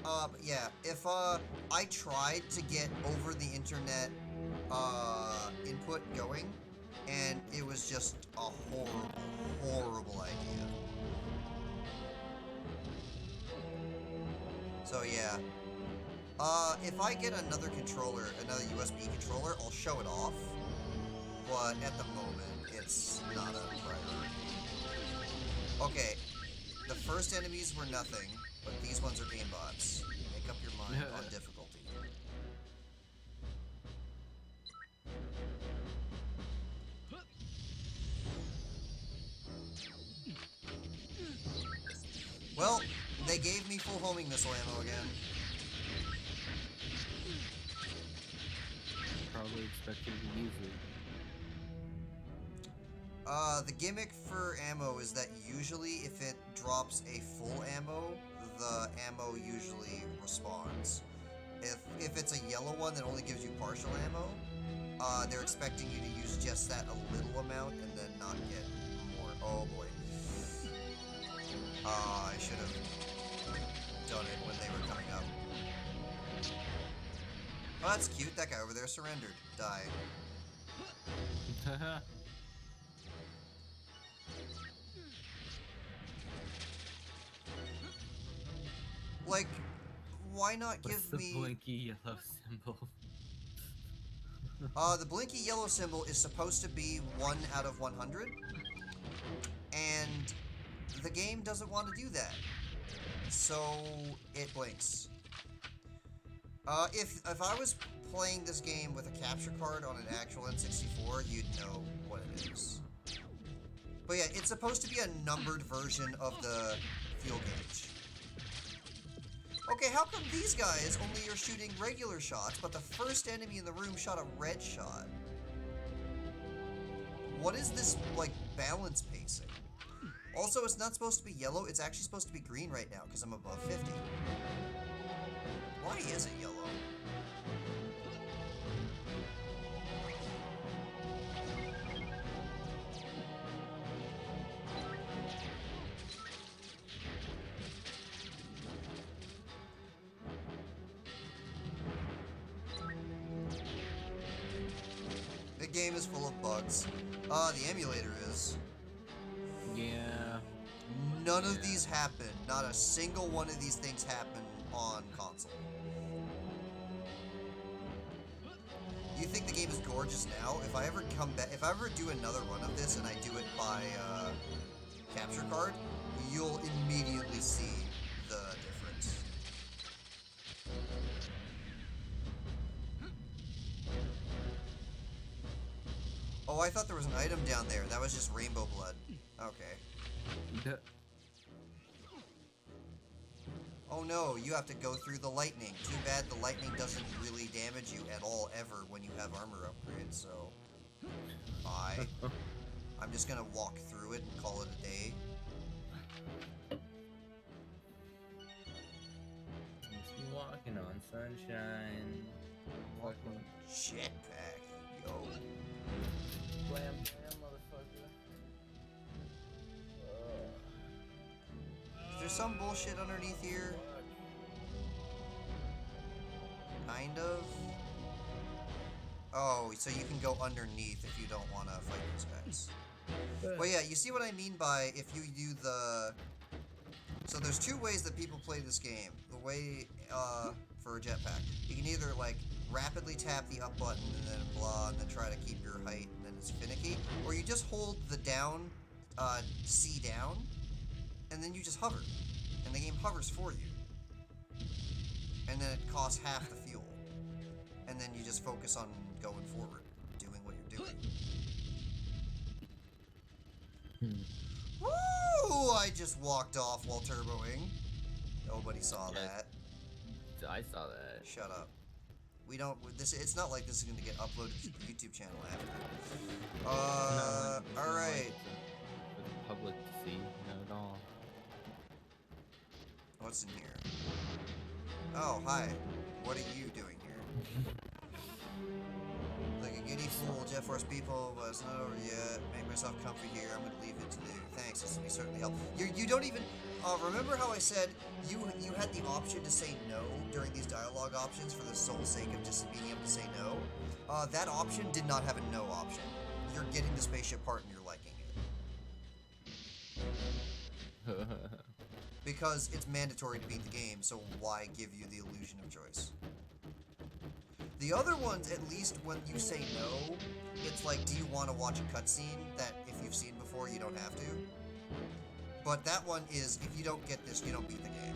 [SPEAKER 1] But yeah, if I tried to get over the internet input going, and it was just a horrible, horrible idea. So yeah. If I get another controller, another USB controller, I'll show it off. But at the moment, it's not a priority. Okay, the first enemies were nothing, but these ones are aimbots. Make up your mind on difficulty. Well, they gave me full homing missile ammo again.
[SPEAKER 2] Probably expected to use it.
[SPEAKER 1] The gimmick for ammo is that usually if it drops a full ammo, the ammo usually respawns. If it's a yellow one that only gives you partial ammo, they're expecting you to use just that a little amount and then not get more. Oh boy. I should have done it when they were coming up. Oh, that's cute. That guy over there surrendered. Die. Like, why not
[SPEAKER 2] What's
[SPEAKER 1] give
[SPEAKER 2] the
[SPEAKER 1] me...
[SPEAKER 2] blinky yellow symbol?
[SPEAKER 1] The blinky yellow symbol is supposed to be 1 out of 100. And the game doesn't want to do that. So, it blinks. If I was playing this game with a capture card on an actual N64, you'd know what it is. But yeah, it's supposed to be a numbered version of the fuel gauge. Okay, how come these guys only are shooting regular shots, but the first enemy in the room shot a red shot? What is this, like, balance pacing? Also, it's not supposed to be yellow, it's actually supposed to be green right now, because I'm above 50. Why is it yellow? The game is full of bugs. The emulator is.
[SPEAKER 2] Yeah.
[SPEAKER 1] None of these happen. Not a single one of these things happen on console. You think the game is gorgeous now? If I ever come back, if I ever do another run of this and I do it by capture card, you'll immediately see the difference. Oh, I thought there was an item down there. That was just rainbow blood. Okay. Oh no, you have to go through the lightning. Too bad the lightning doesn't really damage you at all ever when you have armor upgrades, so... Bye. I'm just gonna walk through it and call it a day.
[SPEAKER 2] Just walking on sunshine. Walking.
[SPEAKER 1] Jetpack, yo.
[SPEAKER 2] Blam blam, motherfucker.
[SPEAKER 1] Is there some bullshit underneath here? Kind of. Oh, so you can go underneath if you don't want to fight these guys. Well, yeah, you see what I mean by if you do the... So there's two ways that people play this game. The way, for a jetpack. You can either, like, rapidly tap the up button and then blah, and then try to keep your height, and then it's finicky. Or you just hold the down, C down, and then you just hover. And the game hovers for you. And then it costs half the fuel. And then you just focus on going forward, doing what you're doing. Woo! I just walked off while turboing. Nobody saw that.
[SPEAKER 2] I saw that.
[SPEAKER 1] Shut up. We don't. This. It's not like this is going to get uploaded to the YouTube channel after.
[SPEAKER 2] No,
[SPEAKER 1] all right.
[SPEAKER 2] For the public to see, not at all.
[SPEAKER 1] What's in here? Oh, hi. What are you doing here? Like a giddy fool, Jet Force people, but it's not over yet. Make myself comfy here. I'm gonna leave it to you. Thanks. This will be certainly help. You don't even. Remember how I said you had the option to say no during these dialogue options for the sole sake of just being able to say no? That option did not have a no option. You're getting the spaceship part and you're liking it. because it's mandatory to beat the game, so why give you the illusion of choice? The other ones, at least when you say no, it's like, do you want to watch a cutscene that if you've seen before, you don't have to? But that one is, if you don't get this, you don't beat the game.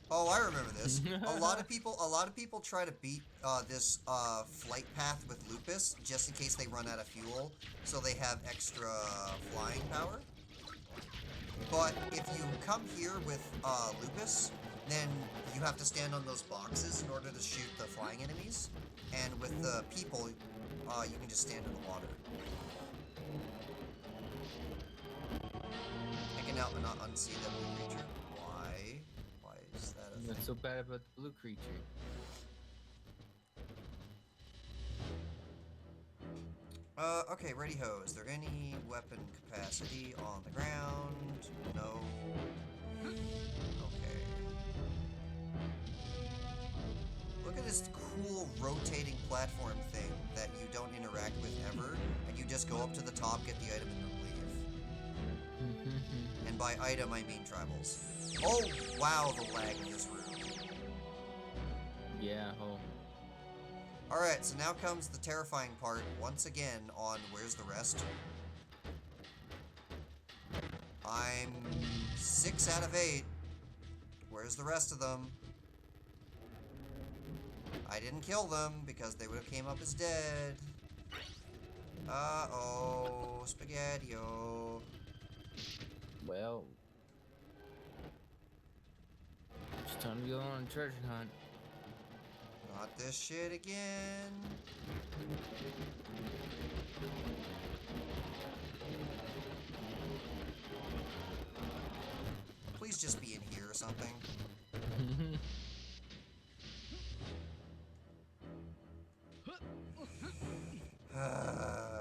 [SPEAKER 1] Oh, I remember this. A lot of people try to beat this flight path with Lupus just in case they run out of fuel, so they have extra flying power. But if you come here with Lupus, then you have to stand on those boxes in order to shoot the flying enemies. And with the people, you can just stand in the water. I can now not unsee that blue creature. Why? Why is that a thing?
[SPEAKER 2] What's so bad about the blue creature?
[SPEAKER 1] Okay, ready ho. Is there any weapon capacity on the ground? No. Okay. Look at this cool rotating platform thing that you don't interact with ever, and you just go up to the top, get the item, and then leave. And by item, I mean tribals. Oh, wow, the lag in this room.
[SPEAKER 2] Yeah, oh.
[SPEAKER 1] Alright, so now comes the terrifying part, once again, on Where's the Rest? I'm 6 out of 8. Where's the rest of them? I didn't kill them, because they would have came up as dead. Uh-oh, spaghetti-o.
[SPEAKER 2] Well, it's time to go on a treasure hunt.
[SPEAKER 1] Not this shit again. Please just be in here or something.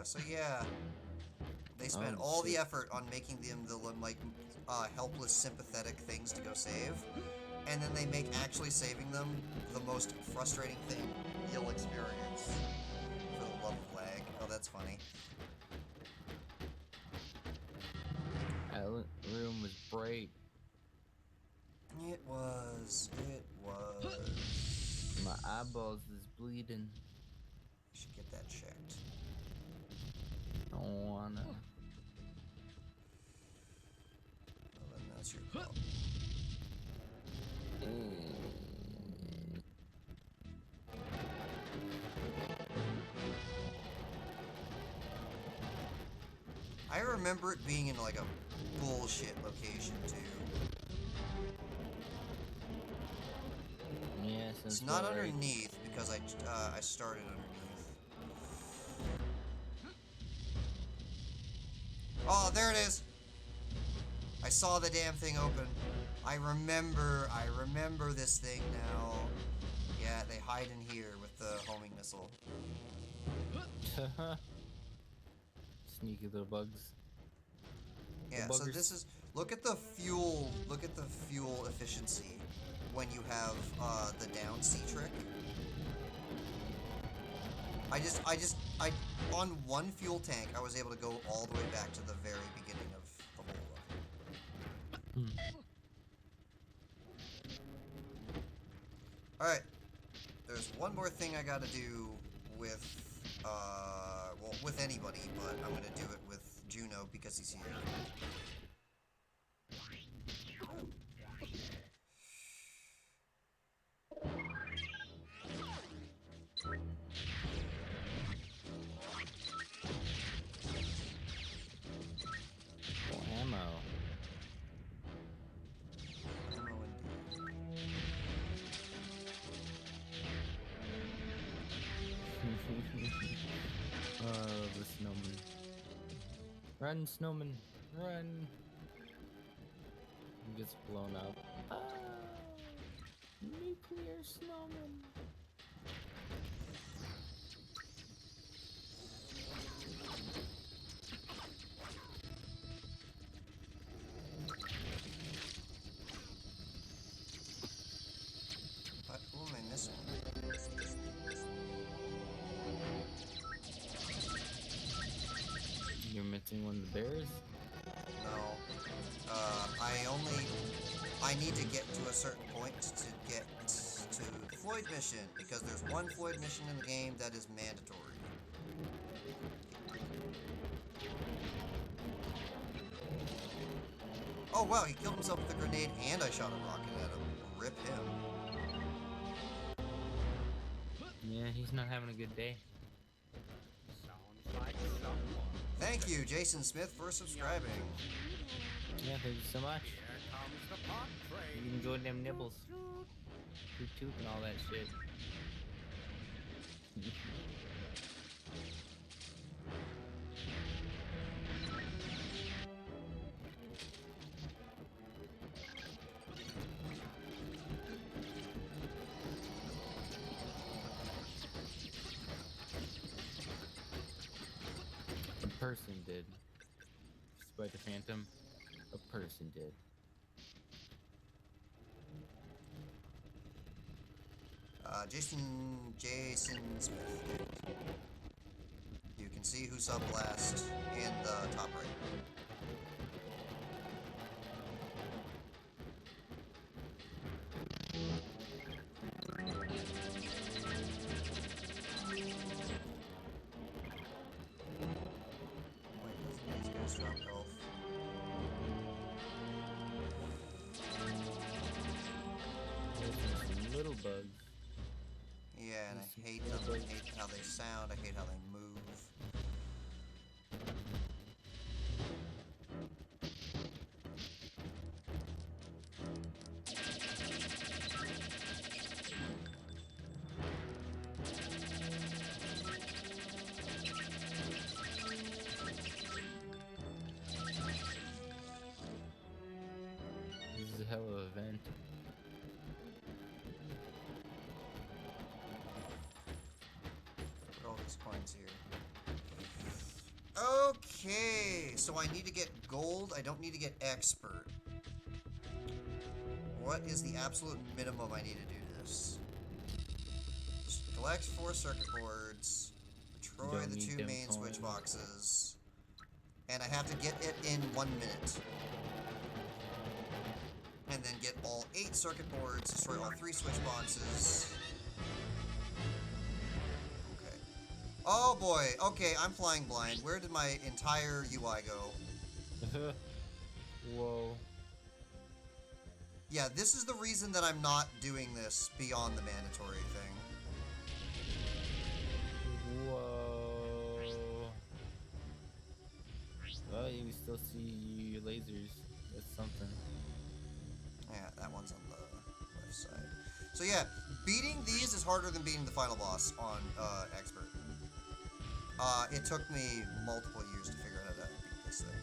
[SPEAKER 1] So yeah, they spent all the effort on making them the like helpless, sympathetic things to go save, and then they make actually saving them the most frustrating thing you'll experience. For the love of lag. Oh, that's funny.
[SPEAKER 2] That room was bright.
[SPEAKER 1] It was. It was.
[SPEAKER 2] My eyeballs is bleeding.
[SPEAKER 1] You should get that checked.
[SPEAKER 2] I don't wanna.
[SPEAKER 1] Well, then that's your problem. I remember it being in like a bullshit location too.
[SPEAKER 2] Yes,
[SPEAKER 1] It's not underneath because I started underneath. Oh, there it is. I saw the damn thing open. I remember this thing now. Yeah, they hide in here with the homing missile.
[SPEAKER 2] Sneaky little bugs.
[SPEAKER 1] Yeah, so this is, look at the fuel efficiency when you have the down C trick. I on one fuel tank I was able to go all the way back to the very beginning of the whole level. Alright. There's one more thing I gotta do with well, with anybody, but I'm gonna do it with Juno because he's here.
[SPEAKER 2] Ammo. Oh, the snowman. Run, snowman, run. He gets blown up. Ah, nuclear snowman.
[SPEAKER 1] But woman
[SPEAKER 2] Hunting one of the bears?
[SPEAKER 1] No. I need to get to a certain point to get to the Floyd mission, because there's one Floyd mission in the game that is mandatory. Oh wow, he killed himself with a grenade and I shot a rocket at him. Rip him.
[SPEAKER 2] Yeah, he's not having a good day.
[SPEAKER 1] Thank you, Jason Smith, for subscribing.
[SPEAKER 2] Yeah, thank you so much. You enjoyed them nibbles. Toot toot and all that shit. A person did. Despite the phantom, a person did.
[SPEAKER 1] Jason Smith. You can see who subbed last in the top right. Wait, doesn't these guys drop health?
[SPEAKER 2] There's some little bugs.
[SPEAKER 1] Yeah, and I hate them. I hate how they sound. I hate how they move.
[SPEAKER 2] This is a hell of an event.
[SPEAKER 1] Put all these coins here. Okay, so I need to get gold. I don't need to get expert. What is the absolute minimum I need to do this? Just collect 4 circuit boards, destroy
[SPEAKER 2] Don't
[SPEAKER 1] the
[SPEAKER 2] need
[SPEAKER 1] 2
[SPEAKER 2] them
[SPEAKER 1] main switch
[SPEAKER 2] coins.
[SPEAKER 1] boxes, and I have to get it in 1 minute. And then get all 8 circuit boards, destroy all 3 switch boxes. Okay. Oh boy, okay, I'm flying blind. Where did my entire UI go?
[SPEAKER 2] Whoa.
[SPEAKER 1] Yeah, this is the reason that I'm not doing this beyond the mandatory thing.
[SPEAKER 2] Whoa. Well, you can still see your lasers. That's something.
[SPEAKER 1] Yeah, that one's on the left side. So yeah, beating these is harder than beating the final boss on expert. It took me multiple years to figure out how to beat this thing.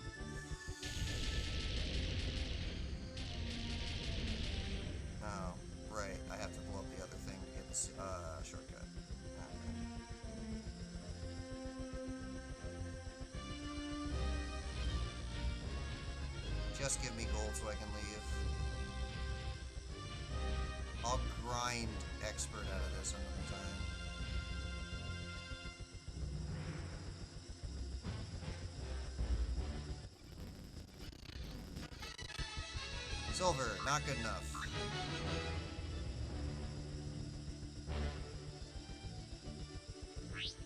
[SPEAKER 1] Oh, right. I have to blow up the other thing to get this shortcut. Okay. Just give me gold so I can leave. I'll grind expert out of this another time. Silver, not good enough.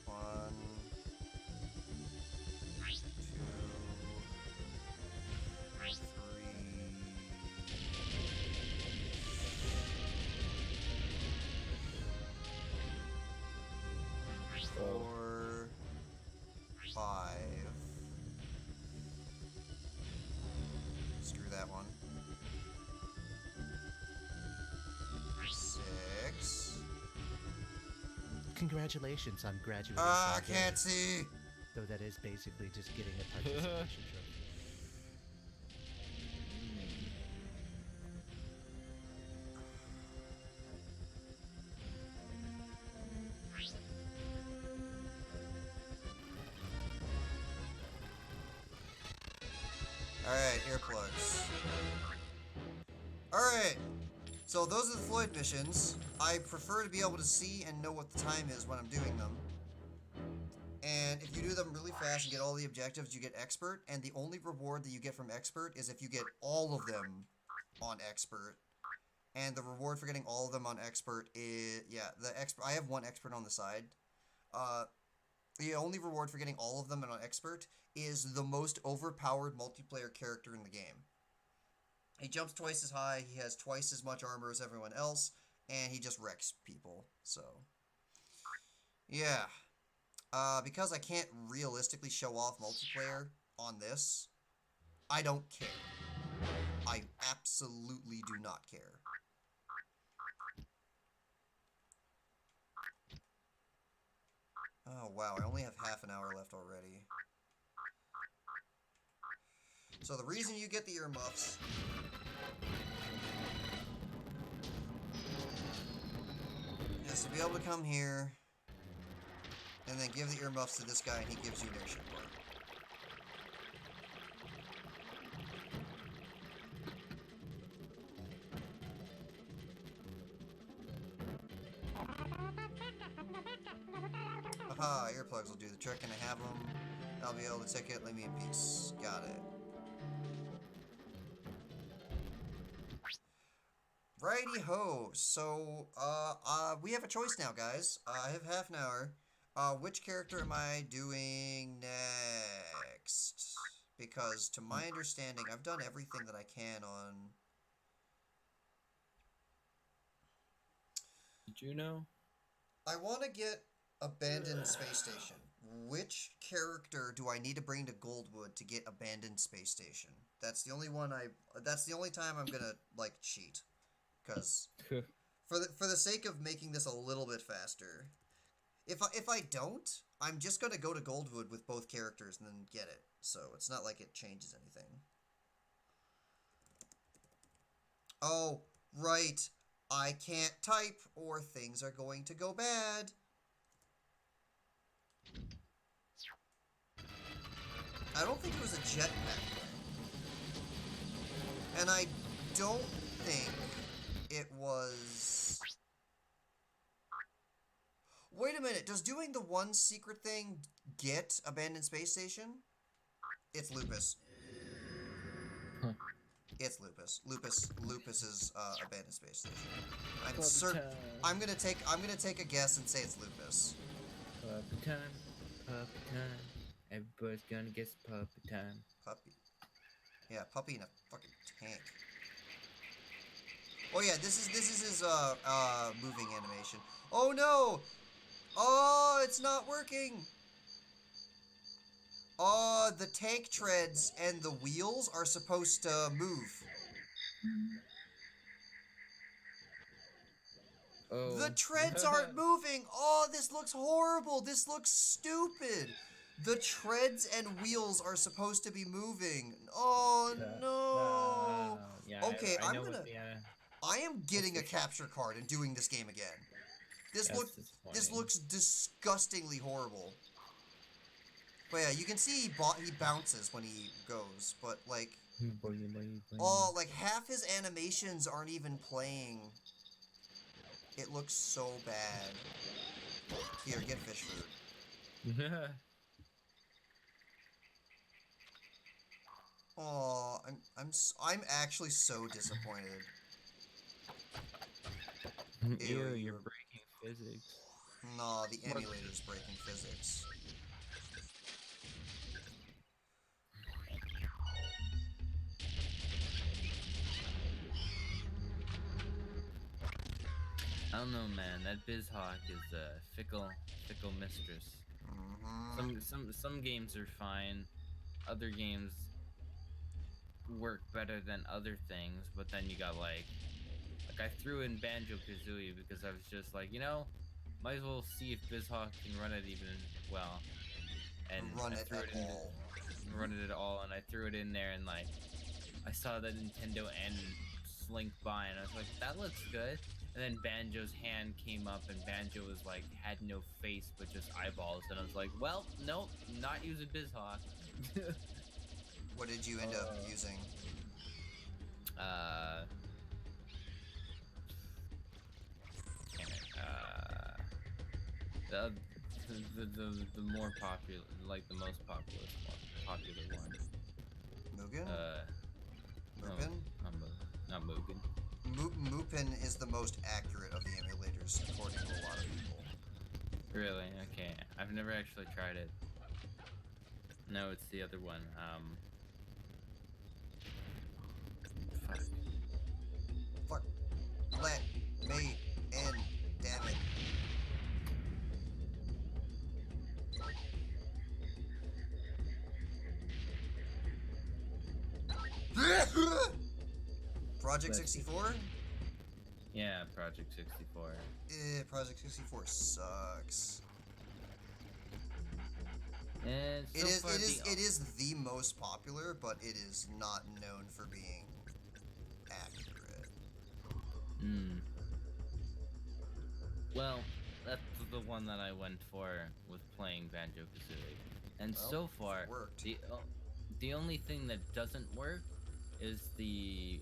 [SPEAKER 1] One, two, 3, 4, 5. Screw that one. 6.
[SPEAKER 4] Congratulations on graduating.
[SPEAKER 1] I
[SPEAKER 4] from
[SPEAKER 1] can't
[SPEAKER 4] Gemini.
[SPEAKER 1] see.
[SPEAKER 4] Though that is basically just getting a participation trophy.
[SPEAKER 1] Alright, earplugs. Alright, so those are the Floyd missions. I prefer to be able to see and know what the time is when I'm doing them. And if you do them really fast and get all the objectives, you get expert, and the only reward that you get from expert is if you get all of them on expert. And the reward for getting all of them on expert is, yeah, the expert. I have one expert on the side. The only reward for getting all of them on expert is the most overpowered multiplayer character in the game. He jumps twice as high, he has twice as much armor as everyone else, and he just wrecks people. So, yeah. Because I can't realistically show off multiplayer on this, I don't care. I absolutely do not care. Oh wow, I only have half an hour left already. So the reason you get the earmuffs is to be able to come here and then give the earmuffs to this guy and he gives you an airship bar. Haha, earplugs will do the trick. Can I have them? I'll be able to take it. Leave me in peace. Got it. Righty ho. So, we have a choice now, guys. I have half an hour. Which character am I doing next? Because, to my understanding, I've done everything that I can on...
[SPEAKER 2] Juno?
[SPEAKER 1] I want to get Abandoned Space Station. Which character do I need to bring to Goldwood to get Abandoned Space Station? That's the only one that's the only time I'm gonna, like, cheat. Because, for the sake of making this a little bit faster, if I don't, I'm just gonna go to Goldwood with both characters and then get it. So, it's not like it changes anything. Oh, right. I can't type, or things are going to go bad. I don't think it was a jetpack, and I don't think it was... Wait a minute, does doing the one secret thing get Abandoned Space Station? It's Lupus.
[SPEAKER 2] Huh.
[SPEAKER 1] It's Lupus. Lupus is Abandoned Space Station. I'm certain. I'm gonna take a guess and say it's Lupus.
[SPEAKER 2] Puppy time, puppy time. Everybody's gonna guess puppy time.
[SPEAKER 1] Puppy. Yeah, puppy in a fucking tank. Oh yeah, this is his moving animation. Oh no! Oh, it's not working. Oh, the tank treads and the wheels are supposed to move.
[SPEAKER 2] Oh.
[SPEAKER 1] The treads aren't moving. Oh, this looks horrible. This looks stupid. The treads and wheels are supposed to be moving. Oh no.
[SPEAKER 2] Yeah,
[SPEAKER 1] Okay,
[SPEAKER 2] I
[SPEAKER 1] I'm
[SPEAKER 2] know
[SPEAKER 1] gonna.
[SPEAKER 2] what the,
[SPEAKER 1] I am getting a capture card and doing this game again. This looks disgustingly horrible. But yeah, you can see he bounces when he goes, but like, oh, like half his animations aren't even playing. It looks so bad. Here, get fish food. Oh, I'm actually so disappointed.
[SPEAKER 2] Ew, you're breaking physics.
[SPEAKER 1] Nah, the emulator's breaking physics.
[SPEAKER 2] I don't know, man. That BizHawk is a fickle mistress. Some games are fine. Other games work better than other things, but then you got like I threw in Banjo-Kazooie because I was just like, you know, might as well see if BizHawk can run it even well. And
[SPEAKER 1] Run
[SPEAKER 2] I
[SPEAKER 1] it
[SPEAKER 2] threw
[SPEAKER 1] at
[SPEAKER 2] it in,
[SPEAKER 1] all.
[SPEAKER 2] run it at all, and I threw it in there, and like I saw the Nintendo N slink by, and I was like, that looks good. And then Banjo's hand came up, and Banjo was like had no face but just eyeballs, and I was like, well, nope, not using BizHawk.
[SPEAKER 1] What did you end up using?
[SPEAKER 2] The the more popular, like the most popular one.
[SPEAKER 1] Mugen?
[SPEAKER 2] No,
[SPEAKER 1] Mupin?
[SPEAKER 2] not Mugen.
[SPEAKER 1] Mupin is the most accurate of the emulators, according to a lot of people.
[SPEAKER 2] Really? Okay. I've never actually tried it. No, it's the other one. Fuck.
[SPEAKER 1] Fuck. Let me in, damn it. Project 64?
[SPEAKER 2] Yeah, Project 64.
[SPEAKER 1] Project 64 sucks.
[SPEAKER 2] And so far
[SPEAKER 1] It is the most popular, but it is not known for being accurate.
[SPEAKER 2] Well, that's the one that I went for with playing Banjo-Kazooie. And
[SPEAKER 1] Well,
[SPEAKER 2] so far,
[SPEAKER 1] it worked.
[SPEAKER 2] the only thing that doesn't work is the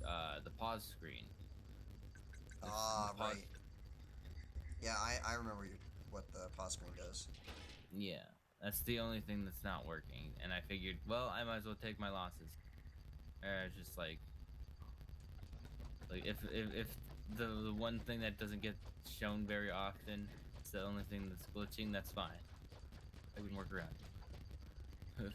[SPEAKER 2] pause screen.
[SPEAKER 1] Right. Yeah, I remember what the pause screen does.
[SPEAKER 2] Yeah, that's the only thing that's not working. And I figured, well, I might as well take my losses. Just like if the one thing that doesn't get shown very often, it's the only thing that's glitching, that's fine. I can work around it.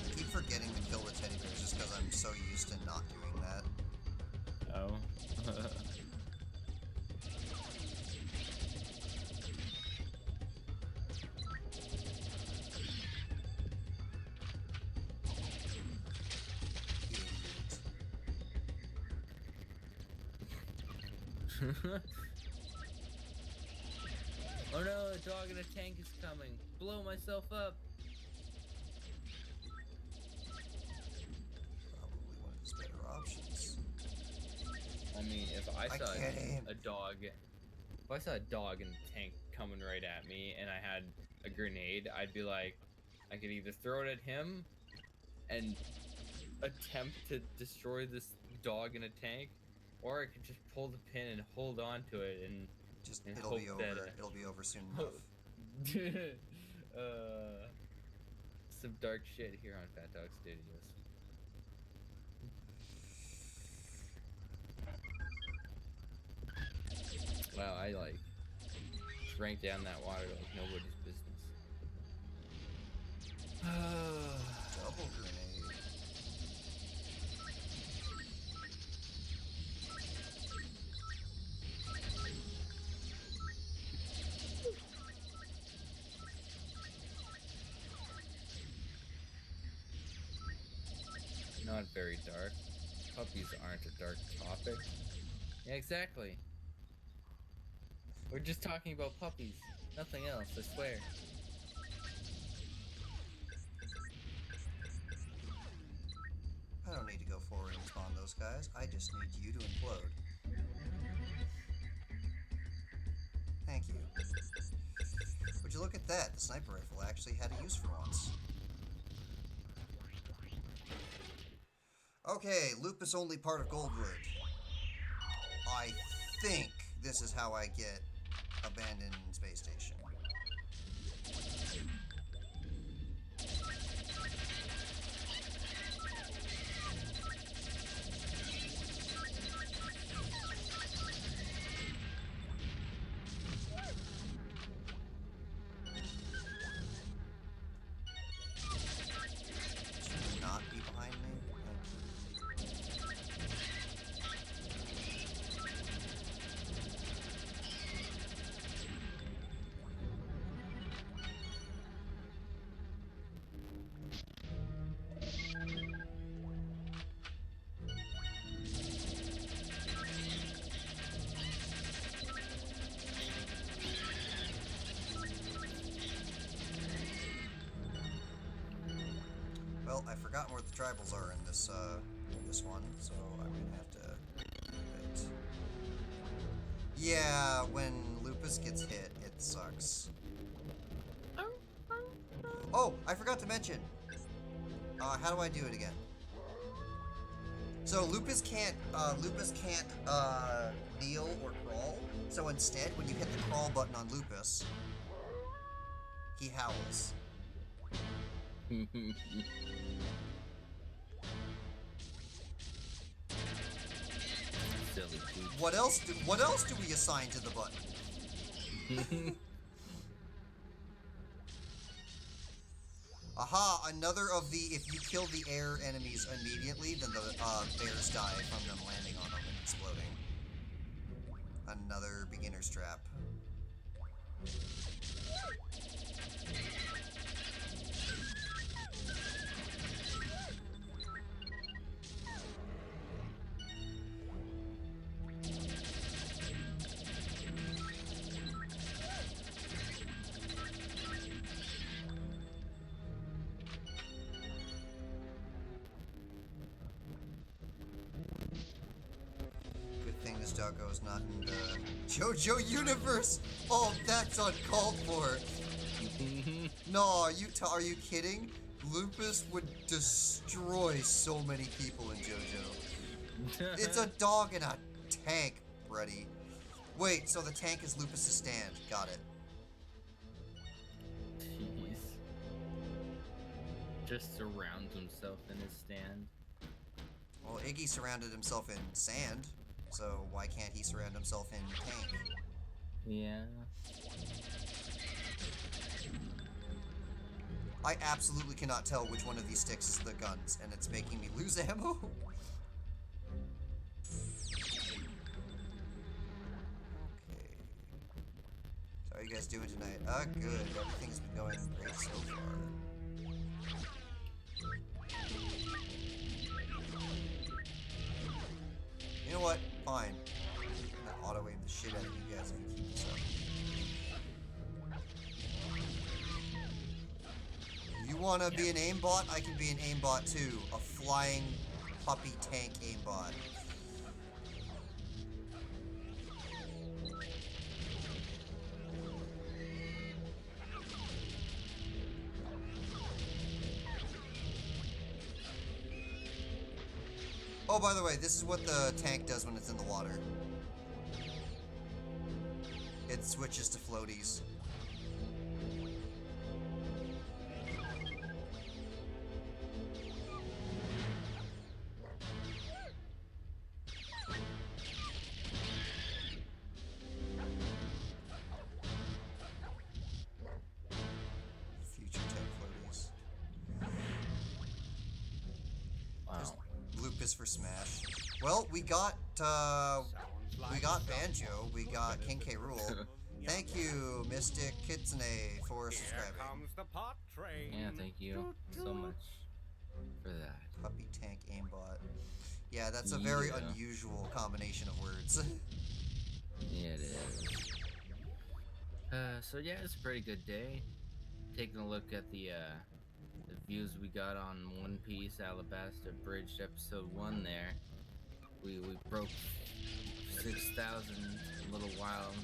[SPEAKER 1] I keep forgetting to kill the teddy bears just because I'm so used to not doing that.
[SPEAKER 2] Oh. Oh no, a dog in a tank is coming. Blow myself up.
[SPEAKER 1] Probably one of his better options.
[SPEAKER 2] I mean, if I saw
[SPEAKER 1] can't aim.
[SPEAKER 2] a dog, if I saw a dog in a tank coming right at me and I had a grenade, I'd be like, I could either throw it at him and attempt to destroy this dog in a tank, or I could just pull the pin and hold on to it and
[SPEAKER 1] It'll be over. It'll be over soon enough.
[SPEAKER 2] Some dark shit here on Fat Dog Studios. Wow, I drank down that water like nobody's business.
[SPEAKER 1] Double grenade.
[SPEAKER 2] Not very dark. Puppies aren't a dark topic. Yeah, exactly. We're just talking about puppies. Nothing else, I swear.
[SPEAKER 1] I don't need to go forward and spawn those guys. I just need you to implode. Thank you. Would you look at that? The sniper rifle actually had a use for once. Okay, loop is only part of Goldwood. I think this is how I get abandoned space station. Should not be behind me. Well, I've forgotten where the tribals are in this one, so I'm gonna have to wait. Yeah, when Lupus gets hit, it sucks. Oh, I forgot to mention. How do I do it again? So Lupus can't kneel or crawl. So instead, when you hit the crawl button on Lupus, he howls.
[SPEAKER 2] Silly dude.
[SPEAKER 1] What else do we assign to the button? Aha, another of the, if you kill the air enemies immediately, then the bears die from them landing on them and exploding. Another beginner's trap. Doggo's not in the JoJo universe. Oh, that's uncalled for. No, are you kidding? Lupus would destroy so many people in JoJo. It's a dog and a tank, Brady. Wait, so the tank is Lupus's stand. Got it.
[SPEAKER 2] Jeez. Just surrounds himself in his stand.
[SPEAKER 1] Well, Iggy surrounded himself in sand. So why can't he surround himself in tank?
[SPEAKER 2] Yeah.
[SPEAKER 1] I absolutely cannot tell which one of these sticks is the guns, and it's making me lose ammo. Okay. So how are you guys doing tonight? Good. Everything's been going great so far. You know what? Fine. I'm gonna auto-aim the shit out of you guys if you keep this up. If you wanna be an aimbot, I can be an aimbot too. A flying puppy tank aimbot. Oh, by the way, this is what the tank does when it's in the water. It switches to floaties. Future tank floaties.
[SPEAKER 2] Wow.
[SPEAKER 1] Lupus for Smash. Well, we got Banjo, we got King K. Rool. Thank you, Mystic Kitsune, for subscribing.
[SPEAKER 2] Yeah, thank you so much for that.
[SPEAKER 1] Puppy tank aimbot. Yeah, that's a very
[SPEAKER 2] Yeah.
[SPEAKER 1] unusual combination of words.
[SPEAKER 2] Yeah, it is. So yeah, it's a pretty good day. Taking a look at the views we got on One Piece Alabasta Abridged episode 1 there. We broke 6,000 a little while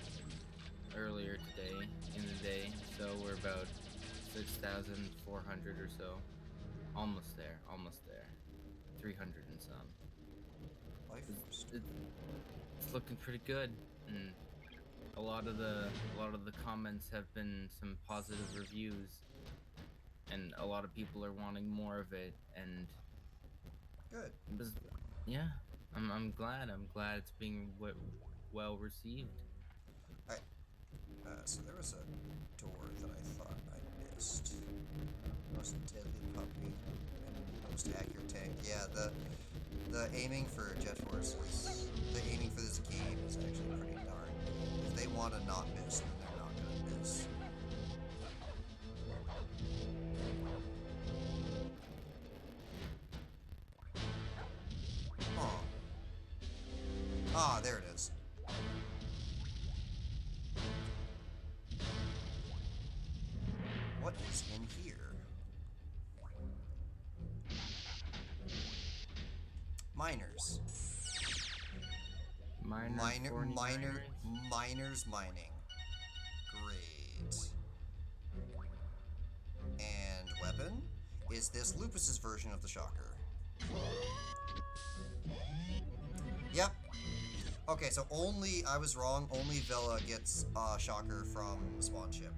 [SPEAKER 2] earlier today in the day, so we're about 6,400 or so. Almost there. 300 and some. It's looking pretty good, and a lot of the comments have been some positive reviews, and a lot of people are wanting more of it, and
[SPEAKER 1] Good.
[SPEAKER 2] yeah, I'm glad it's being well received.
[SPEAKER 1] Alright. So there was a door that I thought I missed. Most deadly puppy and most accurate tank. Yeah, the aiming for Jet Force the aiming for this game is actually pretty darn good. If they want to not miss, then they're not gonna miss. Oh. Ah, there it is. What is in here? Miners. Miners mining. Great. And weapon? Is this Lupus's version of the shocker? Yep. Okay, so I was wrong, only Villa gets Shocker from the spawn ship.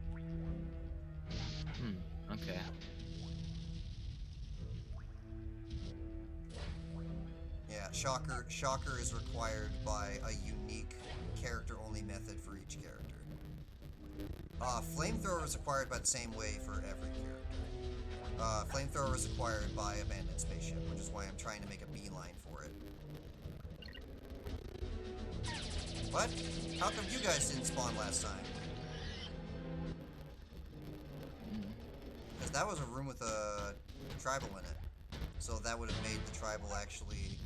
[SPEAKER 2] Okay.
[SPEAKER 1] Yeah, Shocker is required by a unique character-only method for each character. Flamethrower is acquired by the same way for every character. Flamethrower is acquired by Abandoned Spaceship, which is why I'm trying to make a beeline for it. What? How come you guys didn't spawn last time? Because that was a room with a tribal in it. So that would have made the tribal actually...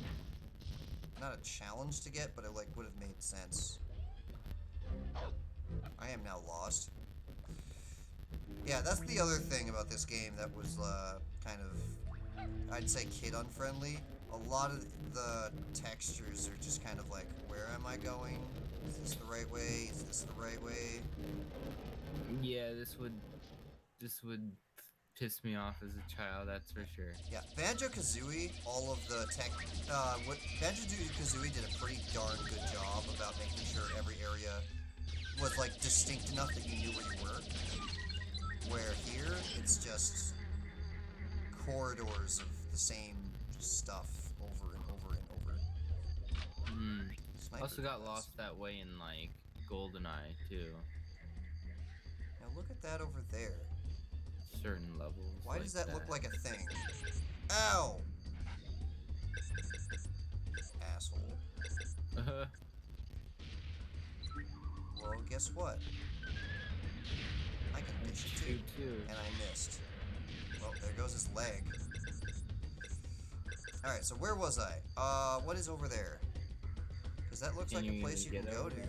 [SPEAKER 1] not a challenge to get, but it like would have made sense. I am now lost. Yeah, that's the other thing about this game that was kind of, I'd say, kid-unfriendly. A lot of the textures are just kind of like, where am I going? Is this the right way? Is this the right way?
[SPEAKER 2] Yeah, this would piss me off as a child, that's for sure.
[SPEAKER 1] Yeah, Banjo-Kazooie, all of the tech, Banjo-Kazooie did a pretty darn good job about making sure every area was like distinct enough that you knew where you were. Where here, it's just corridors of the same stuff over and over and over.
[SPEAKER 2] I also got lost that way in, like, GoldenEye, too.
[SPEAKER 1] Now look at that over there.
[SPEAKER 2] Certain levels.
[SPEAKER 1] Why
[SPEAKER 2] like
[SPEAKER 1] does that look like a thing? Ow! Asshole. Well, guess what? I can dish it too. And I missed. Well, there goes his leg. Alright, so where was I? What is over there? Because that looks like a place you can go to.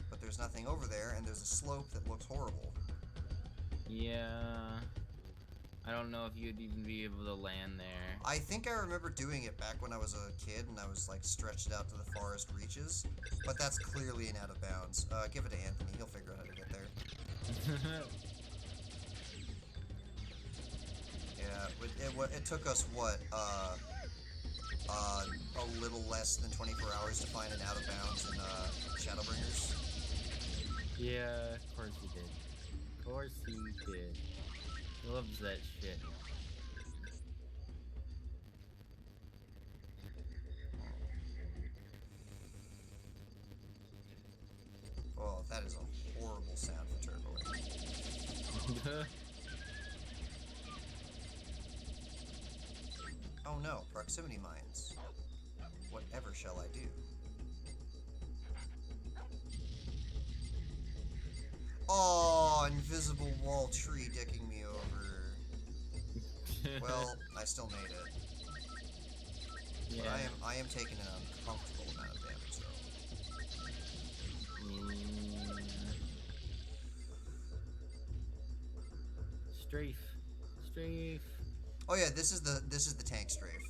[SPEAKER 1] But there's nothing over there, and there's a slope that looks horrible.
[SPEAKER 2] Yeah. I don't know if you'd even be able to land there.
[SPEAKER 1] I think I remember doing it back when I was a kid, and I was like stretched out to the forest reaches. But that's clearly an out of bounds. Give it to Anthony, he'll figure out how to get there. Yeah, it took us, what, a little less than 24 hours to find an out of bounds in Shadowbringers.
[SPEAKER 2] Yeah, of course he did. Of course he did. He loves that shit.
[SPEAKER 1] Oh, that is a horrible sound for turbo. Oh no, proximity mines. Whatever shall I do? Oh, invisible wall tree dicking me over. Well, I still made it.
[SPEAKER 2] Yeah.
[SPEAKER 1] But I am taking an uncomfortable amount of damage though.
[SPEAKER 2] Strafe. Strafe.
[SPEAKER 1] Oh yeah, this is the tank strafe.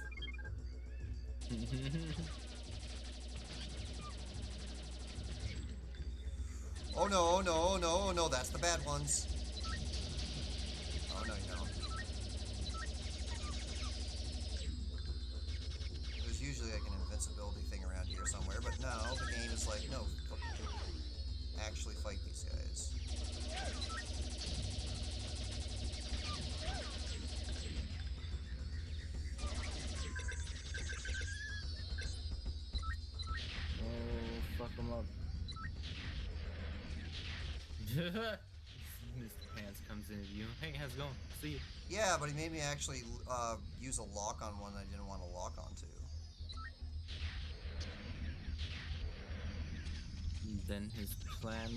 [SPEAKER 1] Oh no, oh no, oh no, oh no, that's the bad ones. Oh no, you don't. There's usually like an invincibility thing around here somewhere, but no, the game is like, no, fuck you. Actually fight these guys.
[SPEAKER 2] Oh, fuck him up. Mr. Pants comes into view. Hey, how's it going? See you.
[SPEAKER 1] Yeah, but he made me actually use a lock on one I didn't want to lock onto.
[SPEAKER 2] And then his plan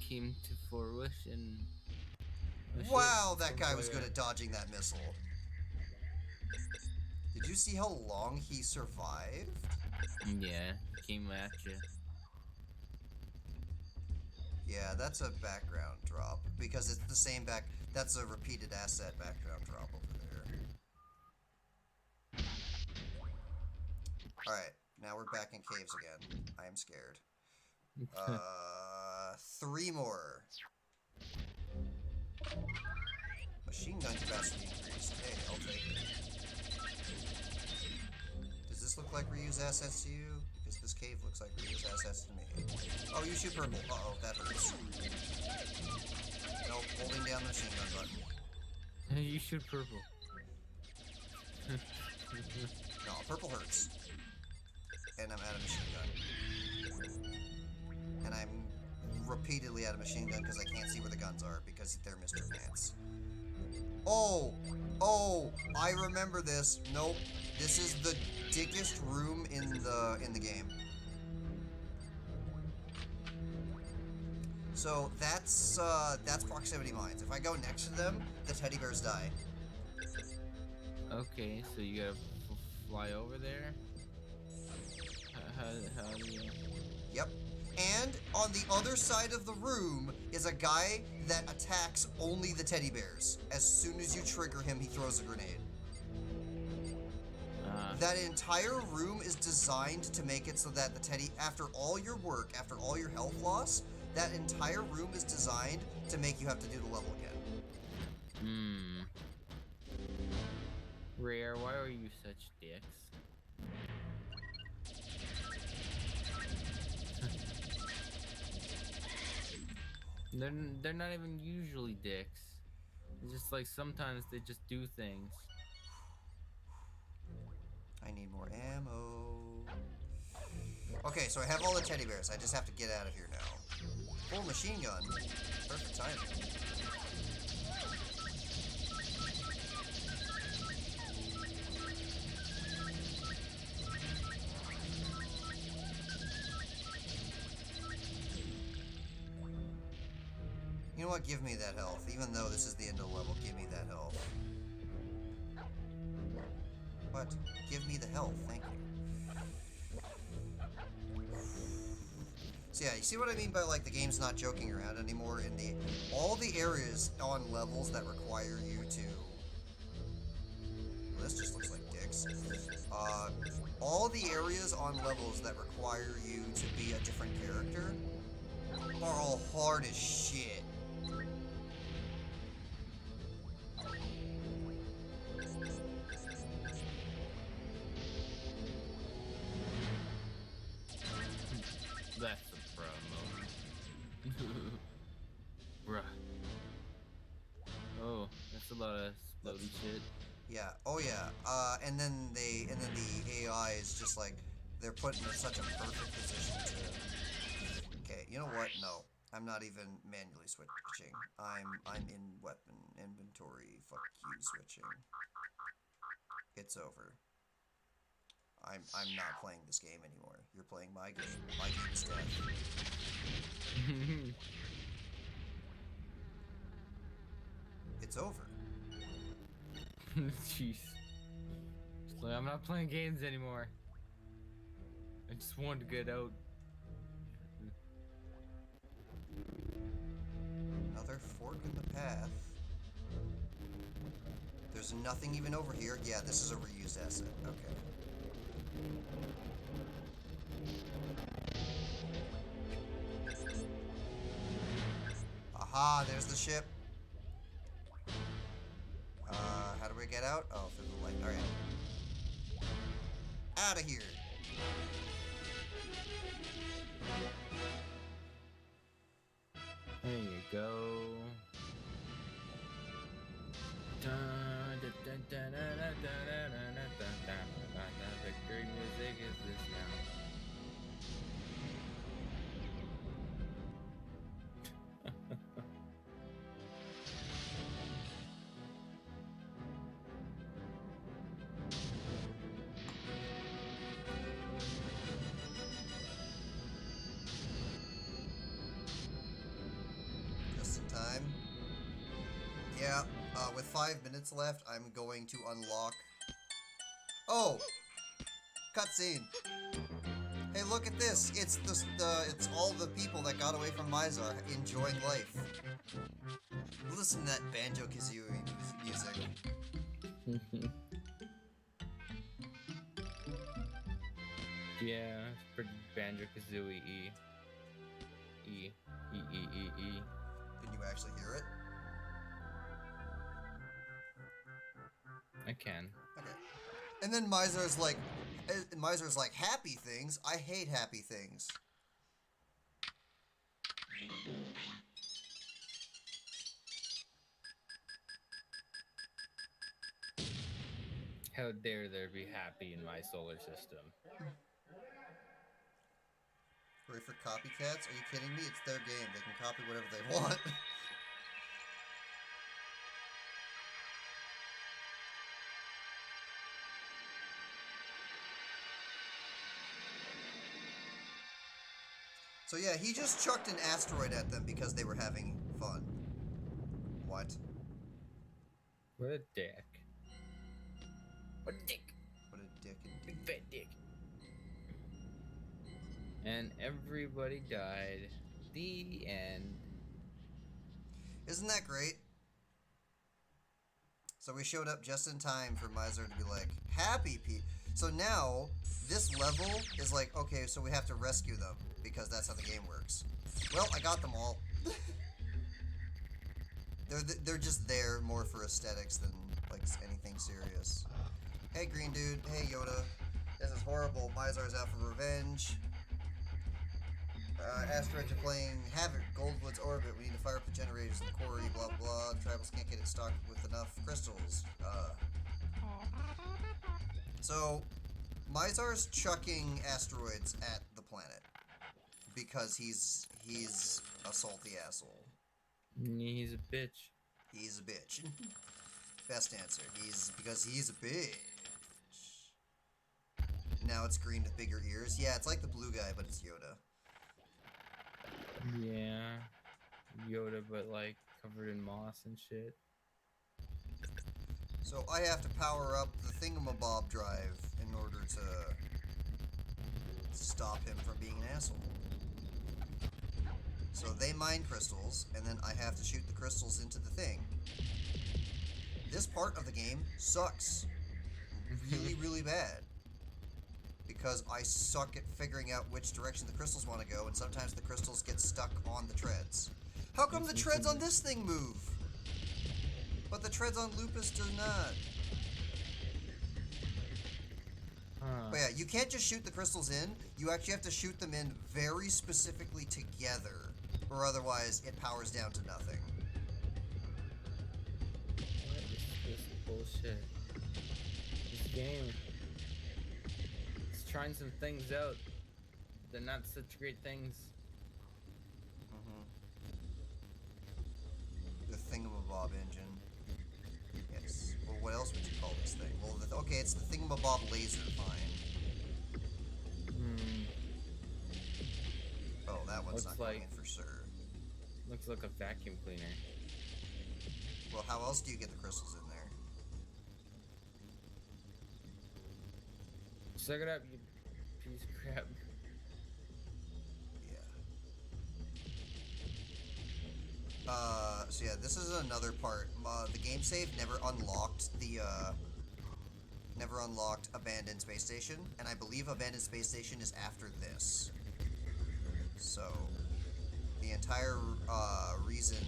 [SPEAKER 2] came to fruition.
[SPEAKER 1] Wow, that guy was good at dodging that missile. Did you see how long he survived?
[SPEAKER 2] Yeah, he came at you.
[SPEAKER 1] Yeah, that's a background drop, because it's the same that's a repeated asset background drop over there. Alright, now we're back in caves again. I am scared. 3 more. Machine gun capacity increased. Hey, I'll take it. Does this this look like reused assets to you? Because this cave looks like reused assets to me. Oh, you shoot purple. Uh-oh, that hurts. Nope, holding down the machine gun button.
[SPEAKER 2] You shoot purple.
[SPEAKER 1] No, purple hurts. And I'm out of machine gun. And I'm repeatedly out of machine gun because I can't see where the guns are because they're Mr. Pants. Oh! Oh! I remember this. Nope. This is the dickest room in the game. So that's proximity mines. If I go next to them, the teddy bears die.
[SPEAKER 2] Okay, so you gotta fly over there? How do you...
[SPEAKER 1] Yep. And on the other side of the room is a guy that attacks only the teddy bears. As soon as you trigger him, he throws a grenade. That entire room is designed to make it so that the teddy, after all your work, after all your health loss, that entire room is designed to make you have to do the level again.
[SPEAKER 2] Rare, why are you such dicks? They're not even usually dicks. It's just like sometimes they just do things.
[SPEAKER 1] I need more ammo. Okay, so I have all the teddy bears. I just have to get out of here now. Full machine gun. Perfect timing. You know what? Give me that health. Even though this is the end of the level, give me that health. What? Give me the health. Thank you. So yeah, you see what I mean by like the game's not joking around anymore in the all the areas on levels that require you to. Well, this just looks like dicks. All the areas on levels that require you to be a different character are all hard as shit.
[SPEAKER 2] That's a promo. Bruh. Oh, that's a lot of explodey shit.
[SPEAKER 1] Yeah. Oh yeah. And then the AI is just like they're put in such a perfect position to. Okay. You know what? No, I'm not even manually switching. I'm in weapon inventory. Fuck you, switching. It's over. I'm not playing this game anymore. You're playing my game. My game is dead. It's over.
[SPEAKER 2] Jeez. It's like, I'm not playing games anymore. I just wanted to get out.
[SPEAKER 1] Another fork in the path. There's nothing even over here. Yeah, this is a reused asset. Okay. Aha, there's the ship. How do we get out? Oh, through the light. Alright. Out of here.
[SPEAKER 2] There you go. Victory music is this now.
[SPEAKER 1] Just in time. Yeah, with 5 minutes left, I'm going to unlock... Oh! Cutscene! Hey, look at this! It's it's all the people that got away from Mizar enjoying life. Listen to that Banjo-Kazooie music.
[SPEAKER 2] Yeah, it's pretty Banjo-Kazooie-y. E.
[SPEAKER 1] Can you actually hear it?
[SPEAKER 2] I can.
[SPEAKER 1] Okay. And then Mizar's like, Miser's like, happy things? I hate happy things.
[SPEAKER 2] How dare there be happy in my solar system?
[SPEAKER 1] Ready for copycats? Are you kidding me? It's their game. They can copy whatever they want. So yeah, he just chucked an asteroid at them because they were having fun. What?
[SPEAKER 2] What a dick. What a dick.
[SPEAKER 1] What a dick
[SPEAKER 2] Big
[SPEAKER 1] indeed.
[SPEAKER 2] fat dick. And everybody died. The end.
[SPEAKER 1] Isn't that great? So we showed up just in time for Miser to be like, happy people. So now, this level is like, okay, so we have to rescue them, because that's how the game works. Well, I got them all. They're just there more for aesthetics than, like, anything serious. Hey, green dude. Hey, Yoda. This is horrible. Mizar's out for revenge. Asteroids are playing havoc. Goldwood's orbit. We need to fire up the generators in the quarry. Blah, blah. The tribals can't get it stocked with enough crystals. So, Mizar's chucking asteroids at the planet. Because he's a salty asshole.
[SPEAKER 2] He's a bitch.
[SPEAKER 1] He's a bitch. Best answer. Because he's a bitch. Now it's green with bigger ears. Yeah, it's like the blue guy, but it's Yoda.
[SPEAKER 2] Yeah. Yoda, but like covered in moss and shit.
[SPEAKER 1] So I have to power up the thingamabob drive in order to stop him from being an asshole. So they mine crystals, and then I have to shoot the crystals into the thing. This part of the game sucks. Really, really bad. Because I suck at figuring out which direction the crystals want to go, and sometimes the crystals get stuck on the treads. How come the treads on this thing move? But the treads on Lupus do not. But yeah, you can't just shoot the crystals in. You actually have to shoot them in very specifically together, or otherwise it powers down to nothing.
[SPEAKER 2] What is this bullshit? This game. It's trying some things out. They're not such great things.
[SPEAKER 1] The thingamabob engine. Yes. Well, what else would you call this thing? Well, okay, it's the thingamabob laser. Fine. Oh, that one's
[SPEAKER 2] Looks
[SPEAKER 1] not going
[SPEAKER 2] like-
[SPEAKER 1] in for sure.
[SPEAKER 2] Looks like a vacuum cleaner.
[SPEAKER 1] Well, how else do you get the crystals in there?
[SPEAKER 2] Suck it up, you piece of crap.
[SPEAKER 1] Yeah. So yeah, this is another part. The game save never unlocked Abandoned Space Station, and I believe Abandoned Space Station is after this. So, the entire reason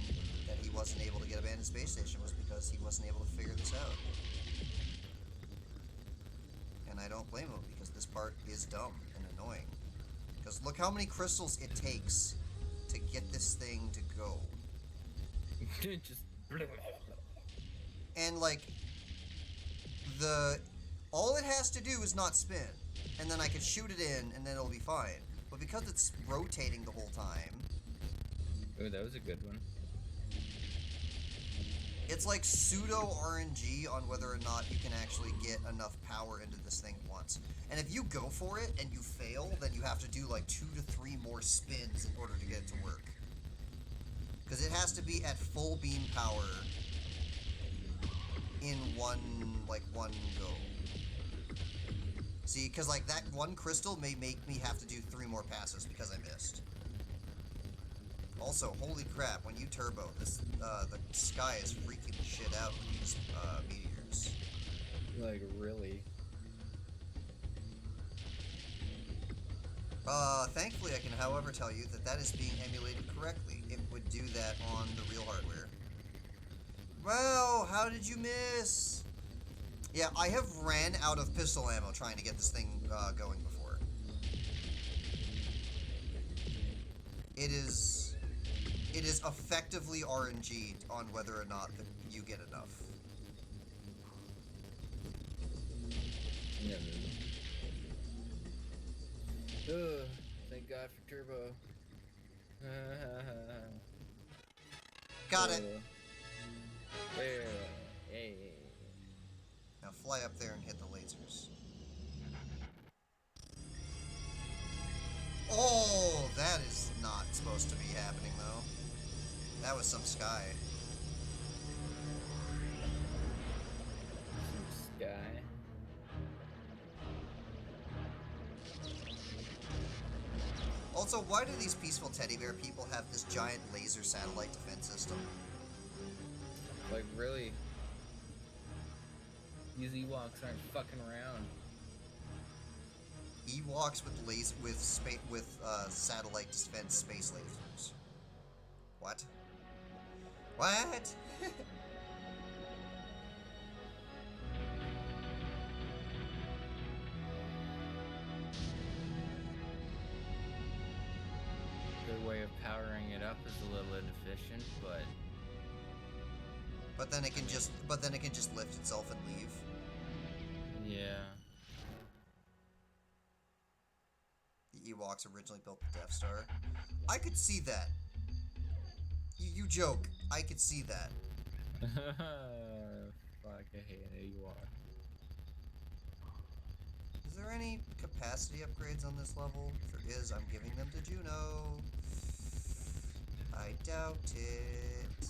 [SPEAKER 1] that he wasn't able to get Abandoned Space Station was because he wasn't able to figure this out. And I don't blame him, because this part is dumb and annoying. Because look how many crystals it takes to get this thing to go.
[SPEAKER 2] Just.
[SPEAKER 1] And like, all it has to do is not spin, and then I can shoot it in, and then it'll be fine. But because it's rotating the whole time,
[SPEAKER 2] Oh, that was a good one.
[SPEAKER 1] it's like pseudo RNG on whether or not you can actually get enough power into this thing at once. And if you go for it and you fail, then you have to do like 2 to 3 more spins in order to get it to work. Because it has to be at full beam power in one go. See, because like that one crystal may make me have to do 3 more passes because I missed. Also, holy crap, when you turbo, this the sky is freaking the shit out with these meteors.
[SPEAKER 2] Like, really?
[SPEAKER 1] Thankfully I can, however, tell you that that is being emulated correctly. It would do that on the real hardware. Well, how did you miss? Yeah, I have ran out of pistol ammo trying to get this thing going before. It is effectively RNG'd on whether or not you get enough.
[SPEAKER 2] Yeah, man. Ugh, thank God for turbo.
[SPEAKER 1] Got it.
[SPEAKER 2] Hey.
[SPEAKER 1] Now fly up there and hit the lasers. Oh, that is not supposed to be happening though. That was some sky.
[SPEAKER 2] Some sky.
[SPEAKER 1] Also, why do these peaceful teddy bear people have this giant laser satellite defense system?
[SPEAKER 2] Like, really? These Ewoks aren't fucking around.
[SPEAKER 1] Ewoks with satellite defense space lasers. What? What?
[SPEAKER 2] Their way of powering it up is a little inefficient, but
[SPEAKER 1] But then it can just lift itself and leave.
[SPEAKER 2] yeah.
[SPEAKER 1] The Ewoks originally built the Death Star. I could see that. You joke. I could see that.
[SPEAKER 2] Fuck, I hate an Ewok.
[SPEAKER 1] Is there any capacity upgrades on this level? If there is, I'm giving them to Juno. I doubt it.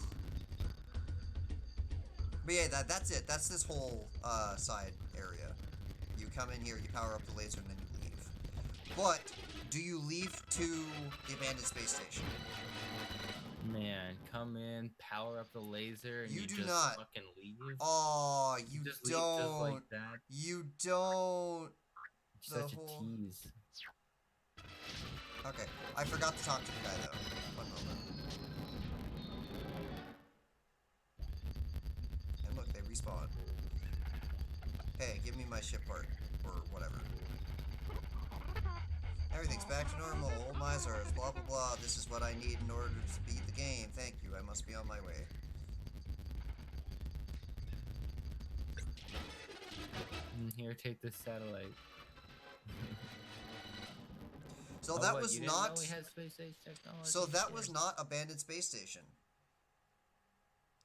[SPEAKER 1] But yeah, that's it. That's this whole side area. You come in here, you power up the laser, and then you leave. But do you leave to the abandoned space station?
[SPEAKER 2] Man, come in, power up the laser, and
[SPEAKER 1] You
[SPEAKER 2] you
[SPEAKER 1] do
[SPEAKER 2] just
[SPEAKER 1] not.
[SPEAKER 2] fucking leave?
[SPEAKER 1] Oh, you
[SPEAKER 2] Just leave
[SPEAKER 1] don't.
[SPEAKER 2] just like that?
[SPEAKER 1] You don't.
[SPEAKER 2] You're
[SPEAKER 1] The
[SPEAKER 2] such
[SPEAKER 1] whole-
[SPEAKER 2] a tease.
[SPEAKER 1] Okay, I forgot to talk to the guy though. One moment. And look, they respawn. Hey, give me my ship part, or whatever. Everything's back to normal. Old Mizars, blah blah blah. This is what I need in order to beat the game. Thank you. I must be on my way.
[SPEAKER 2] Here, take this satellite.
[SPEAKER 1] So
[SPEAKER 2] Oh,
[SPEAKER 1] that
[SPEAKER 2] what,
[SPEAKER 1] was
[SPEAKER 2] you didn't
[SPEAKER 1] not.
[SPEAKER 2] know we had space age technology?
[SPEAKER 1] So that was
[SPEAKER 2] Shit.
[SPEAKER 1] not abandoned space station.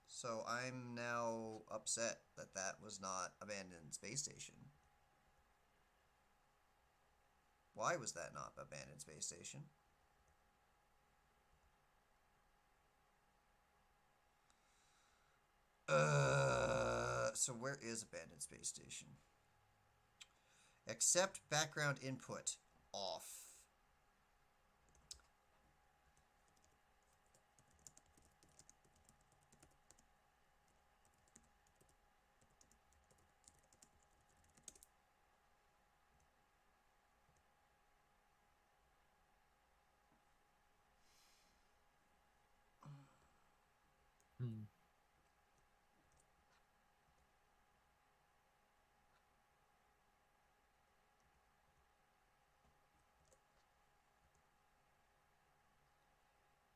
[SPEAKER 1] So I'm now upset that that was not abandoned space station. Why was that not abandoned space station? So where is abandoned space station? Accept background input off.
[SPEAKER 2] Hmm.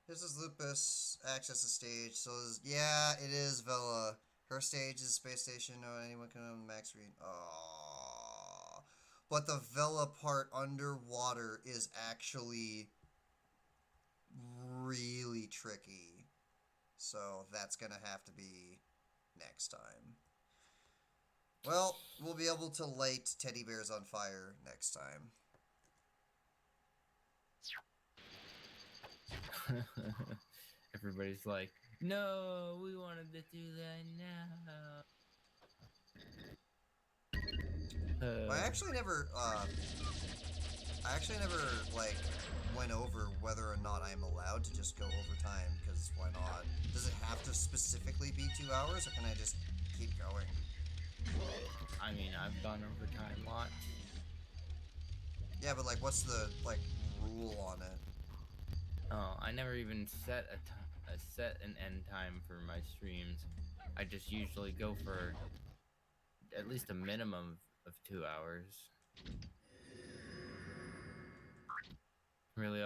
[SPEAKER 1] This is Lupus. Access the stage. So yeah, it is Vela. Her stage is space station. No, anyone can on the max screen. Aww. But the Vela part underwater is actually really tricky. So that's gonna have to be next time. Well, we'll be able to light teddy bears on fire next time.
[SPEAKER 2] Everybody's like, no, we wanted to do that now.
[SPEAKER 1] I actually never like went over whether or not I'm allowed to just go overtime, because why not? Does it have to specifically be 2 hours, or can I just keep going?
[SPEAKER 2] I mean, I've gone overtime lots.
[SPEAKER 1] Yeah, but like, what's the like rule on it?
[SPEAKER 2] Oh, I never even set set an end time for my streams. I just usually go for at least a minimum of 2 hours. Really,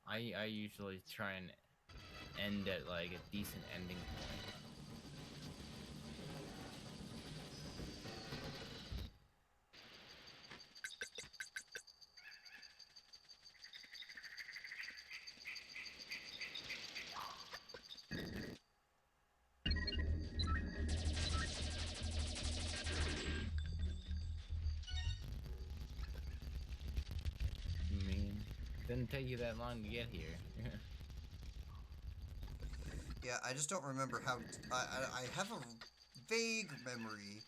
[SPEAKER 2] I usually try and end at like a decent ending point. I mean, didn't take you that long to get here.
[SPEAKER 1] Yeah, I just don't remember how. I have a vague memory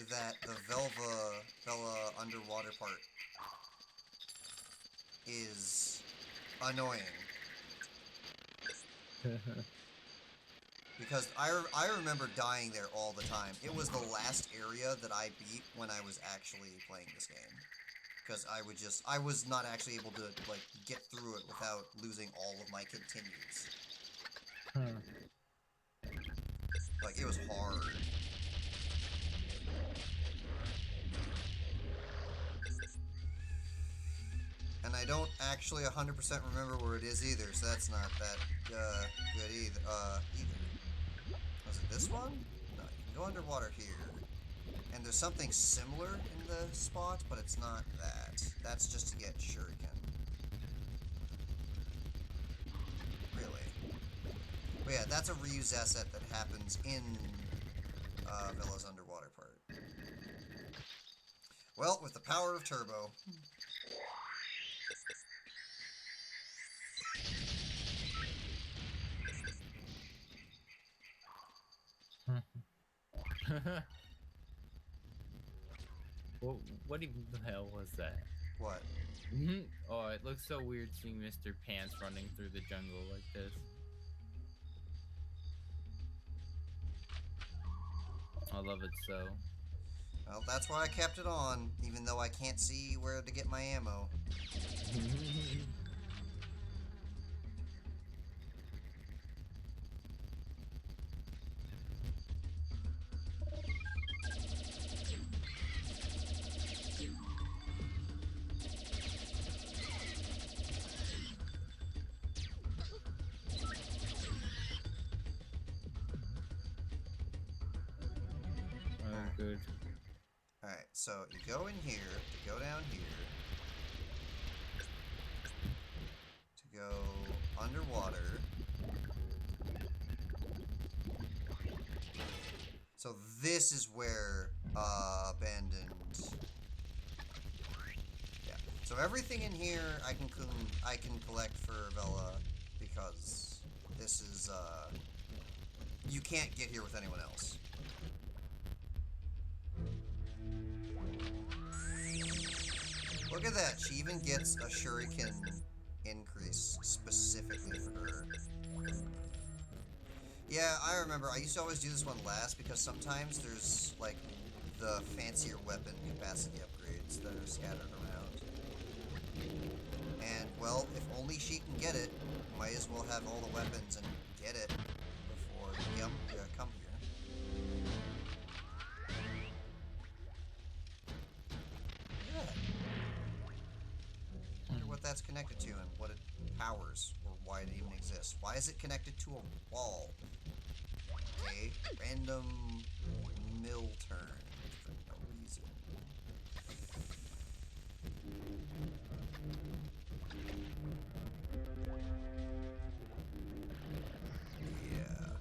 [SPEAKER 1] that the Vela underwater part is annoying. Because I remember dying there all the time. It was the last area that I beat when I was actually playing this game. Because I was not actually able to, like, get through it without losing all of my continues. Like, it was hard. And I don't actually 100% remember where it is either, so that's not that good either. Was it this one? No, you can go underwater here. And there's something similar in the spot, but it's not that. That's just to get shuriken. Really. But yeah, that's a reuse asset that happens in Vela's underwater part. Well, with the power of Turbo.
[SPEAKER 2] What even the hell was that?
[SPEAKER 1] What?
[SPEAKER 2] Oh, it looks so weird seeing Mr. Pants running through the jungle like this. I love it so.
[SPEAKER 1] Well, that's why I kept it on, even though I can't see where to get my ammo.
[SPEAKER 2] Good.
[SPEAKER 1] Alright, so you go in here, to go down here, to go underwater. So this is where, abandoned. Yeah. So everything in here I can collect for Vela, because this is, you can't get here with anyone else. Look at that, she even gets a shuriken increase specifically for her. Yeah, I remember, I used to always do this one last because sometimes there's, like, the fancier weapon capacity upgrades that are scattered around. And, well, if only she can get it, might as well have all the weapons and get it before you come here. What that's connected to and what it powers, or why it even exists. Why is it connected to a wall? Okay, random mill turn for no reason. Yeah,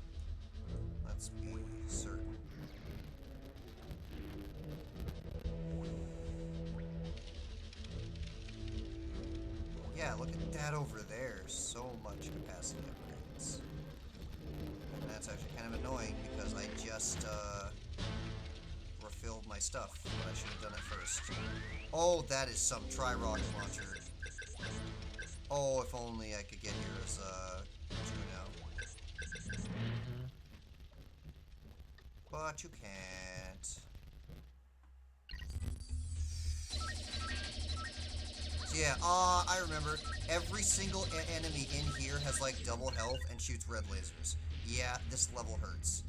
[SPEAKER 1] let's be certain. Yeah, look at that over there. So much capacity upgrades. And that's actually kind of annoying because I just refilled my stuff, but I should have done it first. Oh, that is some tri-rocket launcher. Oh, if only I could get here as Juno. But you can't. Yeah, I remember. Every single enemy in here has, like, double health and shoots red lasers. Yeah, this level hurts.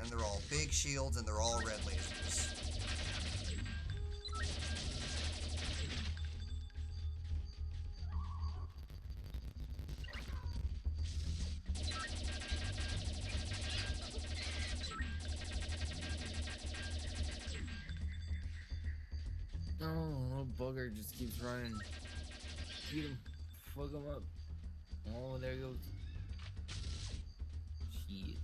[SPEAKER 1] And they're all big shields, and they're all red lasers.
[SPEAKER 2] Oh, little bugger just keeps running. Get him. Fuck him up. Oh, there goes. Shit.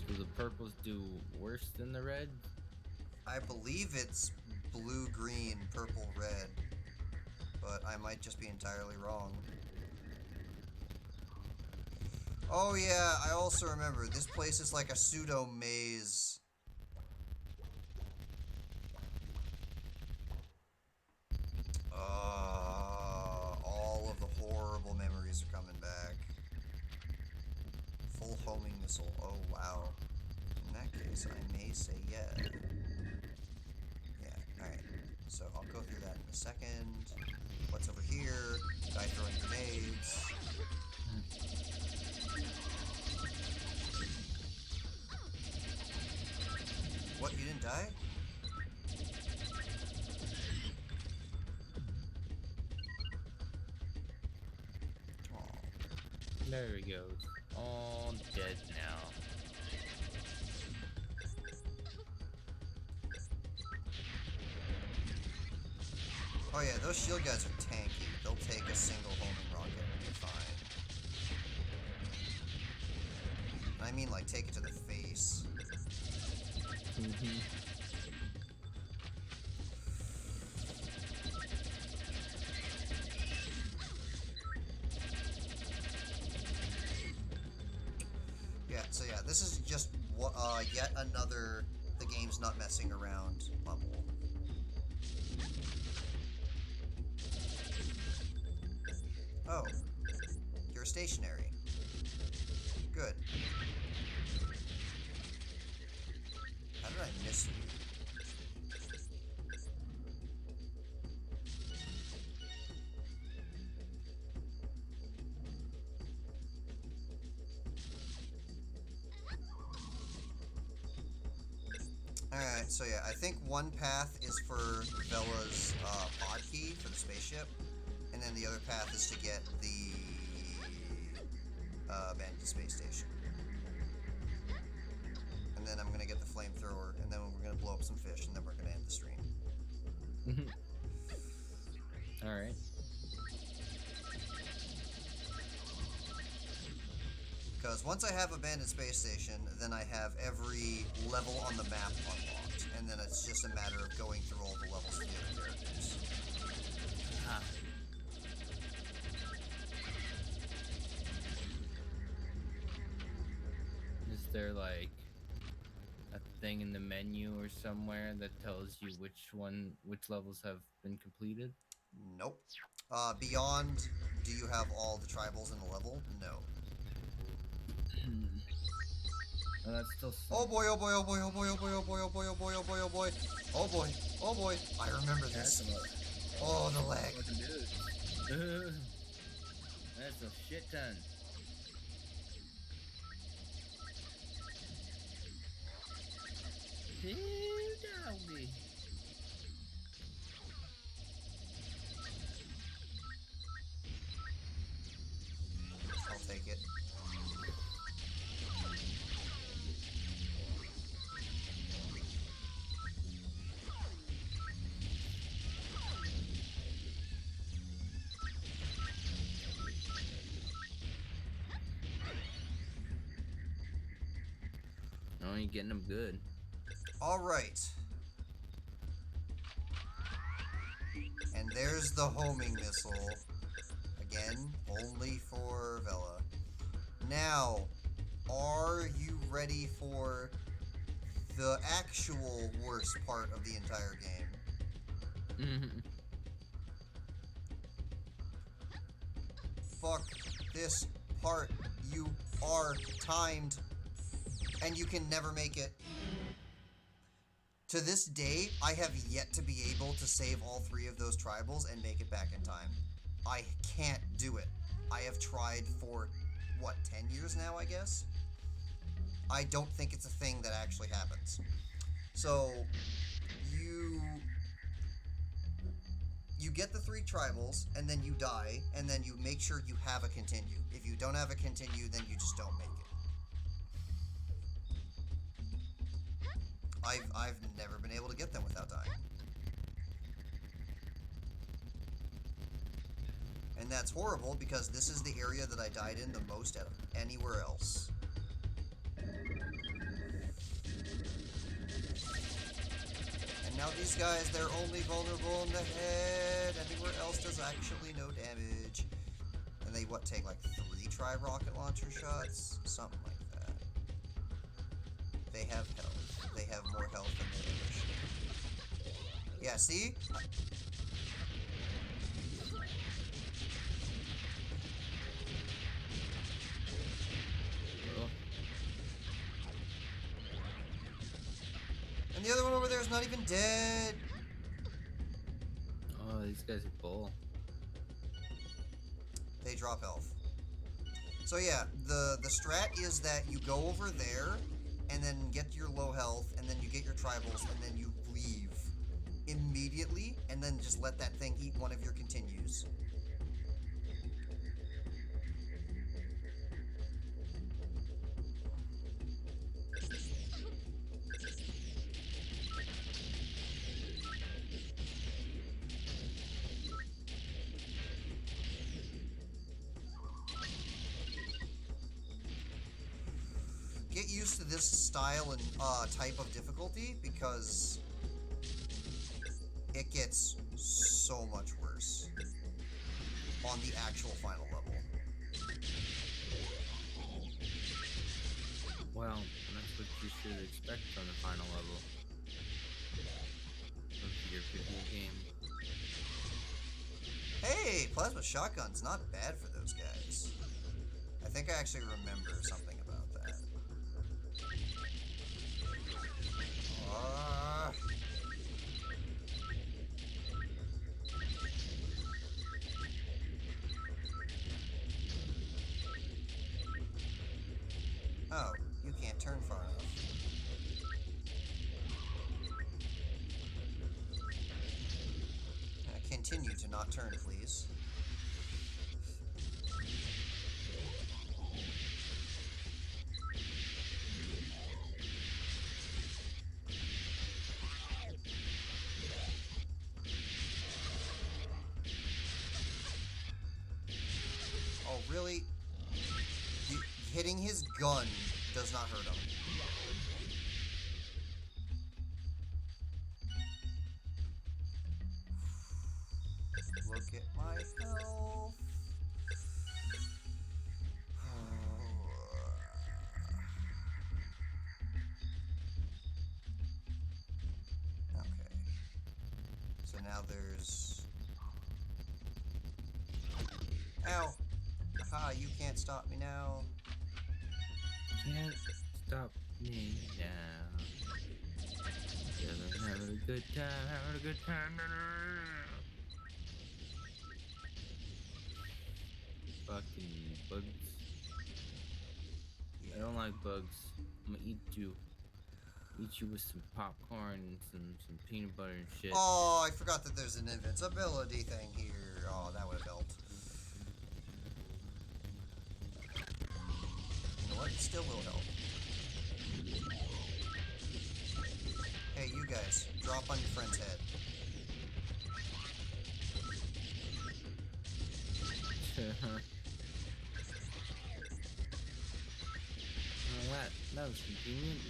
[SPEAKER 2] So the purples do worse than the red?
[SPEAKER 1] I believe it's blue, green, purple, red. But I might just be entirely wrong. Oh yeah, I also remember, this place is like a pseudo maze. All of the horrible memories are coming back. Full homing missile, oh wow. In that case, I may say yeah. Yeah, alright. So I'll go through that in a second. What's over here? Guy throwing grenades. What, you didn't die? Aw.
[SPEAKER 2] There he goes. All dead now.
[SPEAKER 1] Oh yeah, those shield guys are tanky. They'll take a single homing rocket and be fine. I mean, like, take it to the face. Yeah, so yeah, this is just yet another the game's not messing around level. Oh, you're stationary. Good. How did I miss you? Alright, so yeah, I think one path is for Vela's pod key for the spaceship, and then the other path is to get the abandoned space station. And then I'm gonna get the flamethrower, and then we're gonna blow up some fish, and then we're gonna end the stream.
[SPEAKER 2] Alright.
[SPEAKER 1] Because once I have abandoned space station, then I have every level on the map unlocked, and then it's just a matter of going through all the levels with the other characters.
[SPEAKER 2] Ah. Is there like a thing in the menu or somewhere that tells you which levels have been completed?
[SPEAKER 1] Nope. Beyond, do you have all the tribals in the level? No.
[SPEAKER 2] Oh, that's still.
[SPEAKER 1] Oh boy, oh boy, oh boy, oh boy, oh boy, oh boy, oh boy, oh boy, oh boy, oh boy. Oh boy, oh boy. I remember this. Oh, the lag.
[SPEAKER 2] That's a shit ton. Doggy.
[SPEAKER 1] I'll take it.
[SPEAKER 2] Oh, you're getting them good.
[SPEAKER 1] All right. And there's the homing missile. Again, only for Vela. Now, are you ready for the actual worst part of the entire game? Fuck this part. You are timed. And you can never make it To this day, I have yet to be able to save all 3 of those tribals and make it back in time. I can't do it. I have tried for, what, 10 years now, I guess? I don't think it's a thing that actually happens. So, you get the 3 tribals, and then you die, and then you make sure you have a continue. If you don't have a continue, then you just don't make it. I've never been able to get them without dying. And that's horrible because this is the area that I died in the most out of anywhere else. And now these guys, they're only vulnerable in the head. Anywhere else does actually no damage. And they, what, take like 3 tri-rocket launcher shots? Something like that. They have health. They have more health than they ever should. Yeah, see? And the other one over there is not even dead.
[SPEAKER 2] Oh, these guys are bull.
[SPEAKER 1] They drop health. So yeah, the strat is that you go over there and then get your low health, and then you get your tribals, and then you leave immediately, and then just let that thing eat one of your continues. Get used to this style and type of difficulty because it gets so much worse on the actual final level.
[SPEAKER 2] Well, that's what you should expect from the final level of your video game.
[SPEAKER 1] Hey, plasma shotgun's not bad for those guys. I think I actually remember something about that. Oh, you can't turn far enough. Continue to not turn, please. Oh, really? Hitting his gun does not hurt him. Look at my health. Okay. So now there's... Ow! Aha, you can't stop me now.
[SPEAKER 2] Can't stop me now. Having a good time, having a good time. Fucking bugs. I don't like bugs. I'm gonna eat you. Eat you with some popcorn and some peanut butter and shit.
[SPEAKER 1] Oh, I forgot that there's an invincibility thing here. Oh, that would have helped. You know what? It still will help. Hey, you guys, drop on your friend's head.
[SPEAKER 2] Well, that was convenient.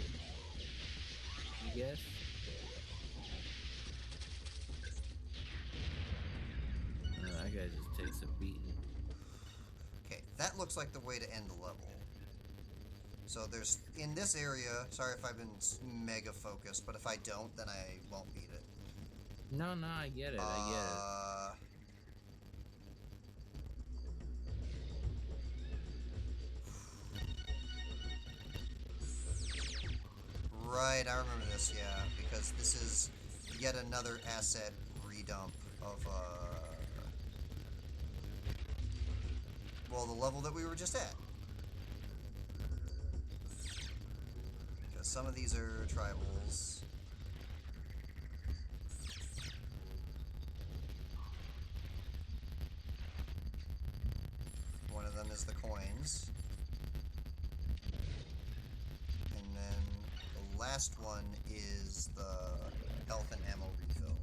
[SPEAKER 2] I guess. That guy just takes a beating.
[SPEAKER 1] Okay, that looks like the way to end the level. So there's, in this area, sorry if I've been mega focused, but if I don't, then I won't beat it.
[SPEAKER 2] No, I get it, I get it.
[SPEAKER 1] Right, I remember this, yeah, because this is yet another asset redump of, well, the level that we were just at. Because some of these are tribals. One of them is the coins. And then the last one is the health and ammo refill.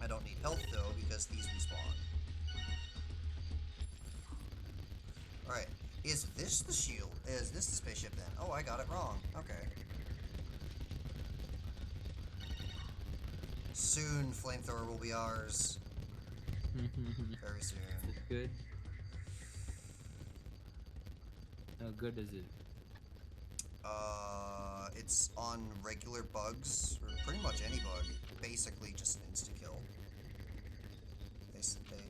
[SPEAKER 1] I don't need health though because these respawn. Alright, is this the shield? Is this the spaceship then? Oh, I got it wrong. Okay. Soon, flamethrower will be ours. Very soon.
[SPEAKER 2] Is it good? How good is it?
[SPEAKER 1] It's on regular bugs, or pretty much any bug. Basically, just an insta-kill.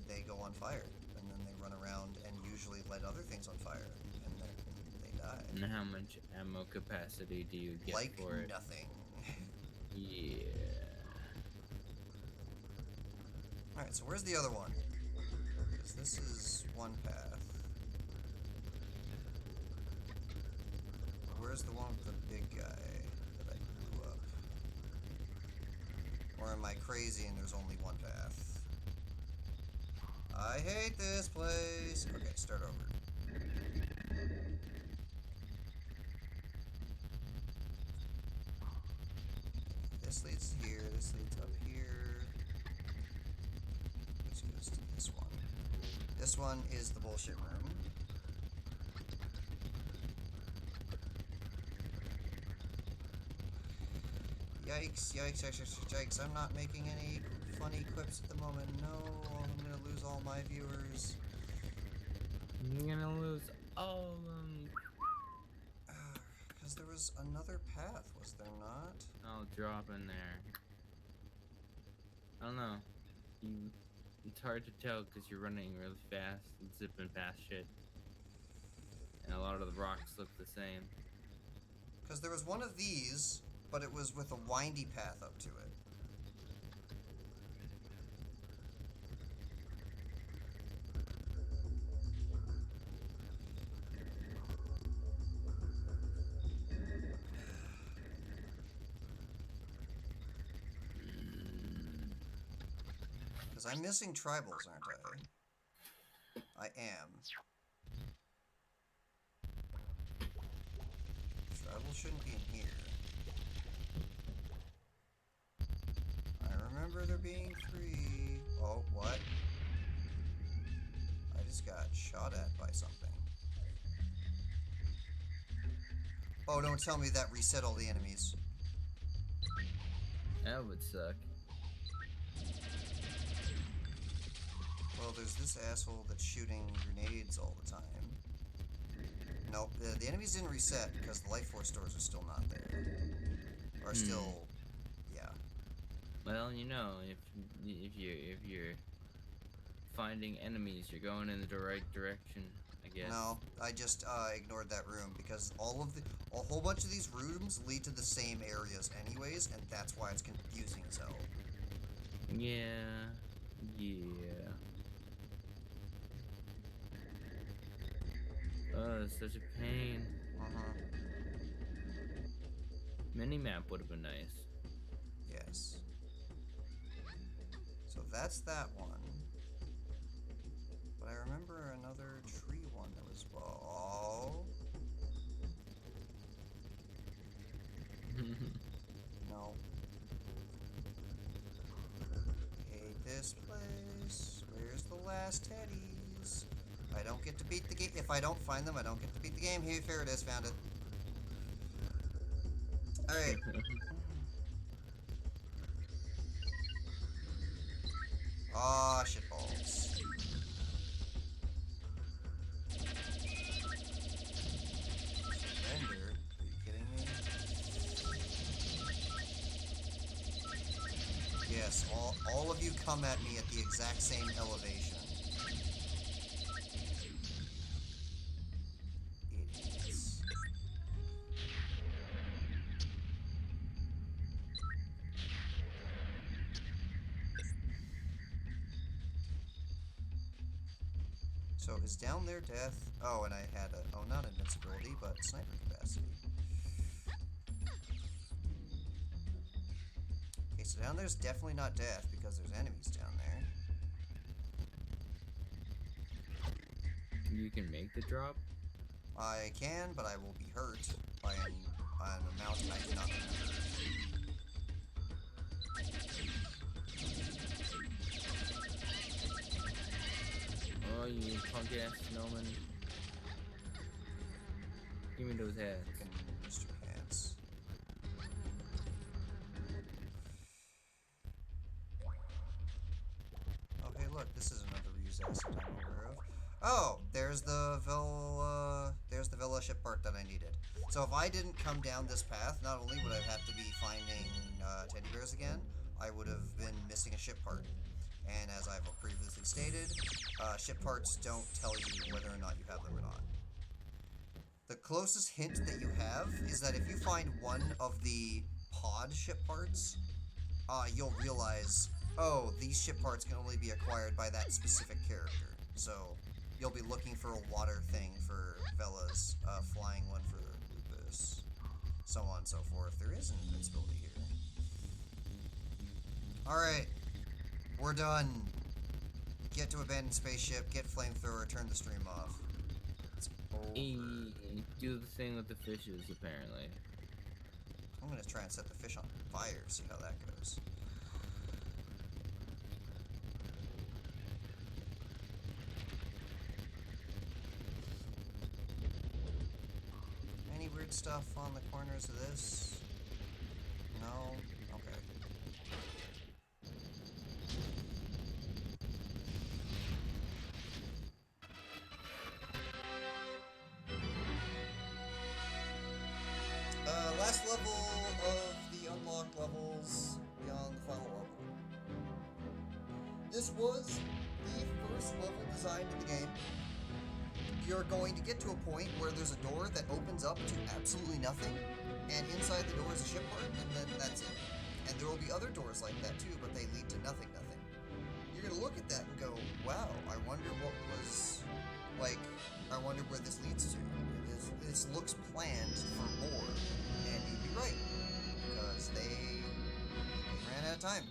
[SPEAKER 1] They go on fire, and then they run around and usually light other things on fire, and then they die.
[SPEAKER 2] And how much ammo capacity do you get
[SPEAKER 1] Like
[SPEAKER 2] for it?
[SPEAKER 1] nothing.
[SPEAKER 2] Yeah.
[SPEAKER 1] Alright, so where's the other one? Because this is one path. Where's the one with the big guy that I blew up? Or am I crazy and there's only one path? I hate this place! Okay, start over. This leads to here, this leads up here. Which goes to this one. This one is the bullshit room. Yikes, yikes, yikes, yikes, yikes. I'm not making any funny quips at the moment. No, I'm gonna lose all my viewers.
[SPEAKER 2] You're gonna lose all of them.
[SPEAKER 1] Because there was another path, was there not?
[SPEAKER 2] I'll drop in there. I don't know. It's hard to tell because you're running really fast and zipping past shit. And a lot of the rocks look the same.
[SPEAKER 1] Because there was one of these, but it was with a windy path up to it. Because I'm missing tribals, aren't I? I am. Tribals shouldn't be in here. I remember there being 3. Oh, what? I just got shot at by something. Oh, don't tell me that reset all the enemies.
[SPEAKER 2] That would suck.
[SPEAKER 1] Well, there's this asshole that's shooting grenades all the time. Nope, the enemies didn't reset because the life force stores are still not there. Are still, yeah.
[SPEAKER 2] Well, you know, if you're finding enemies, you're going in the right direction, I guess.
[SPEAKER 1] No, I just ignored that room because a whole bunch of these rooms lead to the same areas anyways, and that's why it's confusing as hell.
[SPEAKER 2] Yeah. Oh, it's such a pain. Mini-map would have been nice.
[SPEAKER 1] Yes. So that's that one. But I remember another tree one that was, oh. No. Hate this place. Where's the last teddies? I don't get to beat the game. If I don't find them, I don't get to beat the game. Here it is. Found it. Alright. Aw, shitballs. Surrender? Are you kidding me? Yes, all of you come at me at the exact same elevation. Idiots. So is down there death? Oh, and I had a, oh, not invincibility, but sniper capacity. Okay, so down there's definitely not death because there's enemies down there.
[SPEAKER 2] You can make the drop?
[SPEAKER 1] I can, but I will be hurt by an amount I do not remember.
[SPEAKER 2] Oh, you punk ass snowman. Give me those hats.
[SPEAKER 1] Frickin' Mr. Pants. Oh, hey, look, this is another reused asset I'm aware of. Oh, there's the Villa ship part that I needed. So if I didn't come down this path, not only would I have to be finding teddy bears again, I would have been missing a ship part. And as I've previously stated, ship parts don't tell you whether or not you have them or not. The closest hint that you have is that if you find one of the pod ship parts, you'll realize, oh, these ship parts can only be acquired by that specific character. So you'll be looking for a water thing for Vella's, flying one for Lupus, so on and so forth. There is an invincibility here. Alright, we're done. Get to abandoned spaceship, get flamethrower, turn the stream off. It's over.
[SPEAKER 2] Do the thing with the fishes, apparently.
[SPEAKER 1] I'm gonna try and set the fish on fire, see how that goes. Any weird stuff on the corners of this? No? Okay. Last level of the unlocked levels beyond the final level. This was the first level designed in the game. You're going to get to a point where there's a door that opens up to absolutely nothing, and inside the door is a ship part, and then that's it. And there will be other doors like that too, but they lead to nothing. You're going to look at that and go, wow, I wonder what was, like, I wonder where this leads to. This looks planned for more, and you'd be right, because they ran out of time,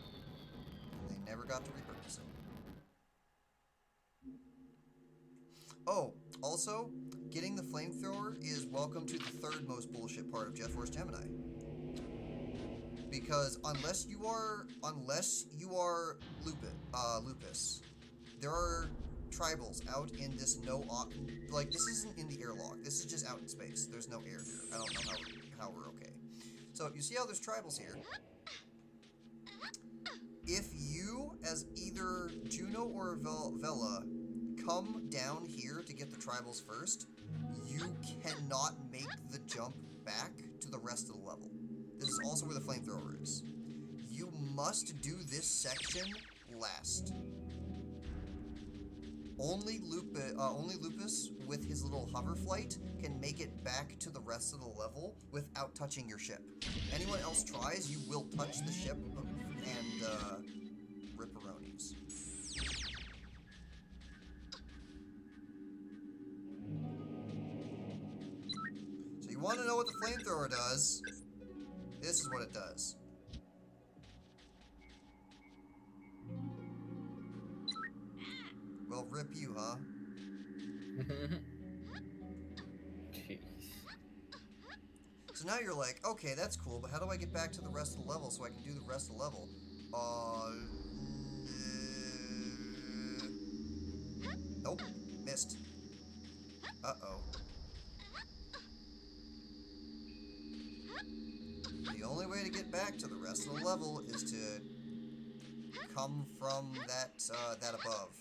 [SPEAKER 1] and they never got to repurpose it. Oh, also, getting the flamethrower is welcome to the third most bullshit part of Jet Force Gemini. Because unless you are Lupus, there are tribals out in this like, this isn't in the airlock. This is just out in space. There's no air here. I don't know how we're okay. So you see how there's tribals here. If you, as either Juno or Vela, come down here to get the tribals first, you cannot make the jump back to the rest of the level. This is also where the flamethrower is. You must do this section last. Only Lupus with his little hover flight can make it back to the rest of the level without touching your ship. Anyone else tries, you will touch the ship and ripperonis. So you want to know what the flamethrower does? This is what it does. Well, rip you, huh?
[SPEAKER 2] Jeez.
[SPEAKER 1] So now you're like, okay, that's cool, but how do I get back to the rest of the level so I can do the rest of the level? Nope, missed. Uh-oh. The only way to get back to the rest of the level is to come from that above.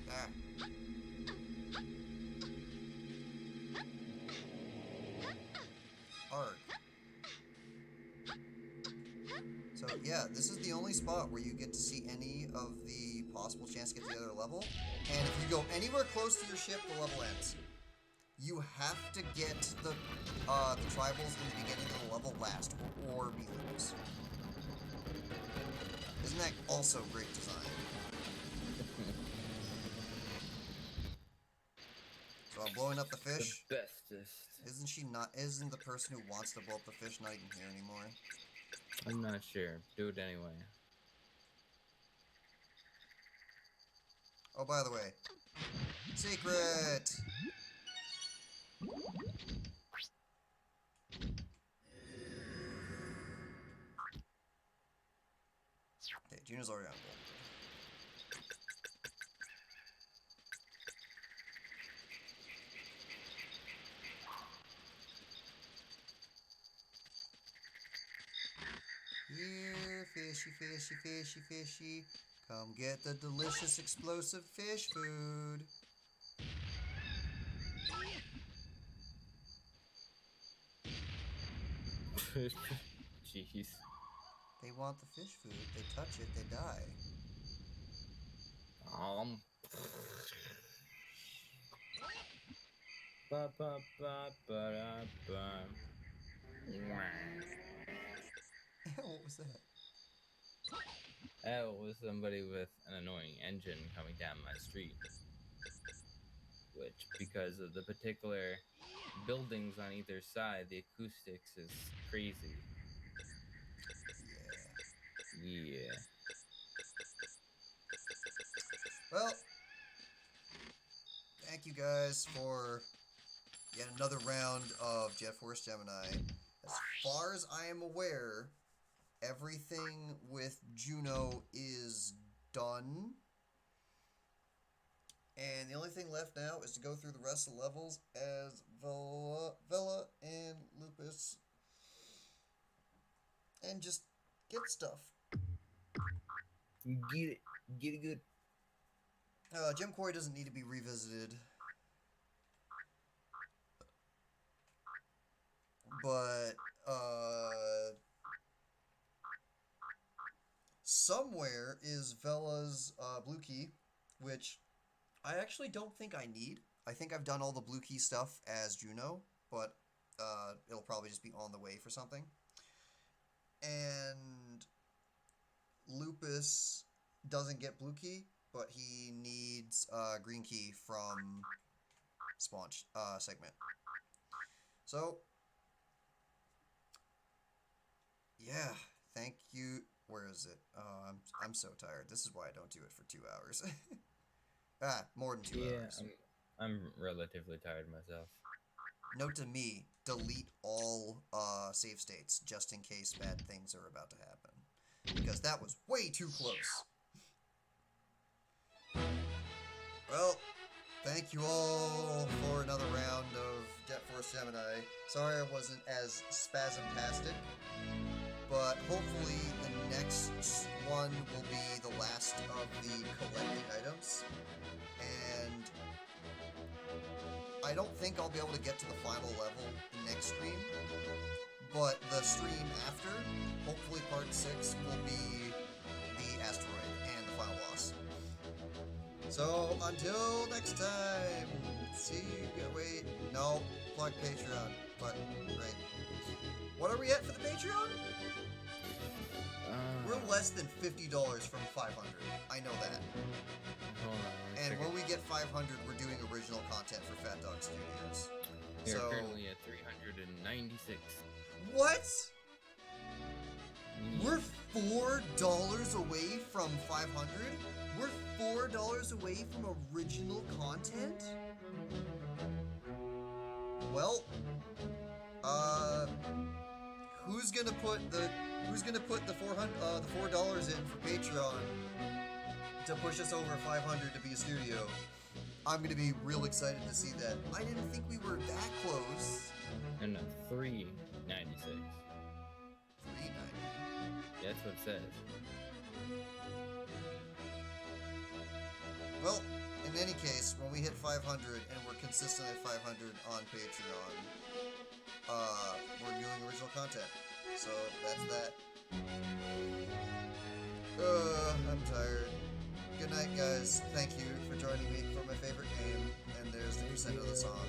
[SPEAKER 1] Ah. Arg. So yeah, this is the only spot where you get to see any of the possible chance to get to the other level. And if you go anywhere close to your ship, the level ends. you have to get the tribals in the beginning of the level last, or be lose. Isn't that also great design? So I'm blowing up the fish.
[SPEAKER 2] The bestest.
[SPEAKER 1] Isn't she not? Isn't the person who wants to blow up the fish not even here anymore?
[SPEAKER 2] I'm not sure. Do it anyway.
[SPEAKER 1] Oh, by the way, secret. Okay, Juno's already on board. Here, fishy, fishy, fishy, fishy. Come get the delicious explosive fish food.
[SPEAKER 2] Jeez.
[SPEAKER 1] They want the fish food. They touch it, they die.
[SPEAKER 2] Ba ba ba ba da ba.
[SPEAKER 1] What was that?
[SPEAKER 2] That was somebody with an annoying engine coming down my street. Which, because of the particular buildings on either side, the acoustics is crazy. Yeah.
[SPEAKER 1] Well, thank you guys for yet another round of Jet Force Gemini. As far as I am aware, everything with Juno is done. And the only thing left now is to go through the rest of the levels as Vela and Lupus. And just get stuff.
[SPEAKER 2] Get it. Get it good.
[SPEAKER 1] Gem Quarry doesn't need to be revisited. But, somewhere is Vela's blue key, which I actually don't think I need. I think I've done all the blue key stuff as Juno, but it'll probably just be on the way for something. And Lupus doesn't get blue key, but he needs green key from spawn segment. So, yeah, thank you. Where is it? I'm so tired. This is why I don't do it for 2 hours. More than 2 hours.
[SPEAKER 2] I'm relatively tired myself.
[SPEAKER 1] Note to me, delete all save states just in case bad things are about to happen. Because that was way too close. Well, thank you all for another round of Jet Force Gemini. Sorry I wasn't as spasmtastic, but hopefully the next one will be the last of the collecting items. And I don't think I'll be able to get to the final level next stream, but the stream after, hopefully part 6, will be the asteroid and the final boss. So, until next time, wait, no, plug Patreon, but, right. What are we at for the Patreon? We're less than $50 from 500. I know that.
[SPEAKER 2] Hold on.
[SPEAKER 1] And when we get 500, we're doing original content for Fat Dog Studios.
[SPEAKER 2] We're
[SPEAKER 1] So,
[SPEAKER 2] currently at 396.
[SPEAKER 1] what? We're $4 away from 500? We're $4 away from original content? Well, who's gonna put the $4 in for Patreon to push us over 500 to be a studio? I'm gonna be real excited to see that. I didn't think we were that close.
[SPEAKER 2] And 396.
[SPEAKER 1] 390.
[SPEAKER 2] That's what it says.
[SPEAKER 1] Well, in any case, when we hit 500 and we're consistent at 500 on Patreon, we're doing original content. So that's that. I'm tired. Good night, guys. Thank you for joining me for my favorite game. And there's the crescendo of the song.